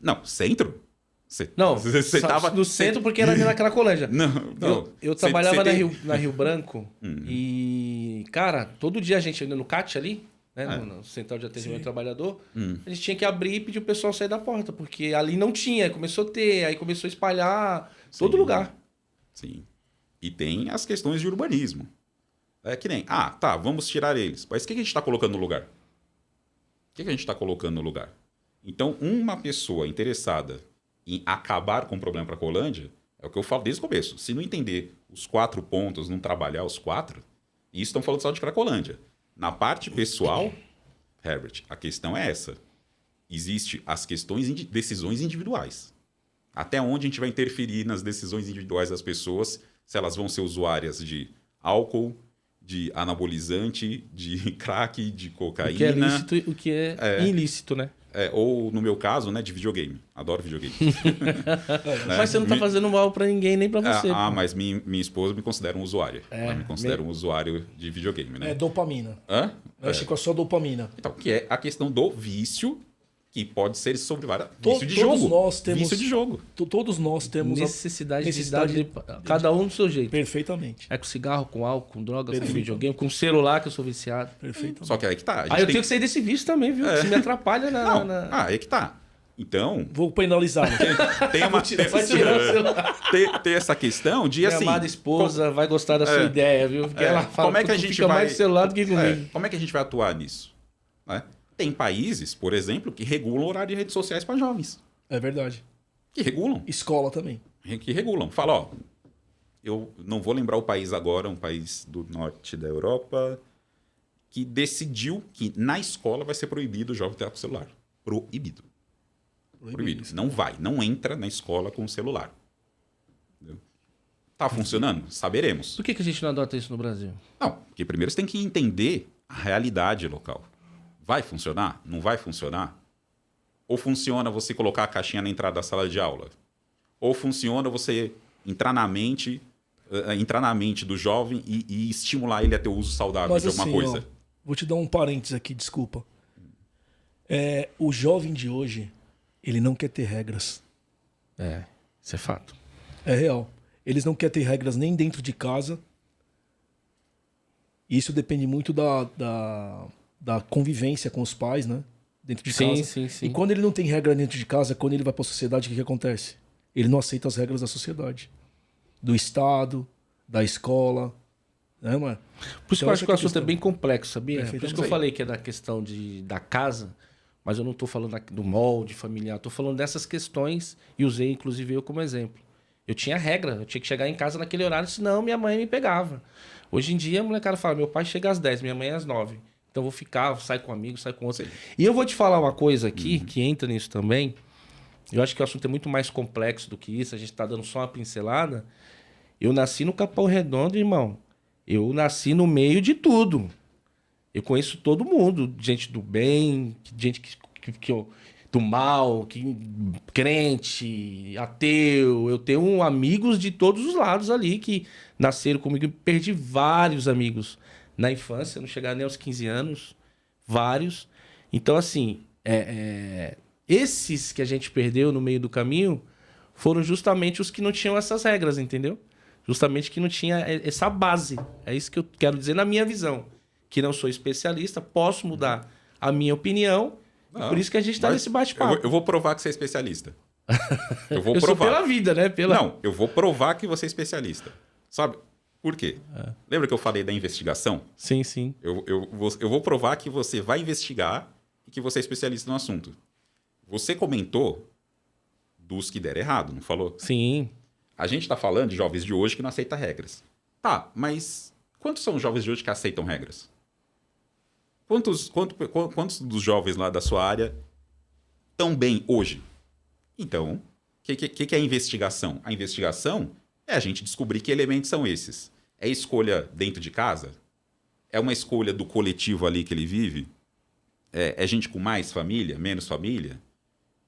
S3: Não, centro?
S1: Você
S3: tava
S1: no centro porque era ali na Cracolândia.
S3: Não.
S1: Eu trabalhava na Rio Branco e, cara, todo dia a gente indo no CAT ali, né, no Central de Atendimento ao Trabalhador, a gente tinha que abrir e pedir o pessoal sair da porta, porque ali não tinha, começou a ter, aí começou a espalhar todo lugar.
S3: Sim. E tem as questões de urbanismo. É que nem, vamos tirar eles. Mas o que a gente está colocando no lugar? O que a gente está colocando no lugar? Então, uma pessoa interessada em acabar com o problema para a Cracolândia, é o que eu falo desde o começo. Se não entender os 4 pontos, não trabalhar os 4, Isso estamos falando só de Cracolândia. Na parte pessoal, Herbert, a questão é essa. Existem as questões de decisões individuais. Até onde a gente vai interferir nas decisões individuais das pessoas, se elas vão ser usuárias de álcool, de anabolizante, de crack, de cocaína.
S1: O que é lícito e o que é ilícito, né?
S3: Ou, no meu caso, né, de videogame. Adoro videogame. Né?
S1: Mas você não tá fazendo mal pra ninguém, nem pra você.
S3: Mas minha esposa me considera um usuário. Ela me considera um usuário de videogame, né?
S2: É dopamina.
S3: Hã?
S2: Mexe com a sua dopamina.
S3: Então, que é a questão do vício, que pode ser sobre várias...
S2: Vício
S3: de jogo.
S2: Nós temos,
S3: vício de jogo.
S2: Todos nós temos
S1: necessidade de cada um do seu jeito.
S2: Perfeitamente.
S1: É com cigarro, com álcool, com drogas, com videogame, com celular, que eu sou viciado.
S2: Perfeitamente.
S3: Só que aí que tá.
S1: Aí eu tenho que sair desse vício também, viu? Isso me atrapalha
S3: aí que tá. Então...
S2: Vou penalizar.
S3: Tem essa questão de,
S1: Minha
S3: assim...
S1: amada esposa vai gostar da sua ideia, viu? Porque ela fala
S3: como é que a gente
S1: fica
S3: vai...
S1: mais no celular do que comigo.
S3: Como é que a gente vai atuar nisso? Né? Tem países, por exemplo, que regulam o horário de redes sociais para jovens.
S2: É verdade.
S3: Que regulam.
S2: Escola também.
S3: Que regulam. Fala, ó... Eu não vou lembrar o país agora, um país do norte da Europa, que decidiu que na escola vai ser proibido o jovem ter o celular. Proibido. Não entra na escola com o celular. Entendeu? Tá funcionando? Saberemos.
S1: Por que a gente não adota isso no Brasil?
S3: Não, porque primeiro você tem que entender a realidade local. Vai funcionar? Não vai funcionar? Ou funciona você colocar a caixinha na entrada da sala de aula? Ou funciona você entrar na mente do jovem e estimular ele a ter o uso saudável de alguma coisa?
S2: Ó, vou te dar um parênteses aqui, desculpa. O jovem de hoje, ele não quer ter regras.
S1: Isso é fato.
S2: É real. Eles não querem ter regras nem dentro de casa. Isso depende muito da convivência com os pais, né? Dentro de casa.
S1: Sim.
S2: E quando ele não tem regra dentro de casa, quando ele vai para a sociedade, o que acontece? Ele não aceita as regras da sociedade. Do Estado, da escola. Né, mano?
S1: Por isso que eu acho que o assunto é bem complexo, sabia?
S2: Perfeito.
S1: Por isso que eu falei que é da questão da casa, mas eu não estou falando do molde familiar. Estou falando dessas questões e usei, inclusive, eu como exemplo. Eu tinha regra, eu tinha que chegar em casa naquele horário, senão minha mãe me pegava. Hoje em dia, a molecada fala, meu pai chega às 10, minha mãe às 9. Então eu vou ficar, saio com um amigo, saio com outro. Sim. E eu vou te falar uma coisa aqui, que entra nisso também. Eu acho que o assunto é muito mais complexo do que isso, a gente está dando só uma pincelada. Eu nasci no Capão Redondo, irmão. Eu nasci no meio de tudo. Eu conheço todo mundo, gente do bem, gente do mal, crente, ateu. Eu tenho amigos de todos os lados ali que nasceram comigo. Eu perdi vários amigos na infância, não chegaram nem aos 15 anos. Vários. Então, assim, esses que a gente perdeu no meio do caminho foram justamente os que não tinham essas regras, entendeu? Justamente que não tinha essa base. É isso que eu quero dizer na minha visão. Que não sou especialista, posso mudar a minha opinião. Não, por isso que a gente está nesse bate-papo.
S3: Eu vou provar que você é especialista. Eu vou
S1: eu
S3: provar.
S1: Sou pela vida, né?
S3: Não, eu vou provar que você é especialista. Sabe? Por quê? Lembra que eu falei da investigação?
S1: Sim, sim.
S3: Eu vou provar que você vai investigar e que você é especialista no assunto. Você comentou dos que deram errado, não falou?
S1: Sim.
S3: A gente está falando de jovens de hoje que não aceitam regras. Tá, mas quantos são os jovens de hoje que aceitam regras? Quantos dos jovens lá da sua área estão bem hoje? Então, o que é a investigação? A investigação é a gente descobrir que elementos são esses. É escolha dentro de casa? É uma escolha do coletivo ali que ele vive? É gente com mais família, menos família?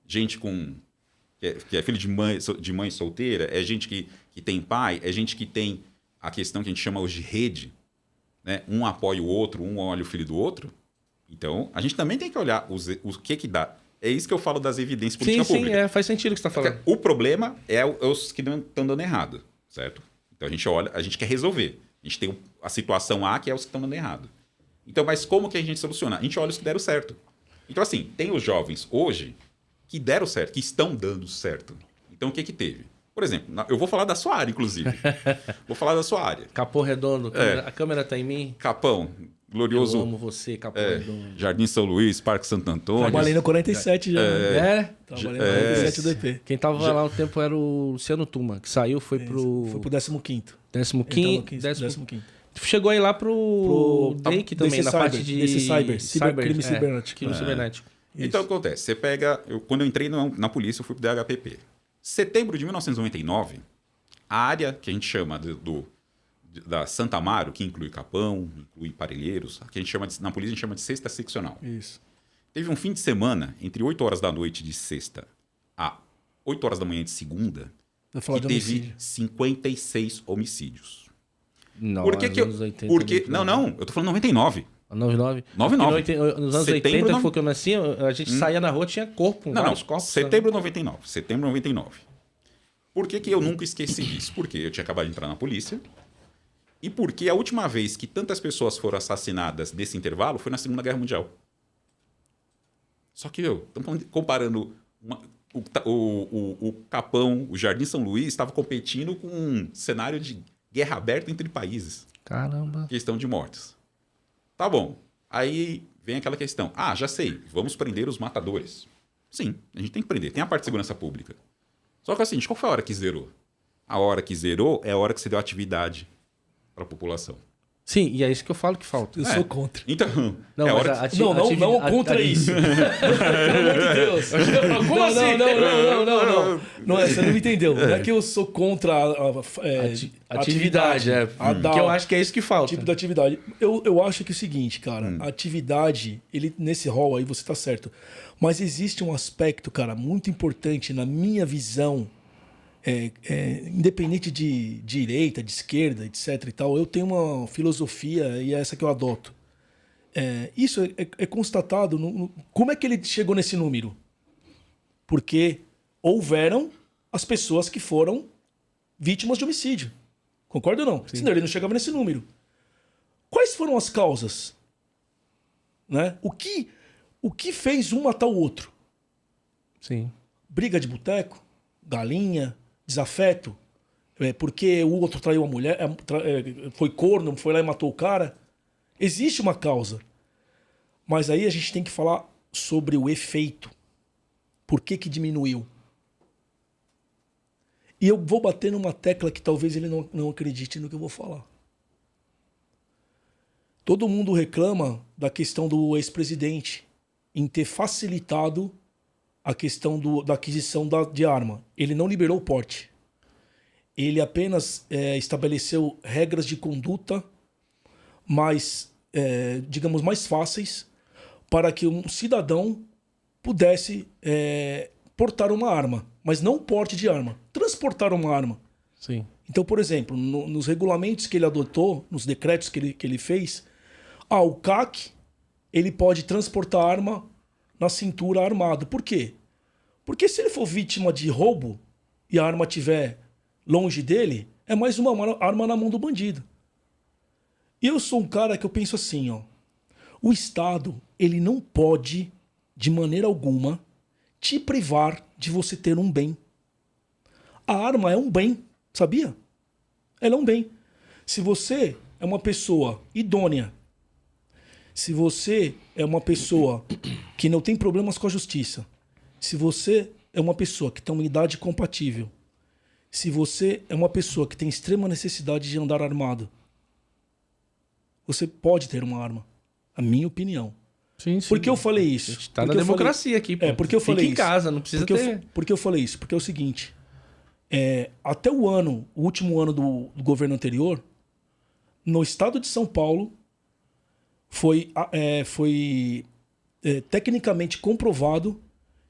S3: Gente que é filho de mãe solteira? É gente que tem pai? É gente que tem a questão que a gente chama hoje de rede? Né? Um apoia o outro, um olha o filho do outro. Então, a gente também tem que olhar o que dá. É isso que eu falo das evidências políticas públicas.
S1: Sim, faz sentido o que você está falando.
S3: O problema é os que estão dando errado, certo? Então, a gente olha, a gente quer resolver. A gente tem a situação A, que é os que estão dando errado. Então, mas como que a gente soluciona? A gente olha os que deram certo. Então, assim, tem os jovens hoje que deram certo, que estão dando certo. Então, o que teve? Por exemplo, eu vou falar da sua área, inclusive. Vou falar da sua área.
S1: Capão Redondo, a câmera está em mim.
S3: Capão, glorioso.
S1: Eu amo você, Capão Redondo.
S3: Jardim São Luís, Parque Santo Antônio.
S2: Trabalhei no 47 já. Trabalhei no 47 do EP.
S1: Quem estava lá um tempo era o Luciano Tuma, que saiu, foi pro
S2: 15º.
S1: 15º.
S2: Então
S1: chegou aí lá pro DEIC também, na parte de...
S2: Desse crime cibernético.
S1: Crime cibernético.
S3: Então, o que acontece? Você pega... quando eu entrei na polícia, eu fui pro DHPP. Setembro de 1999, a área que a gente chama da Santa Amaro, que inclui Capão, inclui Parelheiros, que a gente chama na polícia a gente chama de sexta seccional.
S2: Isso.
S3: Teve um fim de semana, entre 8 horas da noite de sexta a 8 horas da manhã de segunda, que teve 56 homicídios.
S1: Não,
S3: Por que que eu... Não, eu tô falando 99.
S1: 99?
S3: 99.
S1: Nos anos 80, que foi que eu nasci, a gente saía na rua, tinha vários corpos.
S3: Setembro de 99. Setembro de 99. Por que que eu nunca esqueci disso? Porque eu tinha acabado de entrar na polícia e porque a última vez que tantas pessoas foram assassinadas nesse intervalo foi na Segunda Guerra Mundial. Só que estamos comparando... O Capão, o Jardim São Luís, estava competindo com um cenário de guerra aberta entre países.
S1: Caramba.
S3: Questão de mortes. Tá bom. Aí vem aquela questão. Já sei. Vamos prender os matadores. Sim, a gente tem que prender. Tem a parte de segurança pública. Só que assim, qual foi a hora que zerou? A hora que zerou é a hora que você deu atividade para a população.
S1: Sim, e é isso que eu falo que falta.
S2: Eu sou contra.
S3: Então,
S1: Não,
S3: é a
S1: mas
S3: hora que...
S2: Não contra isso. Pelo amor de Deus.
S1: Como assim?
S2: Não, você não me entendeu. Não é que eu sou contra a
S1: atividade. Que eu acho que é isso que falta.
S2: Tipo de atividade. Eu acho que é o seguinte, cara. A atividade, nesse rol aí você tá certo. Mas existe um aspecto, cara, muito importante na minha visão, independente de direita, de esquerda, etc e tal. Eu tenho uma filosofia e é essa que eu adoto. Isso é constatado. Como é que ele chegou nesse número? Porque houveram as pessoas que foram vítimas de homicídio. Concorda ou não?
S1: Sim.
S2: Senão ele não chegava nesse número. Quais foram as causas? Né? O que fez um matar o outro?
S1: Sim.
S2: Briga de boteco? Galinha? Desafeto? Porque o outro traiu a mulher? Foi corno? Foi lá e matou o cara? Existe uma causa. Mas aí a gente tem que falar sobre o efeito. Por que diminuiu? E eu vou bater numa tecla que talvez ele não acredite no que eu vou falar. Todo mundo reclama da questão do ex-presidente em ter facilitado a questão da aquisição de arma. Ele não liberou o porte. Ele apenas estabeleceu regras de conduta mais, digamos, mais fáceis para que um cidadão pudesse portar uma arma, mas não porte de arma, transportar uma arma.
S1: Sim.
S2: Então, por exemplo, nos regulamentos que ele adotou, nos decretos que ele fez, o CAC ele pode transportar arma na cintura armado. Por quê? Porque se ele for vítima de roubo e a arma estiver longe dele, é mais uma arma na mão do bandido. E eu sou um cara que eu penso assim, o Estado, ele não pode, de maneira alguma, te privar de você ter um bem. A arma é um bem, sabia? Ela é um bem. Se você é uma pessoa idônea, se você é uma pessoa que não tem problemas com a justiça, se você é uma pessoa que tem uma idade compatível, se você é uma pessoa que tem extrema necessidade de andar armado, você pode ter uma arma. A minha opinião.
S1: Sim, sim.
S2: Por que eu falei isso?
S1: A gente tá na democracia aqui, pô.
S2: Porque eu falei
S1: Fica em casa, não precisa ter...
S2: Porque eu falei isso? Porque é o seguinte, até o último ano do governo anterior, no estado de São Paulo, foi tecnicamente comprovado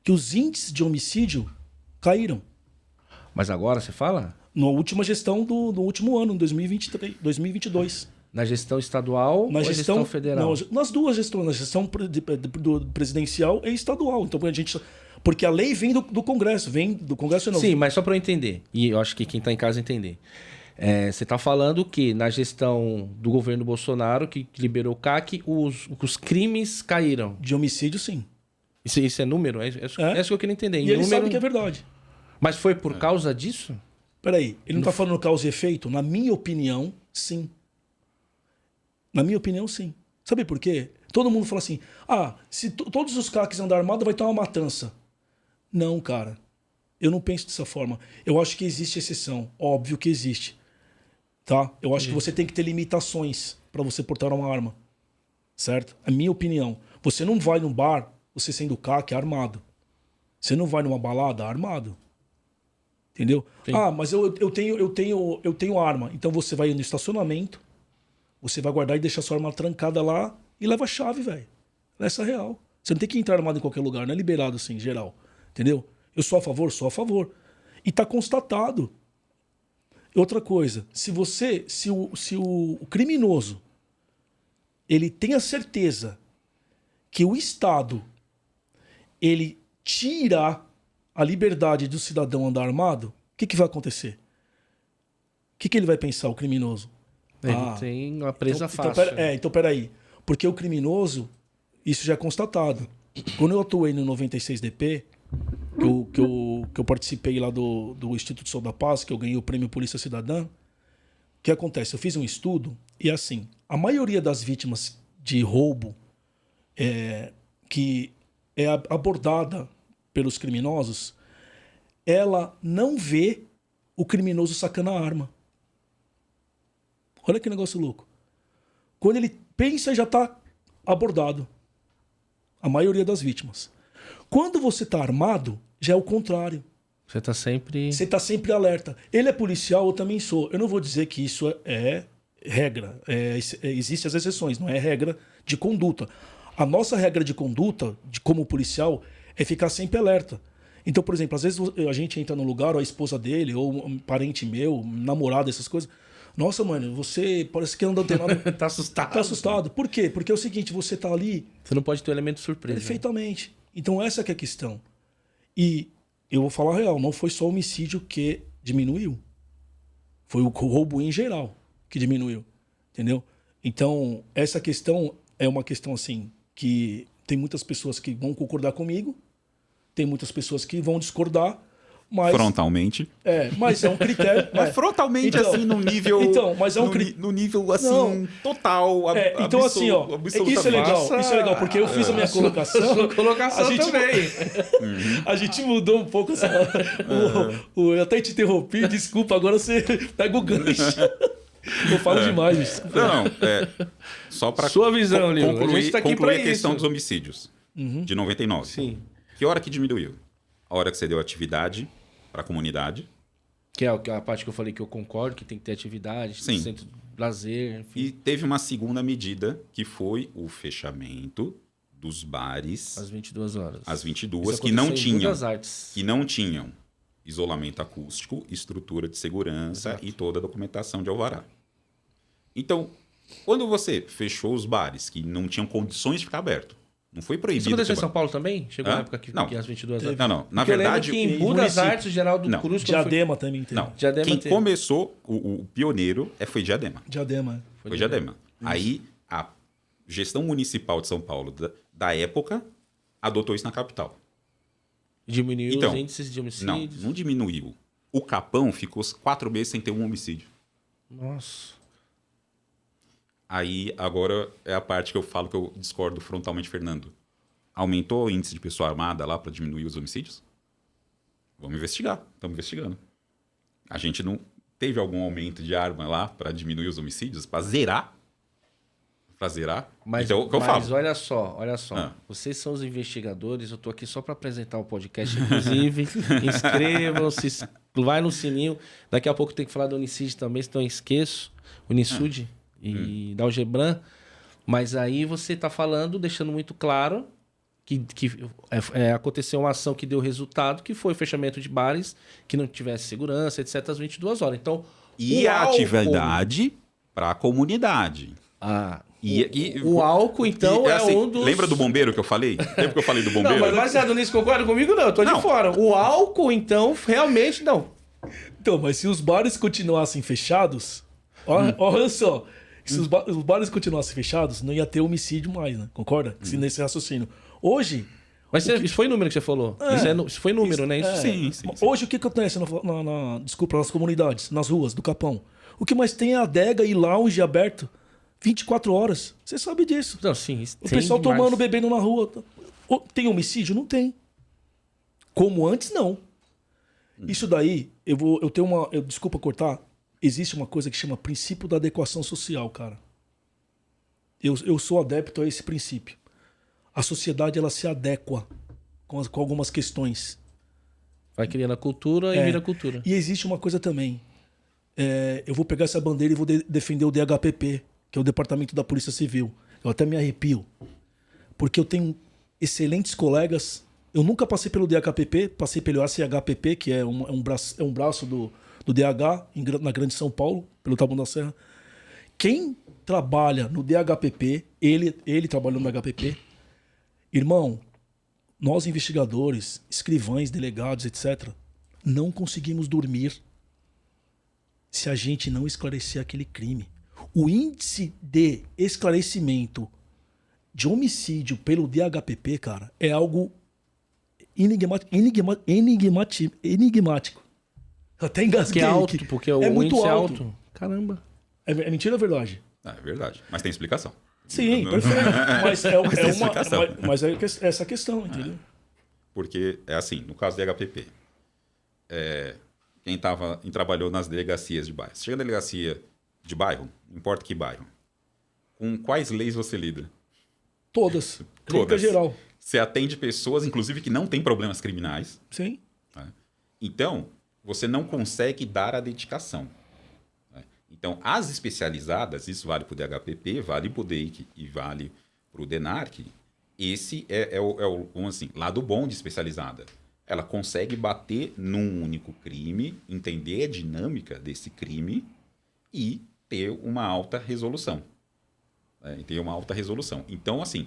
S2: que os índices de homicídio caíram.
S1: Mas agora você fala?
S2: Na última gestão do último ano, em 2022.
S1: Na gestão estadual ou gestão federal?
S2: Não, nas duas gestões, na gestão presidencial e estadual. Então, porque a lei vem do Congresso, não.
S1: Sim, mas só para eu entender, e eu acho que quem está em casa entender. Você está falando que na gestão do governo Bolsonaro, que liberou o CAC, os crimes caíram.
S2: De homicídio, sim.
S1: Isso é número? É isso que eu queria entender.
S2: E ele sabe que é verdade.
S1: Mas foi por causa disso?
S2: Peraí, ele não está falando causa e efeito? Na minha opinião, sim. Na minha opinião, sim. Sabe por quê? Todo mundo fala assim, se todos os CACs andar armado, vai ter uma matança. Não, cara. Eu não penso dessa forma. Eu acho que existe exceção. Óbvio que existe. Tá? Eu acho que você tem que ter limitações para você portar uma arma. Certo? É a minha opinião. Você não vai num bar, você sendo CAC, armado. Você não vai numa balada armado. Entendeu?
S1: Sim.
S2: Ah, mas eu tenho arma. Então você vai no estacionamento, você vai guardar e deixar sua arma trancada lá e leva a chave, velho. Essa é real. Você não tem que entrar armado em qualquer lugar, não é liberado assim, em geral. Entendeu? Eu sou a favor? Sou a favor. E tá constatado. Outra coisa, se o criminoso ele tem a certeza que o Estado ele tira a liberdade do cidadão andar armado, o que vai acontecer? O que ele vai pensar, o criminoso?
S1: Ele tem uma presa fácil.
S2: Então peraí. Porque o criminoso, isso já é constatado. Quando eu atuei no 96DP, que eu participei lá do Instituto Sol da Paz, que eu ganhei o prêmio Polícia Cidadã, o que acontece? Eu fiz um estudo e assim, a maioria das vítimas de roubo que é abordada pelos criminosos, ela não vê o criminoso sacando a arma. Olha que negócio louco. Quando ele pensa, já está abordado. A maioria das vítimas. Quando você está armado, já é o contrário.
S1: Você está sempre...
S2: Você está sempre alerta. Ele é policial, eu também sou. Eu não vou dizer que isso é regra. Existem as exceções, não é regra de conduta. A nossa regra de conduta, como policial, é ficar sempre alerta. Então, por exemplo, às vezes a gente entra num lugar, ou a esposa dele, ou um parente meu, namorado, essas coisas. Nossa, mano, você parece que não tem nada.
S1: Tá assustado.
S2: Tá assustado. Por quê? Porque é o seguinte, você tá ali...
S1: Você não pode ter um elemento surpresa.
S2: Perfeitamente. Então essa que é a questão. E eu vou falar a real, não foi só o homicídio que diminuiu. Foi o roubo em geral que diminuiu. Entendeu? Então, essa questão é uma questão assim, que tem muitas pessoas que vão concordar comigo, tem muitas pessoas que vão discordar, mas...
S3: Frontalmente.
S2: Mas é um critério...
S3: Mas frontalmente,
S2: então,
S3: assim, no nível...
S2: Então, mas é um
S3: no nível, assim,
S2: não,
S3: total.
S2: Então, assim, ó, isso é legal. Isso é legal, porque eu fiz a minha colocação.
S1: Sua colocação
S2: a gente,
S1: também.
S2: A gente mudou um pouco essa... eu até te interrompi, desculpa, agora você pega o gancho. Eu falo demais, desculpa.
S3: Não, só para
S1: Sua visão, Lino. A gente tá aqui
S3: concluir
S1: pra
S3: a questão
S1: isso.
S3: dos homicídios de 99.
S1: Sim.
S3: Que hora que diminuiu? A hora que você deu atividade para a comunidade.
S1: Que é a parte que eu falei que eu concordo, que tem que ter atividade,
S3: Sim.
S1: centro de lazer, enfim.
S3: E teve uma segunda medida, que foi o fechamento dos bares
S1: Às 22 horas.
S3: às 22,
S1: Isso
S3: que não
S1: aconteceu em
S3: tinham,
S1: Buenos Aires.
S3: que não tinham isolamento acústico, estrutura de segurança
S1: Exato.
S3: e toda a documentação de alvará. Então, quando você fechou os bares que não tinham condições de ficar aberto, não foi
S1: Isso
S3: proibido.
S1: aconteceu em
S3: ter
S1: São
S3: bar.
S1: Paulo também? Chegou
S3: Hã?
S1: na época que
S3: Não.
S1: às 22 horas?
S3: Não, não. Na
S1: Porque eu lembro
S3: verdade,
S1: que em
S2: em
S1: Budas
S2: município.
S1: Artes, Geraldo
S3: Não.
S1: Cruz... quando foi-
S2: Diadema também tem.
S3: não.
S1: Diadema
S3: Quem
S1: teve.
S3: começou, o pioneiro foi Diadema.
S2: Diadema.
S3: Foi Diadema. Aí a gestão municipal de São Paulo da época adotou isso na capital.
S1: Diminuiu
S3: Então,
S1: os índices de
S3: Não,
S1: homicídios.
S3: não diminuiu. O Capão ficou 4 meses sem ter um homicídio.
S1: Nossa.
S3: Aí, agora é a parte que eu falo que eu discordo frontalmente, Fernando. Aumentou o índice de pessoa armada lá para diminuir os homicídios? Vamos investigar. Estamos investigando. A gente não teve algum aumento de arma lá para diminuir os homicídios? Para zerar? Para zerar?
S1: Mas,
S3: então, o que eu
S1: mas
S3: falo?
S1: olha só.
S3: Ah.
S1: Vocês são os investigadores, eu tô aqui só para apresentar o podcast, inclusive. Inscrevam-se, vai no sininho. Daqui a pouco tem que falar do Unicid também, senão eu esqueço. Unicid e da Algebran. Mas aí você tá falando, deixando muito claro que aconteceu uma ação que deu resultado, que foi o fechamento de bares, que não tivesse segurança, etc, às 22 horas. Então,
S3: E
S1: o
S3: a
S1: álcool-
S3: atividade para a comunidade.
S1: O álcool, então, é
S3: assim,
S1: um dos...
S3: Lembra do bombeiro que eu falei? Lembra que eu falei do
S1: Não,
S3: bombeiro?
S1: mas baseado nisso, concorda comigo? Não, eu tô de
S3: Não.
S1: fora. O álcool, então, realmente não.
S2: Então, mas se os bares continuassem fechados, olha só, se os bares continuassem fechados, não ia ter homicídio mais, né? Concorda? Se nesse raciocínio. Hoje,
S1: Mas isso foi número que você falou. Isso foi número, né? Isso
S3: Sim.
S2: hoje o que acontece nas comunidades, nas ruas do Capão? O que mais tem é adega e lounge aberto 24 horas. Você sabe disso.
S1: Não, sim. Isso
S2: O
S1: tem
S2: pessoal
S1: demais.
S2: tomando, bebendo na rua. Tem homicídio? Não tem. Como antes, não. Isso daí, eu tenho uma... desculpa cortar, existe uma coisa que chama princípio da adequação social, cara. Eu sou adepto a esse princípio. A sociedade, ela se adequa com algumas questões.
S1: Vai criando a cultura e vira cultura.
S2: E existe uma coisa também. Eu vou pegar essa bandeira e vou defender o DHPP, que é o Departamento da Polícia Civil. Eu até me arrepio. Porque eu tenho excelentes colegas. Eu nunca passei pelo DHPP, passei pelo ACHPP, que é um braço do DH, na Grande São Paulo, pelo Taboão da Serra. Quem trabalha no DHPP, ele trabalhou no DHPP, irmão, nós investigadores, escrivães, delegados, etc., não conseguimos dormir se a gente não esclarecer aquele crime. O índice de esclarecimento de homicídio pelo DHPP, cara, é algo enigmático. Até engasguei.
S1: Porque é alto, porque o
S2: muito
S1: índice é
S2: alto.
S1: alto. Caramba.
S2: É mentira ou é verdade?
S3: É verdade. Mas tem explicação.
S2: Sim, perfeito. Mas
S3: tem explicação.
S2: Mas é essa questão, entendeu?
S3: Porque é assim, no caso do DHPP, quem trabalhou nas delegacias de bairro. Chega na delegacia de bairro, não importa que bairro, com quais leis você lida?
S2: Todas.
S3: Todas.
S2: Geral.
S3: Você atende pessoas, inclusive, que não têm problemas criminais.
S2: Sim.
S3: Né? Então, você não consegue dar a dedicação. Né? Então, as especializadas, isso vale para o DHPP, vale para o DEIC e vale para o DENARC, esse é o assim, lado bom de especializada. Ela consegue bater num único crime, entender a dinâmica desse crime e ter uma alta resolução. Então, assim,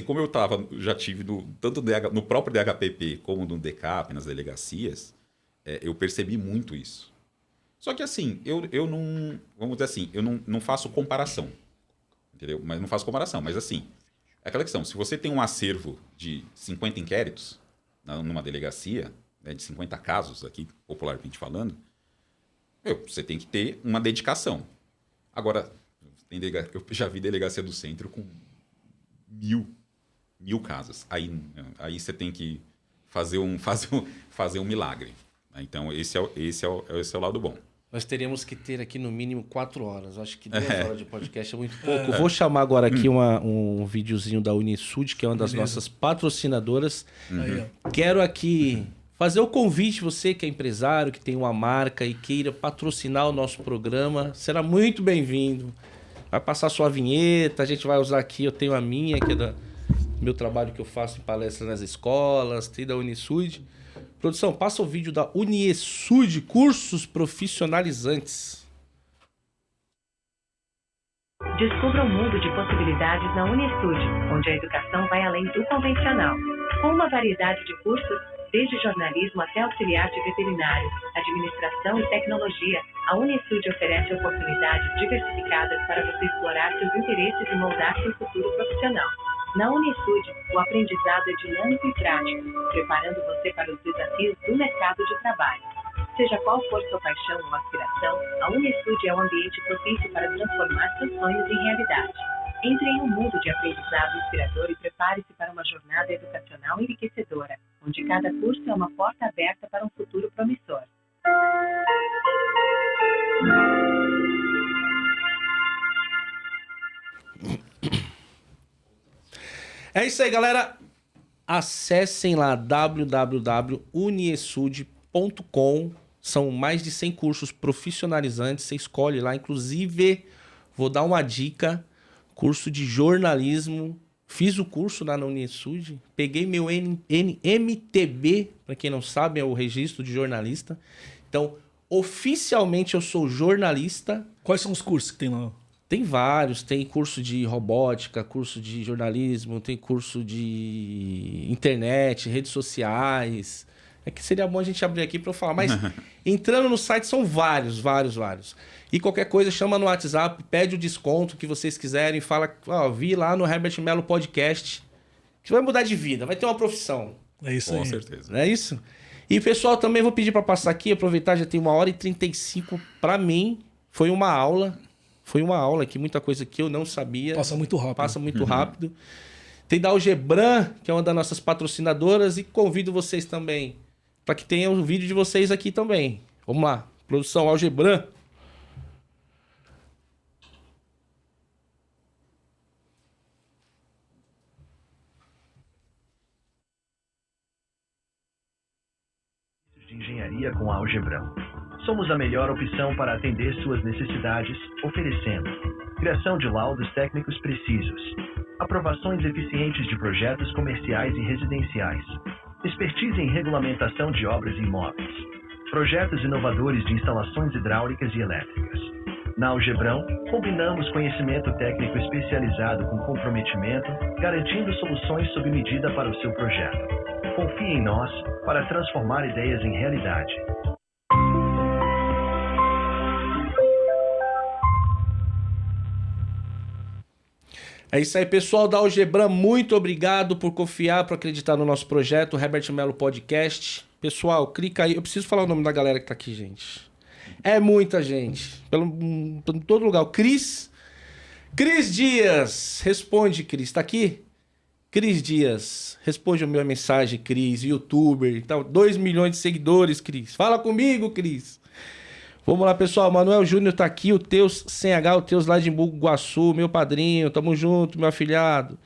S3: como eu já tive tanto no próprio DHPP como no DECAP, nas delegacias, eu percebi muito isso. Só que, assim, eu não... Vamos dizer assim, eu não faço comparação. Entendeu? Mas não faço comparação. Mas, assim, é aquela questão. Se você tem um acervo de 50 inquéritos numa delegacia, né, de 50 casos, aqui, popularmente falando, você tem que ter uma dedicação. Agora, eu já vi delegacia do centro com 1000 casos. Aí você tem que fazer um milagre. Então, esse é o lado bom.
S1: Nós teríamos que ter aqui no mínimo 4 horas. Acho que 2 horas de podcast é muito pouco. Vou chamar agora aqui um videozinho da Unisud, que é uma das nossas patrocinadoras. Quero aqui fazer o convite, você que é empresário, que tem uma marca e queira patrocinar o nosso programa, será muito bem-vindo. Vai passar sua vinheta, a gente vai usar aqui, eu tenho a minha, que é do meu trabalho que eu faço em palestras nas escolas, tem da Unisud. Produção, passa o vídeo da Unisud, cursos profissionalizantes.
S4: Descubra um mundo de possibilidades na Unisud, onde a educação vai além do convencional. Com uma variedade de cursos, desde jornalismo até auxiliar de veterinário, administração e tecnologia, a Unisud oferece oportunidades diversificadas para você explorar seus interesses e moldar seu futuro profissional. Na Unisud, o aprendizado é dinâmico e prático, preparando você para os desafios do mercado de trabalho. Seja qual for sua paixão ou aspiração, a Unisud é um ambiente propício para transformar seus sonhos em realidade. Entre em um mundo de aprendizado inspirador e prepare-se para uma jornada educacional enriquecedora, onde cada curso é uma porta aberta para um futuro promissor.
S1: É isso aí, galera. Acessem lá www.uniesud.com. São mais de 100 cursos profissionalizantes. Você escolhe lá. Inclusive, vou dar uma dica. Curso de jornalismo. Fiz o curso lá na Unisud. Peguei meu MTB. Para quem não sabe, é o registro de jornalista. Então, oficialmente eu sou jornalista.
S2: Quais são os cursos que tem lá?
S1: Tem vários, tem curso de robótica, curso de jornalismo, tem curso de internet, redes sociais. É que seria bom a gente abrir aqui para eu falar, mas entrando no site são vários. E qualquer coisa, chama no WhatsApp, pede o desconto que vocês quiserem, fala, vi lá no Herbert Mello Podcast, que vai mudar de vida, vai ter uma profissão.
S2: É isso aí.
S3: Com certeza.
S1: Não é isso? E pessoal, também vou pedir para passar aqui, aproveitar, já tem 1h35 para mim, foi uma aula aqui, muita coisa que eu não sabia.
S2: Passa muito rápido. Tem da Algebran, que é uma das nossas patrocinadoras, e convido vocês também para que tenham o vídeo de vocês aqui também. Vamos lá.
S1: Produção Algebran.
S5: De engenharia com a Algebran. Somos a melhor opção para atender suas necessidades, oferecendo criação de laudos técnicos precisos, aprovações eficientes de projetos comerciais e residenciais, expertise em regulamentação de obras e imóveis, projetos inovadores de instalações hidráulicas e elétricas. Na Algebran, combinamos conhecimento técnico especializado com comprometimento, garantindo soluções sob medida para o seu projeto. Confie em nós para transformar ideias em realidade.
S1: É isso aí, pessoal da Algebran. Muito obrigado por confiar, por acreditar no nosso projeto, o Herbert Melo Podcast. Pessoal, clica aí. Eu preciso falar o nome da galera que tá aqui, gente. É muita gente. Pelo todo lugar. O Cris Dias. Responde, Cris. Tá aqui? Cris Dias. Responde a minha mensagem, Cris. Youtuber. Então, 2 milhões de seguidores, Cris. Fala comigo, Cris. Vamos lá, pessoal. Manuel Júnior tá aqui. O Teus sem H, o Teus lá de Embu Guaçu, meu padrinho. Tamo junto, meu afilhado.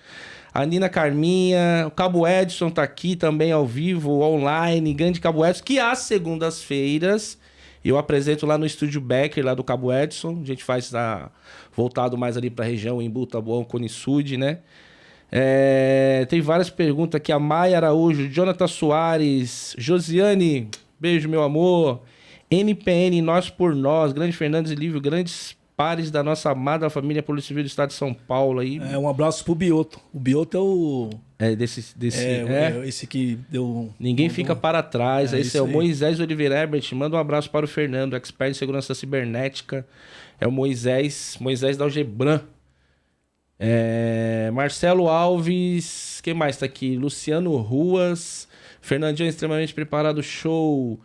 S1: A Nina Carminha. O Cabo Edson tá aqui também ao vivo, online. Grande Cabo Edson, que às segundas-feiras eu apresento lá no Estúdio Becker, lá do Cabo Edson. A gente faz voltado mais ali pra região, Embu, Taboão, Cone Sud, né? Tem várias perguntas aqui. A Maia Araújo, Jonathan Soares, Josiane, beijo, meu amor. NPN, Nós por Nós, Grande Fernandes e Lívio, grandes pares da nossa amada família Polícia Civil do Estado de São Paulo aí.
S2: Um abraço pro Bioto. O Bioto é o...
S1: esse
S2: que deu...
S1: Ninguém fica para trás. Esse é o
S2: aí.
S1: Moisés Oliveira Herbert. Manda um abraço para o Fernando, expert em segurança cibernética. É o Moisés da Algebran. Marcelo Alves. Quem mais tá aqui? Luciano Ruas. Fernandinho extremamente preparado. Show.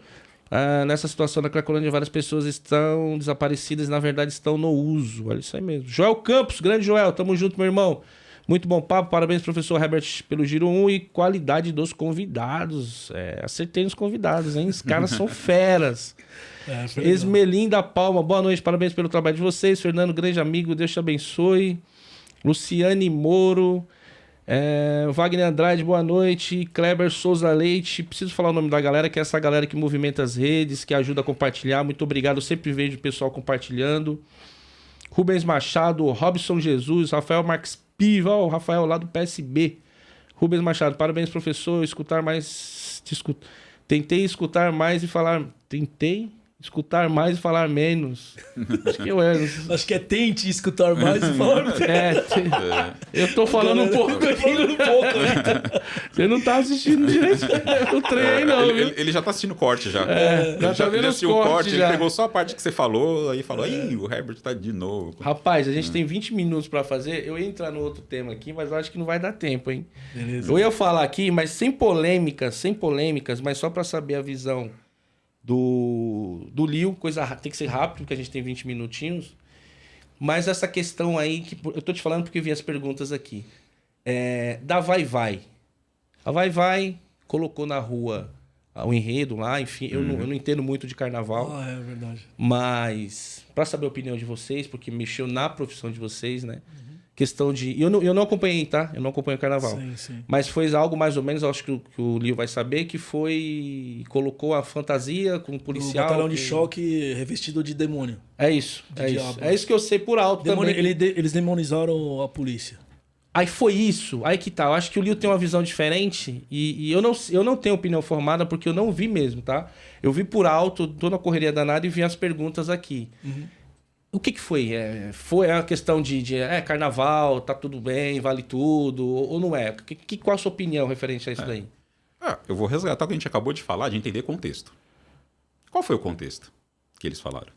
S1: Nessa situação da Cracolândia, várias pessoas estão desaparecidas e, na verdade, estão no uso. Olha isso aí mesmo. Joel Campos, grande Joel, tamo junto, meu irmão. Muito bom papo, parabéns, professor Herbert, pelo Giro 1 e qualidade dos convidados. Acertei nos convidados, hein? Os caras são feras. Esmelinda Palma, boa noite, parabéns pelo trabalho de vocês. Fernando, grande amigo, Deus te abençoe. Luciane Moro. Wagner Andrade, boa noite. Kleber Souza Leite, preciso falar o nome da galera, que é essa galera que movimenta as redes, que ajuda a compartilhar. Muito obrigado, eu sempre vejo o pessoal compartilhando. Rubens Machado, Robson Jesus, Rafael Marques Piva, o Rafael lá do PSB. Rubens Machado, parabéns, professor. Tentei escutar mais e falar menos.
S2: Acho que é tente escutar mais e falar menos.
S1: Eu tô falando um pouco aqui. Você não tá assistindo direito o trem, não.
S3: Ele já tá assistindo o corte já.
S1: Já tá vendo os cortes já.
S3: Ele pegou só a parte que você falou, aí falou, o Herbert tá de novo.
S1: Rapaz, a gente tem 20 minutos pra fazer. Eu ia entrar no outro tema aqui, mas eu acho que não vai dar tempo, hein?
S2: Beleza.
S1: Eu ia falar aqui, mas sem polêmicas, mas só pra saber a visão do Lio, tem que ser rápido, porque a gente tem 20 minutinhos. Mas essa questão aí, que eu tô te falando porque eu vi as perguntas aqui. Da Vai. A Vai colocou na rua o enredo lá, enfim, eu não entendo muito de carnaval.
S2: É verdade.
S1: Mas, pra saber a opinião de vocês, porque mexeu na profissão de vocês, né? Questão de... Eu não acompanhei, tá? Eu não acompanho o carnaval.
S2: Sim.
S1: Mas foi algo mais ou menos, acho que o Lio vai saber, que foi... Colocou a fantasia com o policial...
S2: O batalhão de choque revestido de demônio.
S1: É isso. É isso que eu sei por alto também.
S2: Eles demonizaram a polícia.
S1: Aí foi isso. Aí que tá. Eu acho que o Lio tem uma visão diferente e eu não tenho opinião formada porque eu não vi mesmo, tá? Eu vi por alto, tô na correria danada e vi as perguntas aqui. O que foi? Foi a questão de carnaval, tá tudo bem, vale tudo, ou não é? Qual a sua opinião referente a isso daí?
S3: Eu vou resgatar o que a gente acabou de falar, de entender contexto. Qual foi o contexto que eles falaram?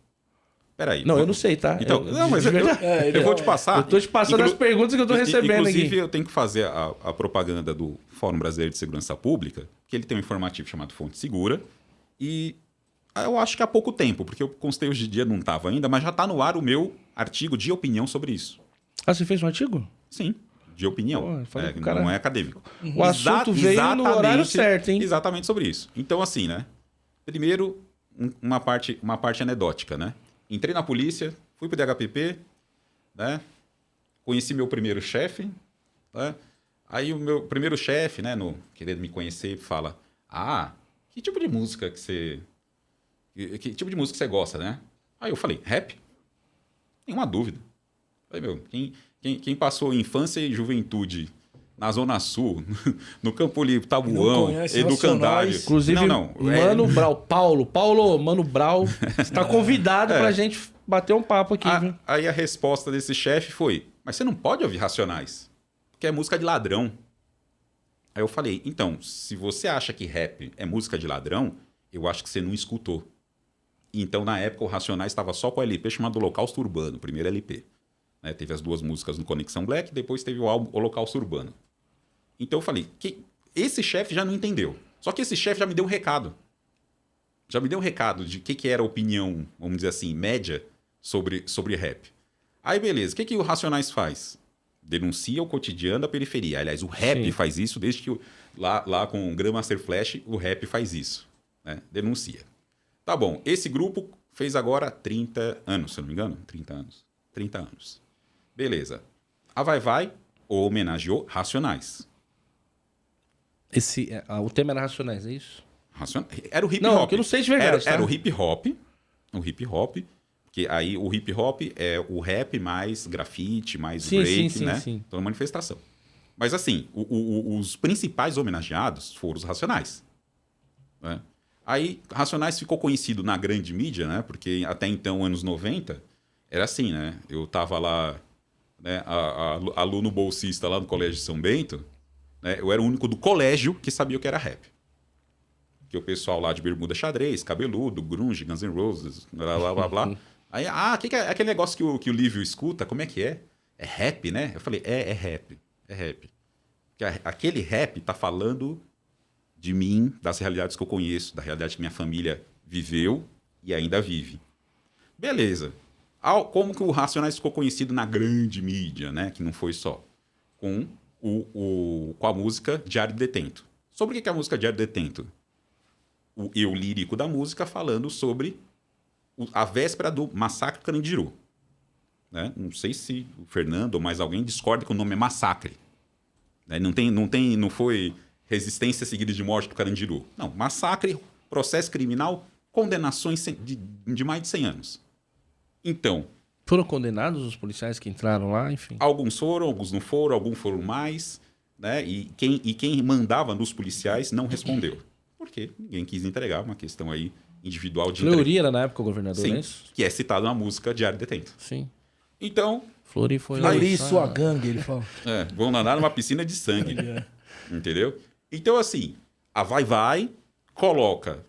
S3: Peraí.
S1: Não, eu não sei, tá?
S3: Então, eu vou te passar.
S1: Eu tô te passando as perguntas que eu tô recebendo aqui.
S3: Inclusive, eu tenho que fazer a propaganda do Fórum Brasileiro de Segurança Pública, que ele tem um informativo chamado Fonte Segura, e eu acho que há pouco tempo, porque eu constei hoje de dia, não estava ainda, mas já está no ar o meu artigo de opinião sobre isso.
S1: Ah, você fez um artigo?
S3: Sim, de opinião. Não é acadêmico.
S1: O assunto veio no horário certo, hein?
S3: Exatamente sobre isso. Então, assim, né? Primeiro, uma parte anedótica, né? Entrei na polícia, fui pro DHPP, né? Conheci meu primeiro chefe, né? Aí o meu primeiro chefe, né, querendo me conhecer, fala: que tipo de música que você... Que tipo de música você gosta, né? Aí eu falei: rap? Nenhuma dúvida. Falei: meu, quem passou infância e juventude na Zona Sul, no Campo Limpo, Tabuão, Educandário...
S1: Inclusive, Mano Brau, Paulo, Mano Brau, está convidado pra gente bater um papo aqui. Viu?
S3: Aí a resposta desse chefe foi: mas você não pode ouvir Racionais, porque é música de ladrão. Aí eu falei: então, se você acha que rap é música de ladrão, eu acho que você não escutou. Então, na época, o Racionais estava só com o LP chamado Holocausto Urbano, o primeiro LP. Né? Teve as 2 músicas no Conexão Black, depois teve o álbum Holocausto Urbano. Então eu falei que esse chefe já não entendeu. Só que esse chefe já me deu um recado. Já me deu um recado de que era a opinião, vamos dizer assim, média sobre rap. Aí beleza, o que o Racionais faz? Denuncia o cotidiano da periferia. Aliás, o rap faz isso desde que lá com o Grandmaster Flash, o rap faz isso. Né? Denuncia. Tá bom, esse grupo fez agora 30 anos, se eu não me engano. 30 anos. 30 anos. Beleza. A Vai homenageou Racionais.
S1: O tema era Racionais, é isso?
S3: Era o hip
S1: não,
S3: hop.
S1: que eu não sei de verdade.
S3: Era o hip hop. O hip hop. Que aí o hip hop é o rap mais grafite, mais break, né? Sim. Então é manifestação. Mas assim, os principais homenageados foram os Racionais. Né? Aí Racionais ficou conhecido na grande mídia, né? Porque até então, anos 90, era assim, né? Eu tava lá, né, aluno bolsista lá no Colégio de São Bento, né? Eu era o único do colégio que sabia o que era rap. Que o pessoal lá de bermuda xadrez, cabeludo, grunge, Guns N' Roses, blá, blá, blá. Aí, que é aquele negócio que o Lívio escuta? Como é que é? É rap, né? Eu falei: é rap. É rap. Porque aquele rap tá falando de mim, das realidades que eu conheço, da realidade que minha família viveu e ainda vive. Beleza. Como que o Racionais ficou conhecido na grande mídia, né? Que não foi só. Com a música Diário de Detento. Sobre o que é a música Diário de Detento? O eu lírico da música falando sobre a véspera do massacre do Carandiru. Né? Não sei se o Fernando ou mais alguém discorda que o nome é massacre. Né? Não foi resistência seguida de morte do Carandiru. Não, massacre, processo criminal, condenações de mais de 100 anos. Então...
S1: Foram condenados os policiais que entraram lá, enfim?
S3: Alguns foram, alguns não foram, alguns foram mais. Né? E quem mandava nos policiais não respondeu. Porque ninguém quis entregar, uma questão aí individual de...
S1: Fleury era na época o governador,
S3: sim,
S1: não é isso?
S3: Que é citado na música Diário de Detento.
S1: Sim.
S3: Então...
S1: Fleury foi...
S2: Fleury, sua gangue, ele fala.
S3: Vão nadar numa piscina de sangue. Entendeu? Então, assim, a Vai coloca,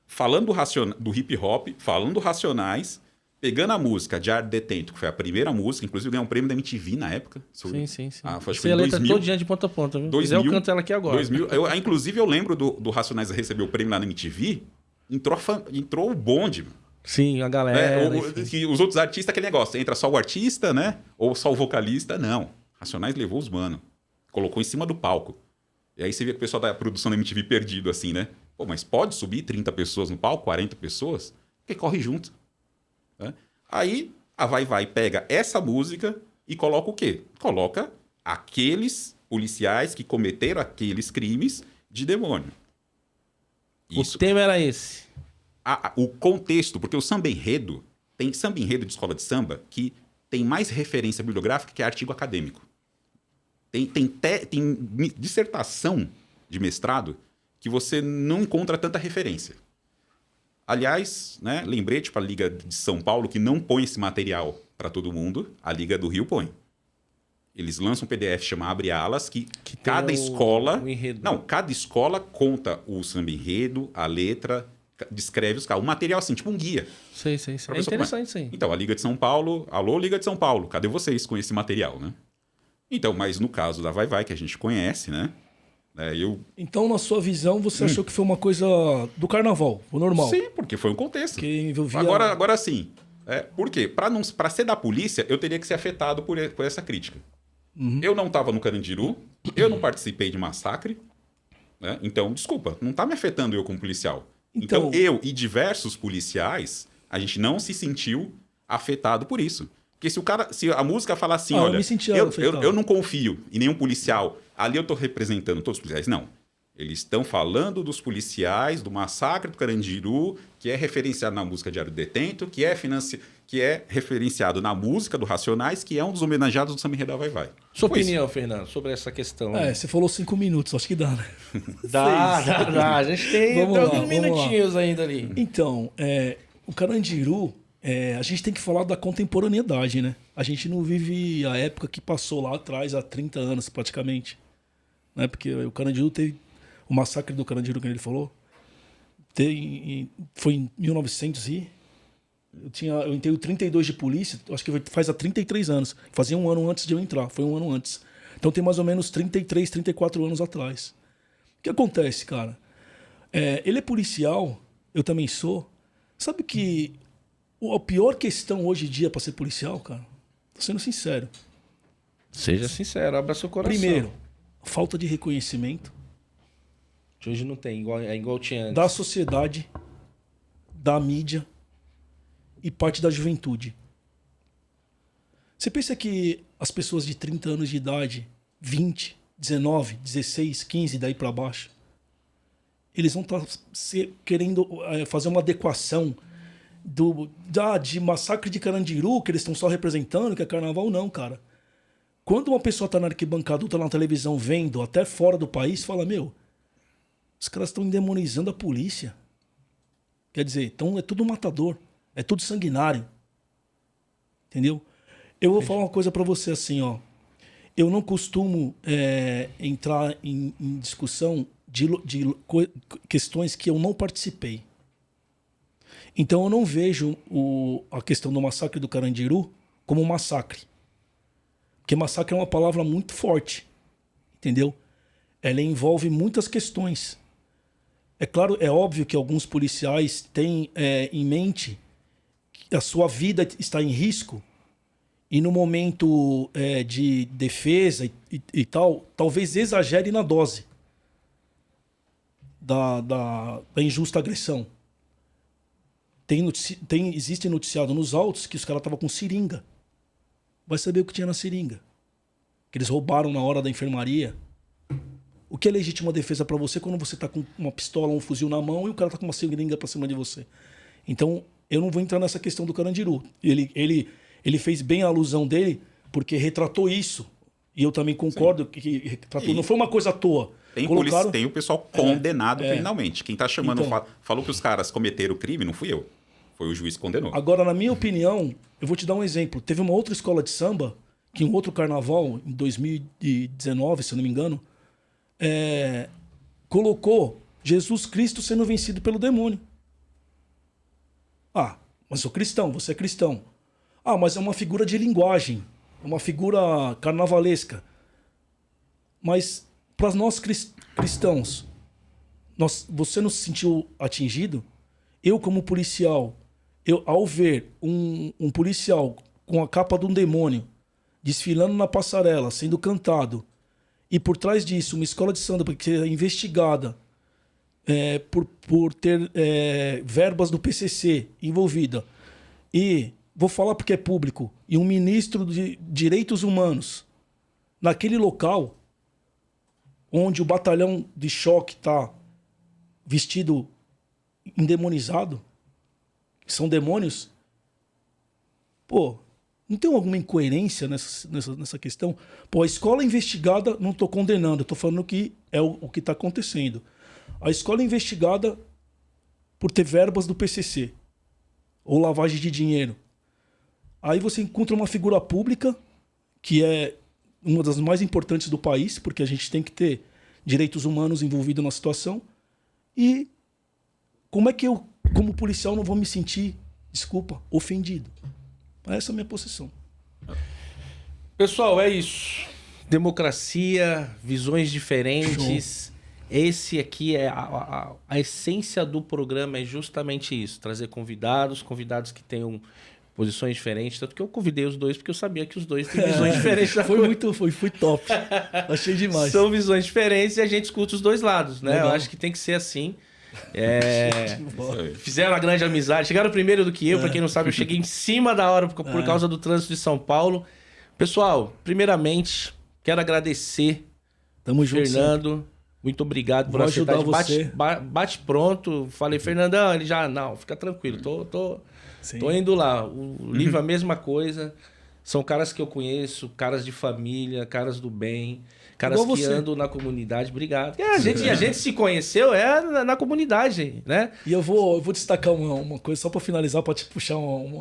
S3: falando do hip hop, falando Racionais, pegando a música Diário de Detento, que foi a primeira música, inclusive ganhou um prêmio da MTV na época.
S1: Sim.
S3: Acho que
S1: foi em 2000. Todo dia de ponta a ponta, viu?
S3: 2000,
S1: eu canto ela aqui agora.
S3: 2000, inclusive, eu lembro do Racionais receber o prêmio lá na MTV, entrou o bonde, mano.
S1: Sim, a galera.
S3: Os outros artistas, aquele negócio, entra só o artista, né? Ou só o vocalista, não. Racionais levou os mano, colocou em cima do palco. E aí você vê que o pessoal da produção da MTV perdido, assim, né? Pô, mas pode subir 30 pessoas no palco, 40 pessoas? Porque corre junto. Né? Aí a Vai pega essa música e coloca o quê? Coloca aqueles policiais que cometeram aqueles crimes de demônio.
S1: Isso. O tema era esse.
S3: O contexto, porque o samba enredo, tem samba enredo de escola de samba que tem mais referência bibliográfica que artigo acadêmico. Tem dissertação de mestrado que você não encontra tanta referência. Aliás, né, lembrete para a Liga de São Paulo, que não põe esse material para todo mundo, a Liga do Rio põe. Eles lançam um PDF chamado Abre Alas, que cada escola... cada escola conta o samba enredo, a letra, descreve os casos. Um material assim, tipo um guia.
S1: Sei. É interessante isso aí.
S3: Então, a Liga de São Paulo... Alô, Liga de São Paulo, cadê vocês com esse material, né? Então, mas no caso da Vai, que a gente conhece, né?
S2: Então, na sua visão, você achou que foi uma coisa do carnaval, o normal?
S3: Sim, porque foi um contexto.
S2: Que envolvia...
S3: Agora sim. Por quê? Para ser da polícia, eu teria que ser afetado por essa crítica. Uhum. Eu não estava no Carandiru, eu não participei de massacre, né? Então, desculpa, não está me afetando eu como policial. Então, eu e diversos policiais, a gente não se sentiu afetado por isso. Porque se a música fala assim, olha, eu não confio em nenhum policial, ali eu estou representando todos os policiais. Não. Eles estão falando dos policiais, do massacre do Carandiru, que é referenciado na música Diário do Detento, que é referenciado na música do Racionais, que é um dos homenageados do Samba Enredo Vai Vai.
S1: Sua opinião, Fernando, sobre essa questão?
S2: Você falou 5 minutos, acho que dá, né?
S1: Dá. A gente tem alguns minutinhos ainda ali.
S2: Então, o Carandiru, a gente tem que falar da contemporaneidade, né? A gente não vive a época que passou lá atrás, há 30 anos praticamente. Né? Porque o Carandiru teve... O massacre do Carandiru, que ele falou, foi em 1900 e... Eu entrei 32 de polícia, acho que faz há 33 anos. Fazia um ano antes de eu entrar, foi um ano antes. Então tem mais ou menos 33, 34 anos atrás. O que acontece, cara? Ele é policial, eu também sou. Sabe que a pior questão hoje em dia para ser policial, cara? Tô sendo sincero.
S1: Seja sincero, abra seu coração.
S2: Primeiro, falta de reconhecimento.
S1: Hoje não tem, igual tinha antes.
S2: Da sociedade, da mídia e parte da juventude. Você pensa que as pessoas de 30 anos de idade, 20, 19, 16, 15, daí para baixo, eles vão estar querendo fazer uma adequação de massacre de Carandiru, que eles estão só representando, que é carnaval? Não, cara. Quando uma pessoa tá na arquibancada ou tá na televisão vendo, até fora do país, fala, os caras estão endemonizando a polícia. Quer dizer, então é tudo matador. É tudo sanguinário. Entendeu? Eu vou falar uma coisa pra você assim, ó. Eu não costumo entrar em discussão de questões que eu não participei. Então eu não vejo a questão do massacre do Carandiru como um massacre. Porque massacre é uma palavra muito forte. Entendeu? Ela envolve muitas questões. É claro, é óbvio que alguns policiais têm em mente que a sua vida está em risco e no momento de defesa e tal, talvez exagere na dose da injusta agressão. Existe noticiado nos autos que os caras estavam com seringa. Vai saber o que tinha na seringa. Que eles roubaram na hora da enfermaria. O que é legítima defesa para você quando você tá com uma pistola ou um fuzil na mão e o cara tá com uma seringa pra cima de você? Então, eu não vou entrar nessa questão do Carandiru. Ele fez bem a alusão dele porque retratou isso. E eu também concordo que retratou. Não foi uma coisa à toa.
S3: Tem o pessoal condenado criminalmente. Quem tá chamando falou que os caras cometeram o crime, não fui eu. Foi o juiz que condenou.
S2: Agora, na minha opinião, eu vou te dar um exemplo. Teve uma outra escola de samba, que em outro carnaval, em 2019, se eu não me engano, colocou Jesus Cristo sendo vencido pelo demônio. Mas eu sou cristão, você é cristão. Mas é uma figura de linguagem, uma figura carnavalesca. Mas para nós cristãos, você não se sentiu atingido? Eu, como policial, ao ver um policial com a capa de um demônio desfilando na passarela, sendo cantado, e por trás disso, uma escola de samba que é investigada por ter verbas do PCC envolvida, e vou falar porque é público, e um ministro de Direitos Humanos naquele local, onde o batalhão de choque está vestido endemonizado, são demônios, não tem alguma incoerência nessa questão? A escola investigada, não estou condenando, estou falando que é o que está acontecendo. A escola investigada por ter verbas do PCC ou lavagem de dinheiro. Aí você encontra uma figura pública que é uma das mais importantes do país, porque a gente tem que ter direitos humanos envolvidos na situação. E como é que eu, como policial, não vou me sentir, ofendido? Essa é a minha posição.
S1: Pessoal, é isso. Democracia, visões diferentes. Show. Esse aqui é a essência do programa, é justamente isso. Trazer convidados que tenham posições diferentes. Tanto que eu convidei os dois, porque eu sabia que os dois têm visões diferentes.
S2: Foi top. Achei demais.
S1: São visões diferentes e a gente escuta os dois lados, né? Legal. Eu acho que tem que ser assim. Fizeram uma grande amizade. Chegaram primeiro do que eu, pra quem não sabe, eu cheguei em cima da hora por causa do trânsito de São Paulo. Pessoal, primeiramente, quero agradecer.
S2: Tamo junto,
S1: Fernando, muito obrigado por
S2: ajudar você.
S1: Bate pronto. Falei, Fernandão, ele já... Não, fica tranquilo, tô indo lá. O Livro, a mesma coisa. São caras que eu conheço, caras de família, caras do bem, caras que andam na comunidade. Obrigado. A gente se conheceu na comunidade, né?
S2: E eu vou destacar uma coisa só pra finalizar, pra te puxar uma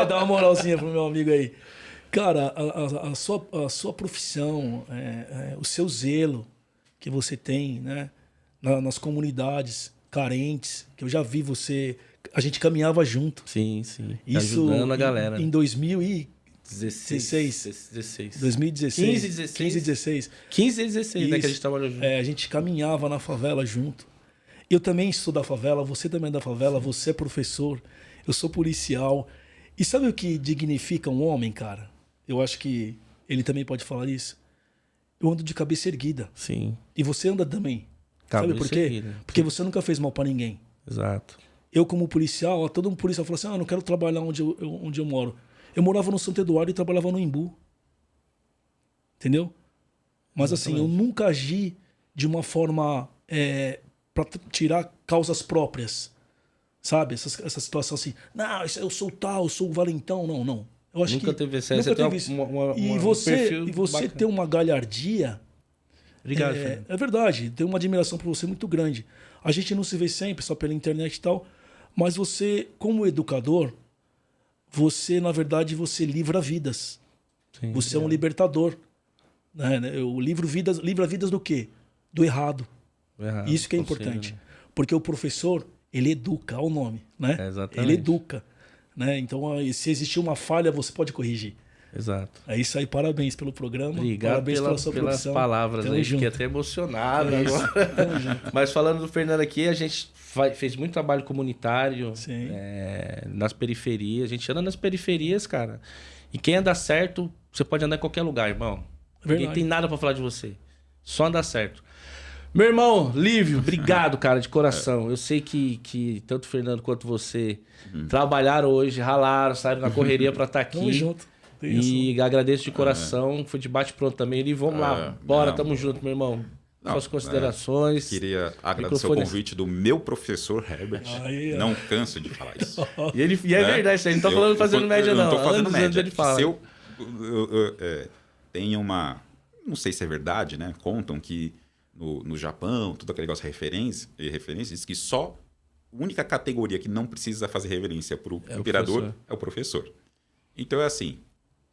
S1: dá uma
S2: moralzinha pro meu amigo aí. Cara, a sua profissão, o seu zelo que você tem, né, nas comunidades carentes, que eu já vi você... A gente caminhava junto.
S1: Sim.
S2: Isso
S1: ajudando a galera.
S2: Em 2016. 2016. 15 e 16.
S1: 15 e 16, né, que a gente trabalhou junto.
S2: A gente caminhava na favela junto. Eu também sou da favela, você também é da favela, você é professor, eu sou policial. E sabe o que dignifica um homem, cara? Eu acho que ele também pode falar isso. Eu ando de cabeça erguida.
S1: Sim.
S2: E você anda também.
S1: Cabeça
S2: sabe por quê?
S1: Erguida.
S2: Porque você nunca fez mal pra ninguém.
S1: Exato.
S2: Eu, como policial, todo um policial falou assim, não quero trabalhar onde eu moro. Eu morava no Santo Eduardo e trabalhava no Embu. Entendeu? Mas assim, eu nunca agi de uma forma pra tirar causas próprias. Sabe? Essa situação assim, não, eu sou tal, eu sou o valentão. Não. Eu acho
S1: nunca
S2: que
S1: teve excesso.
S2: Nunca teve isso. E você ter uma galhardia...
S1: Obrigado,
S2: é verdade, tenho uma admiração por você muito grande. A gente não se vê sempre, só pela internet e tal, mas você, como educador, você, na verdade, você livra vidas.
S1: Sim,
S2: você é um libertador. Né? Eu livra vidas do quê? Do errado. Isso que é importante.
S1: Né?
S2: Porque o professor, ele educa, olha o nome, né?
S1: Exatamente.
S2: Ele educa. Né? Então, se existir uma falha, você pode corrigir.
S1: Exato.
S2: É isso aí, parabéns pelo programa.
S1: Obrigado
S2: parabéns pela sua
S1: pelas
S2: profissão.
S1: palavras
S2: Tamo
S1: aí,
S2: junto.
S1: fiquei até emocionado agora. Mas falando do Fernando aqui, a gente fez muito trabalho comunitário nas periferias. A gente anda nas periferias, cara. E quem anda certo, você pode andar em qualquer lugar, irmão. Ninguém tem nada pra falar de você. Só andar certo. Meu irmão, Lívio, obrigado, cara, de coração. Eu sei que tanto o Fernando quanto você trabalharam hoje, ralaram, saíram na correria pra estar aqui.
S2: Tamo junto.
S1: E agradeço de coração. Foi de bate-pronto também. E vamos lá. Bora, tamo junto, meu irmão. Suas considerações.
S3: Queria agradecer o convite do meu professor Herbert. Não canso de falar isso.
S1: E é verdade, isso aí. Não tô falando fazendo média, não.
S3: Não tô fazendo média.
S1: Ele fala.
S3: Tem uma... Não sei se é verdade, né? Contam que no Japão, todo aquele negócio de referência, diz que só a única categoria que não precisa fazer reverência para o imperador é o professor. Então é assim,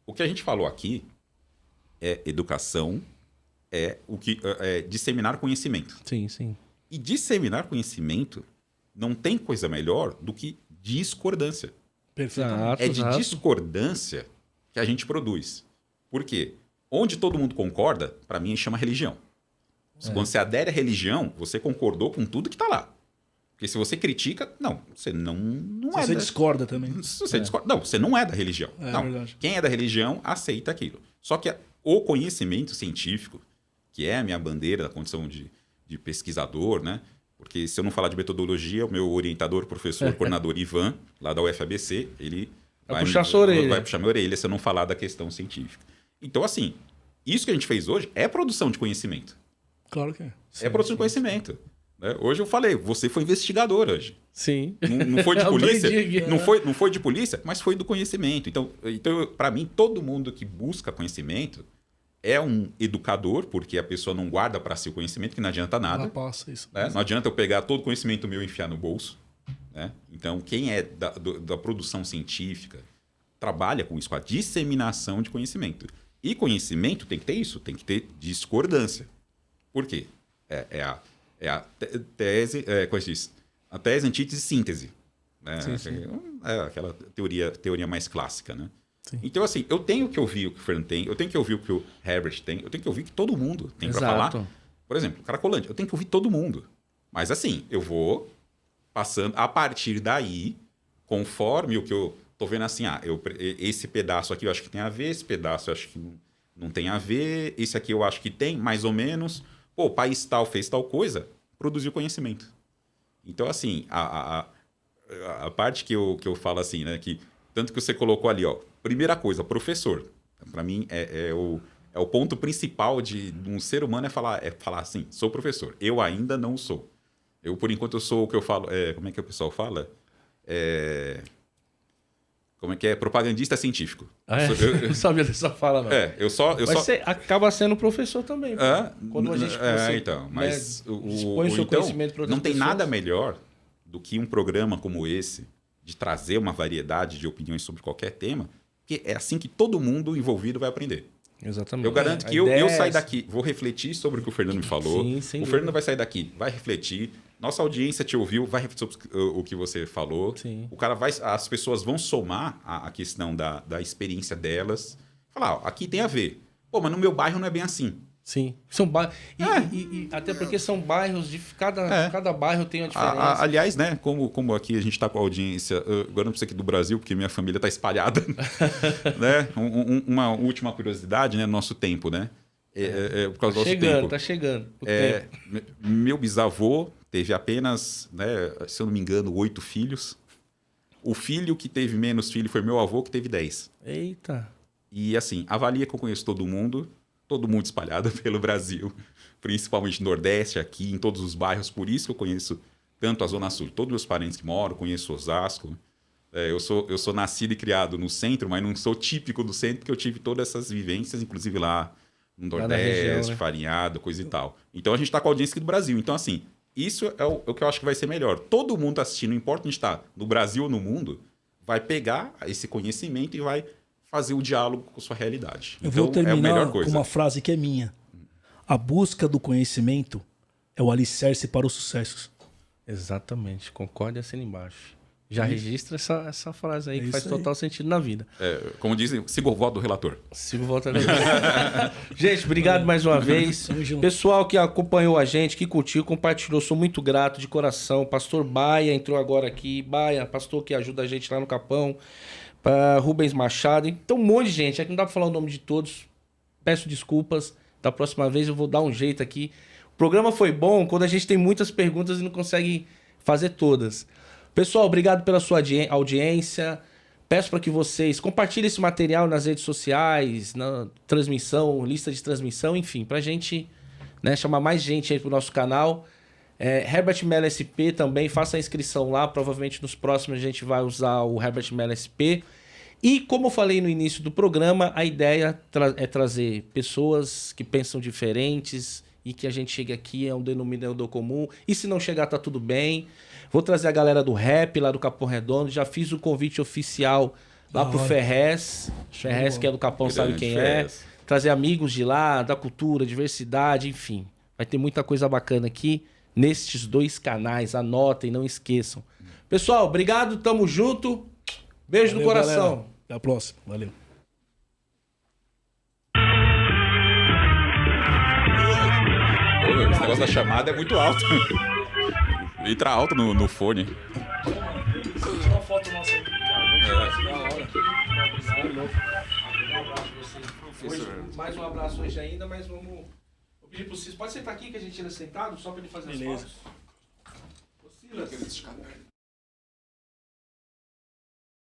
S3: o que a gente falou aqui é educação, é disseminar conhecimento.
S1: Sim.
S3: E disseminar conhecimento não tem coisa melhor do que discordância.
S2: Perfeito.
S3: É de discordância que a gente produz. Por quê? Onde todo mundo concorda, para mim, chama religião. Quando você adere à religião, você concordou com tudo que está lá. Porque se você critica, você não é.
S2: Você discorda também.
S3: Se você discorda, não, você não é da religião.
S2: Verdade.
S3: Quem é da religião aceita aquilo. Só que o conhecimento científico, que é a minha bandeira da condição de pesquisador, né? Porque se eu não falar de metodologia, o meu orientador, professor, coordenador Ivan, lá da UFABC, ele vai puxar minha orelha se eu não falar da questão científica. Então, assim, isso que a gente fez hoje é produção de conhecimento.
S2: Claro que é.
S3: É produção de conhecimento. Hoje eu falei, você foi investigador hoje.
S1: Sim.
S3: Não foi de polícia. Não foi de polícia, mas foi do conhecimento. Então para mim, todo mundo que busca conhecimento é um educador, porque a pessoa não guarda para si o conhecimento, que não adianta nada.
S2: Ela passa isso.
S3: Não adianta eu pegar todo o conhecimento meu e enfiar no bolso. Né? Então, quem é da produção científica trabalha com isso, com a disseminação de conhecimento. E conhecimento tem que ter isso, tem que ter discordância. Por quê? É a tese, como se diz? A tese, antítese e síntese. Né? Sim. É aquela teoria mais clássica, né?
S2: Sim.
S3: Então, assim, eu tenho que ouvir o que o Fernando tem, eu tenho que ouvir o que o Herbert tem, eu tenho que ouvir o que todo mundo tem para falar. Por exemplo, Cracolândia, eu tenho que ouvir todo mundo. Mas, assim, eu vou passando, a partir daí, conforme o que eu tô vendo assim, esse pedaço aqui eu acho que tem a ver, esse pedaço eu acho que não tem a ver, esse aqui eu acho que tem, mais ou menos. Pô, o país tal fez tal coisa, produzir o conhecimento. Então, assim, a parte que eu falo assim, né? Que, tanto que você colocou ali, ó. Primeira coisa, professor. Para mim, é o ponto principal de um ser humano é falar assim, sou professor. Eu ainda não sou. Eu, por enquanto, eu sou o que eu falo... como é que o pessoal fala? Como é que é? Propagandista científico.
S1: Eu sabia dessa fala, não.
S3: Mas
S1: você acaba sendo professor também. Quando a gente
S3: mas
S1: expõe o seu conhecimento para outras
S3: não tem
S1: pessoas.
S3: nada melhor do que um programa como esse, de trazer uma variedade de opiniões sobre qualquer tema, que é assim que todo mundo envolvido vai aprender.
S1: Exatamente.
S3: Eu garanto que eu saio daqui, vou refletir sobre o que o Fernando me falou.
S1: Sim,
S3: o Fernando vai sair daqui, vai refletir. Nossa audiência te ouviu, vai refletir sobre o que você falou.
S1: Sim.
S3: As pessoas vão somar a questão da experiência delas. Falar, ó, aqui tem a ver. Pô, mas no meu bairro não é bem assim.
S1: Sim. São bairros. E até porque são bairros de cada bairro tem uma diferença.
S3: Aliás, né, como aqui a gente está com a audiência, agora não precisa aqui do Brasil, porque minha família está espalhada. Né? Uma última curiosidade, né? Nosso tempo, né? Por causa do nosso tempo.
S1: Tá chegando.
S3: Meu bisavô teve apenas, né, se eu não me engano, 8 filhos. O filho que teve menos filho foi meu avô, que teve 10.
S1: Eita.
S3: E assim, avalia que eu conheço todo mundo espalhado pelo Brasil, principalmente no Nordeste, aqui, em todos os bairros. Por isso que eu conheço tanto a Zona Sul. Todos os meus parentes que moram, conheço Osasco. Eu sou nascido e criado no centro, mas não sou típico do centro, porque eu tive todas essas vivências, inclusive lá no Nordeste, região, né? Farinhado, coisa e tal. Então a gente está com a audiência aqui do Brasil. Então, assim, isso é o que eu acho que vai ser melhor. Todo mundo assistindo, não importa onde está, no Brasil ou no mundo, vai pegar esse conhecimento e vai fazer o diálogo com a sua realidade.
S2: Eu vou terminar
S3: é a melhor coisa.
S2: com uma frase que é minha. A busca do conhecimento é o alicerce para os sucessos.
S1: Exatamente. Concordo e assina embaixo. Já registra essa frase aí, que faz
S2: aí.
S1: total sentido na vida.
S3: Como dizem, siga o voto do relator.
S1: Siga o voto do relator. Gente, obrigado mais uma vez. Pessoal que acompanhou a gente, que curtiu, compartilhou, sou muito grato de coração. Pastor Baia entrou agora aqui. Baia, pastor que ajuda a gente lá no Capão. Rubens Machado. Então, um monte de gente. Aqui não dá pra falar o nome de todos. Peço desculpas. Da próxima vez eu vou dar um jeito aqui. O programa foi bom quando a gente tem muitas perguntas e não consegue fazer todas. Pessoal, obrigado pela sua audiência. Peço para que vocês compartilhem esse material nas redes sociais, na transmissão, lista de transmissão, enfim, para a gente, né, chamar mais gente aí pro nosso canal. Herbert Mello SP também, faça a inscrição lá. Provavelmente nos próximos a gente vai usar o Herbert Mello SP. E como eu falei no início do programa, a ideia é trazer pessoas que pensam diferentes e que a gente chegue aqui, é um denominador comum. E se não chegar, tá tudo bem. Vou trazer a galera do rap lá do Capão Redondo. Já fiz o convite oficial lá pro Ferrez. Ferrez, que é do Capão, sabe quem é. Trazer amigos de lá, da cultura, diversidade, enfim. Vai ter muita coisa bacana aqui nestes 2 canais. Anotem, não esqueçam. Pessoal, obrigado, tamo junto. Beijo no coração.
S2: Galera. Até a próxima. Valeu.
S3: Esse negócio da chamada é muito alto. Entra alto no fone.
S2: Tira uma foto nossa aí.
S1: Mais um abraço hoje ainda, mas vamos... Vou pedir pro Silas. Pode sentar aqui que a gente tira sentado, só pra ele fazer as fotos. Ô, Silas.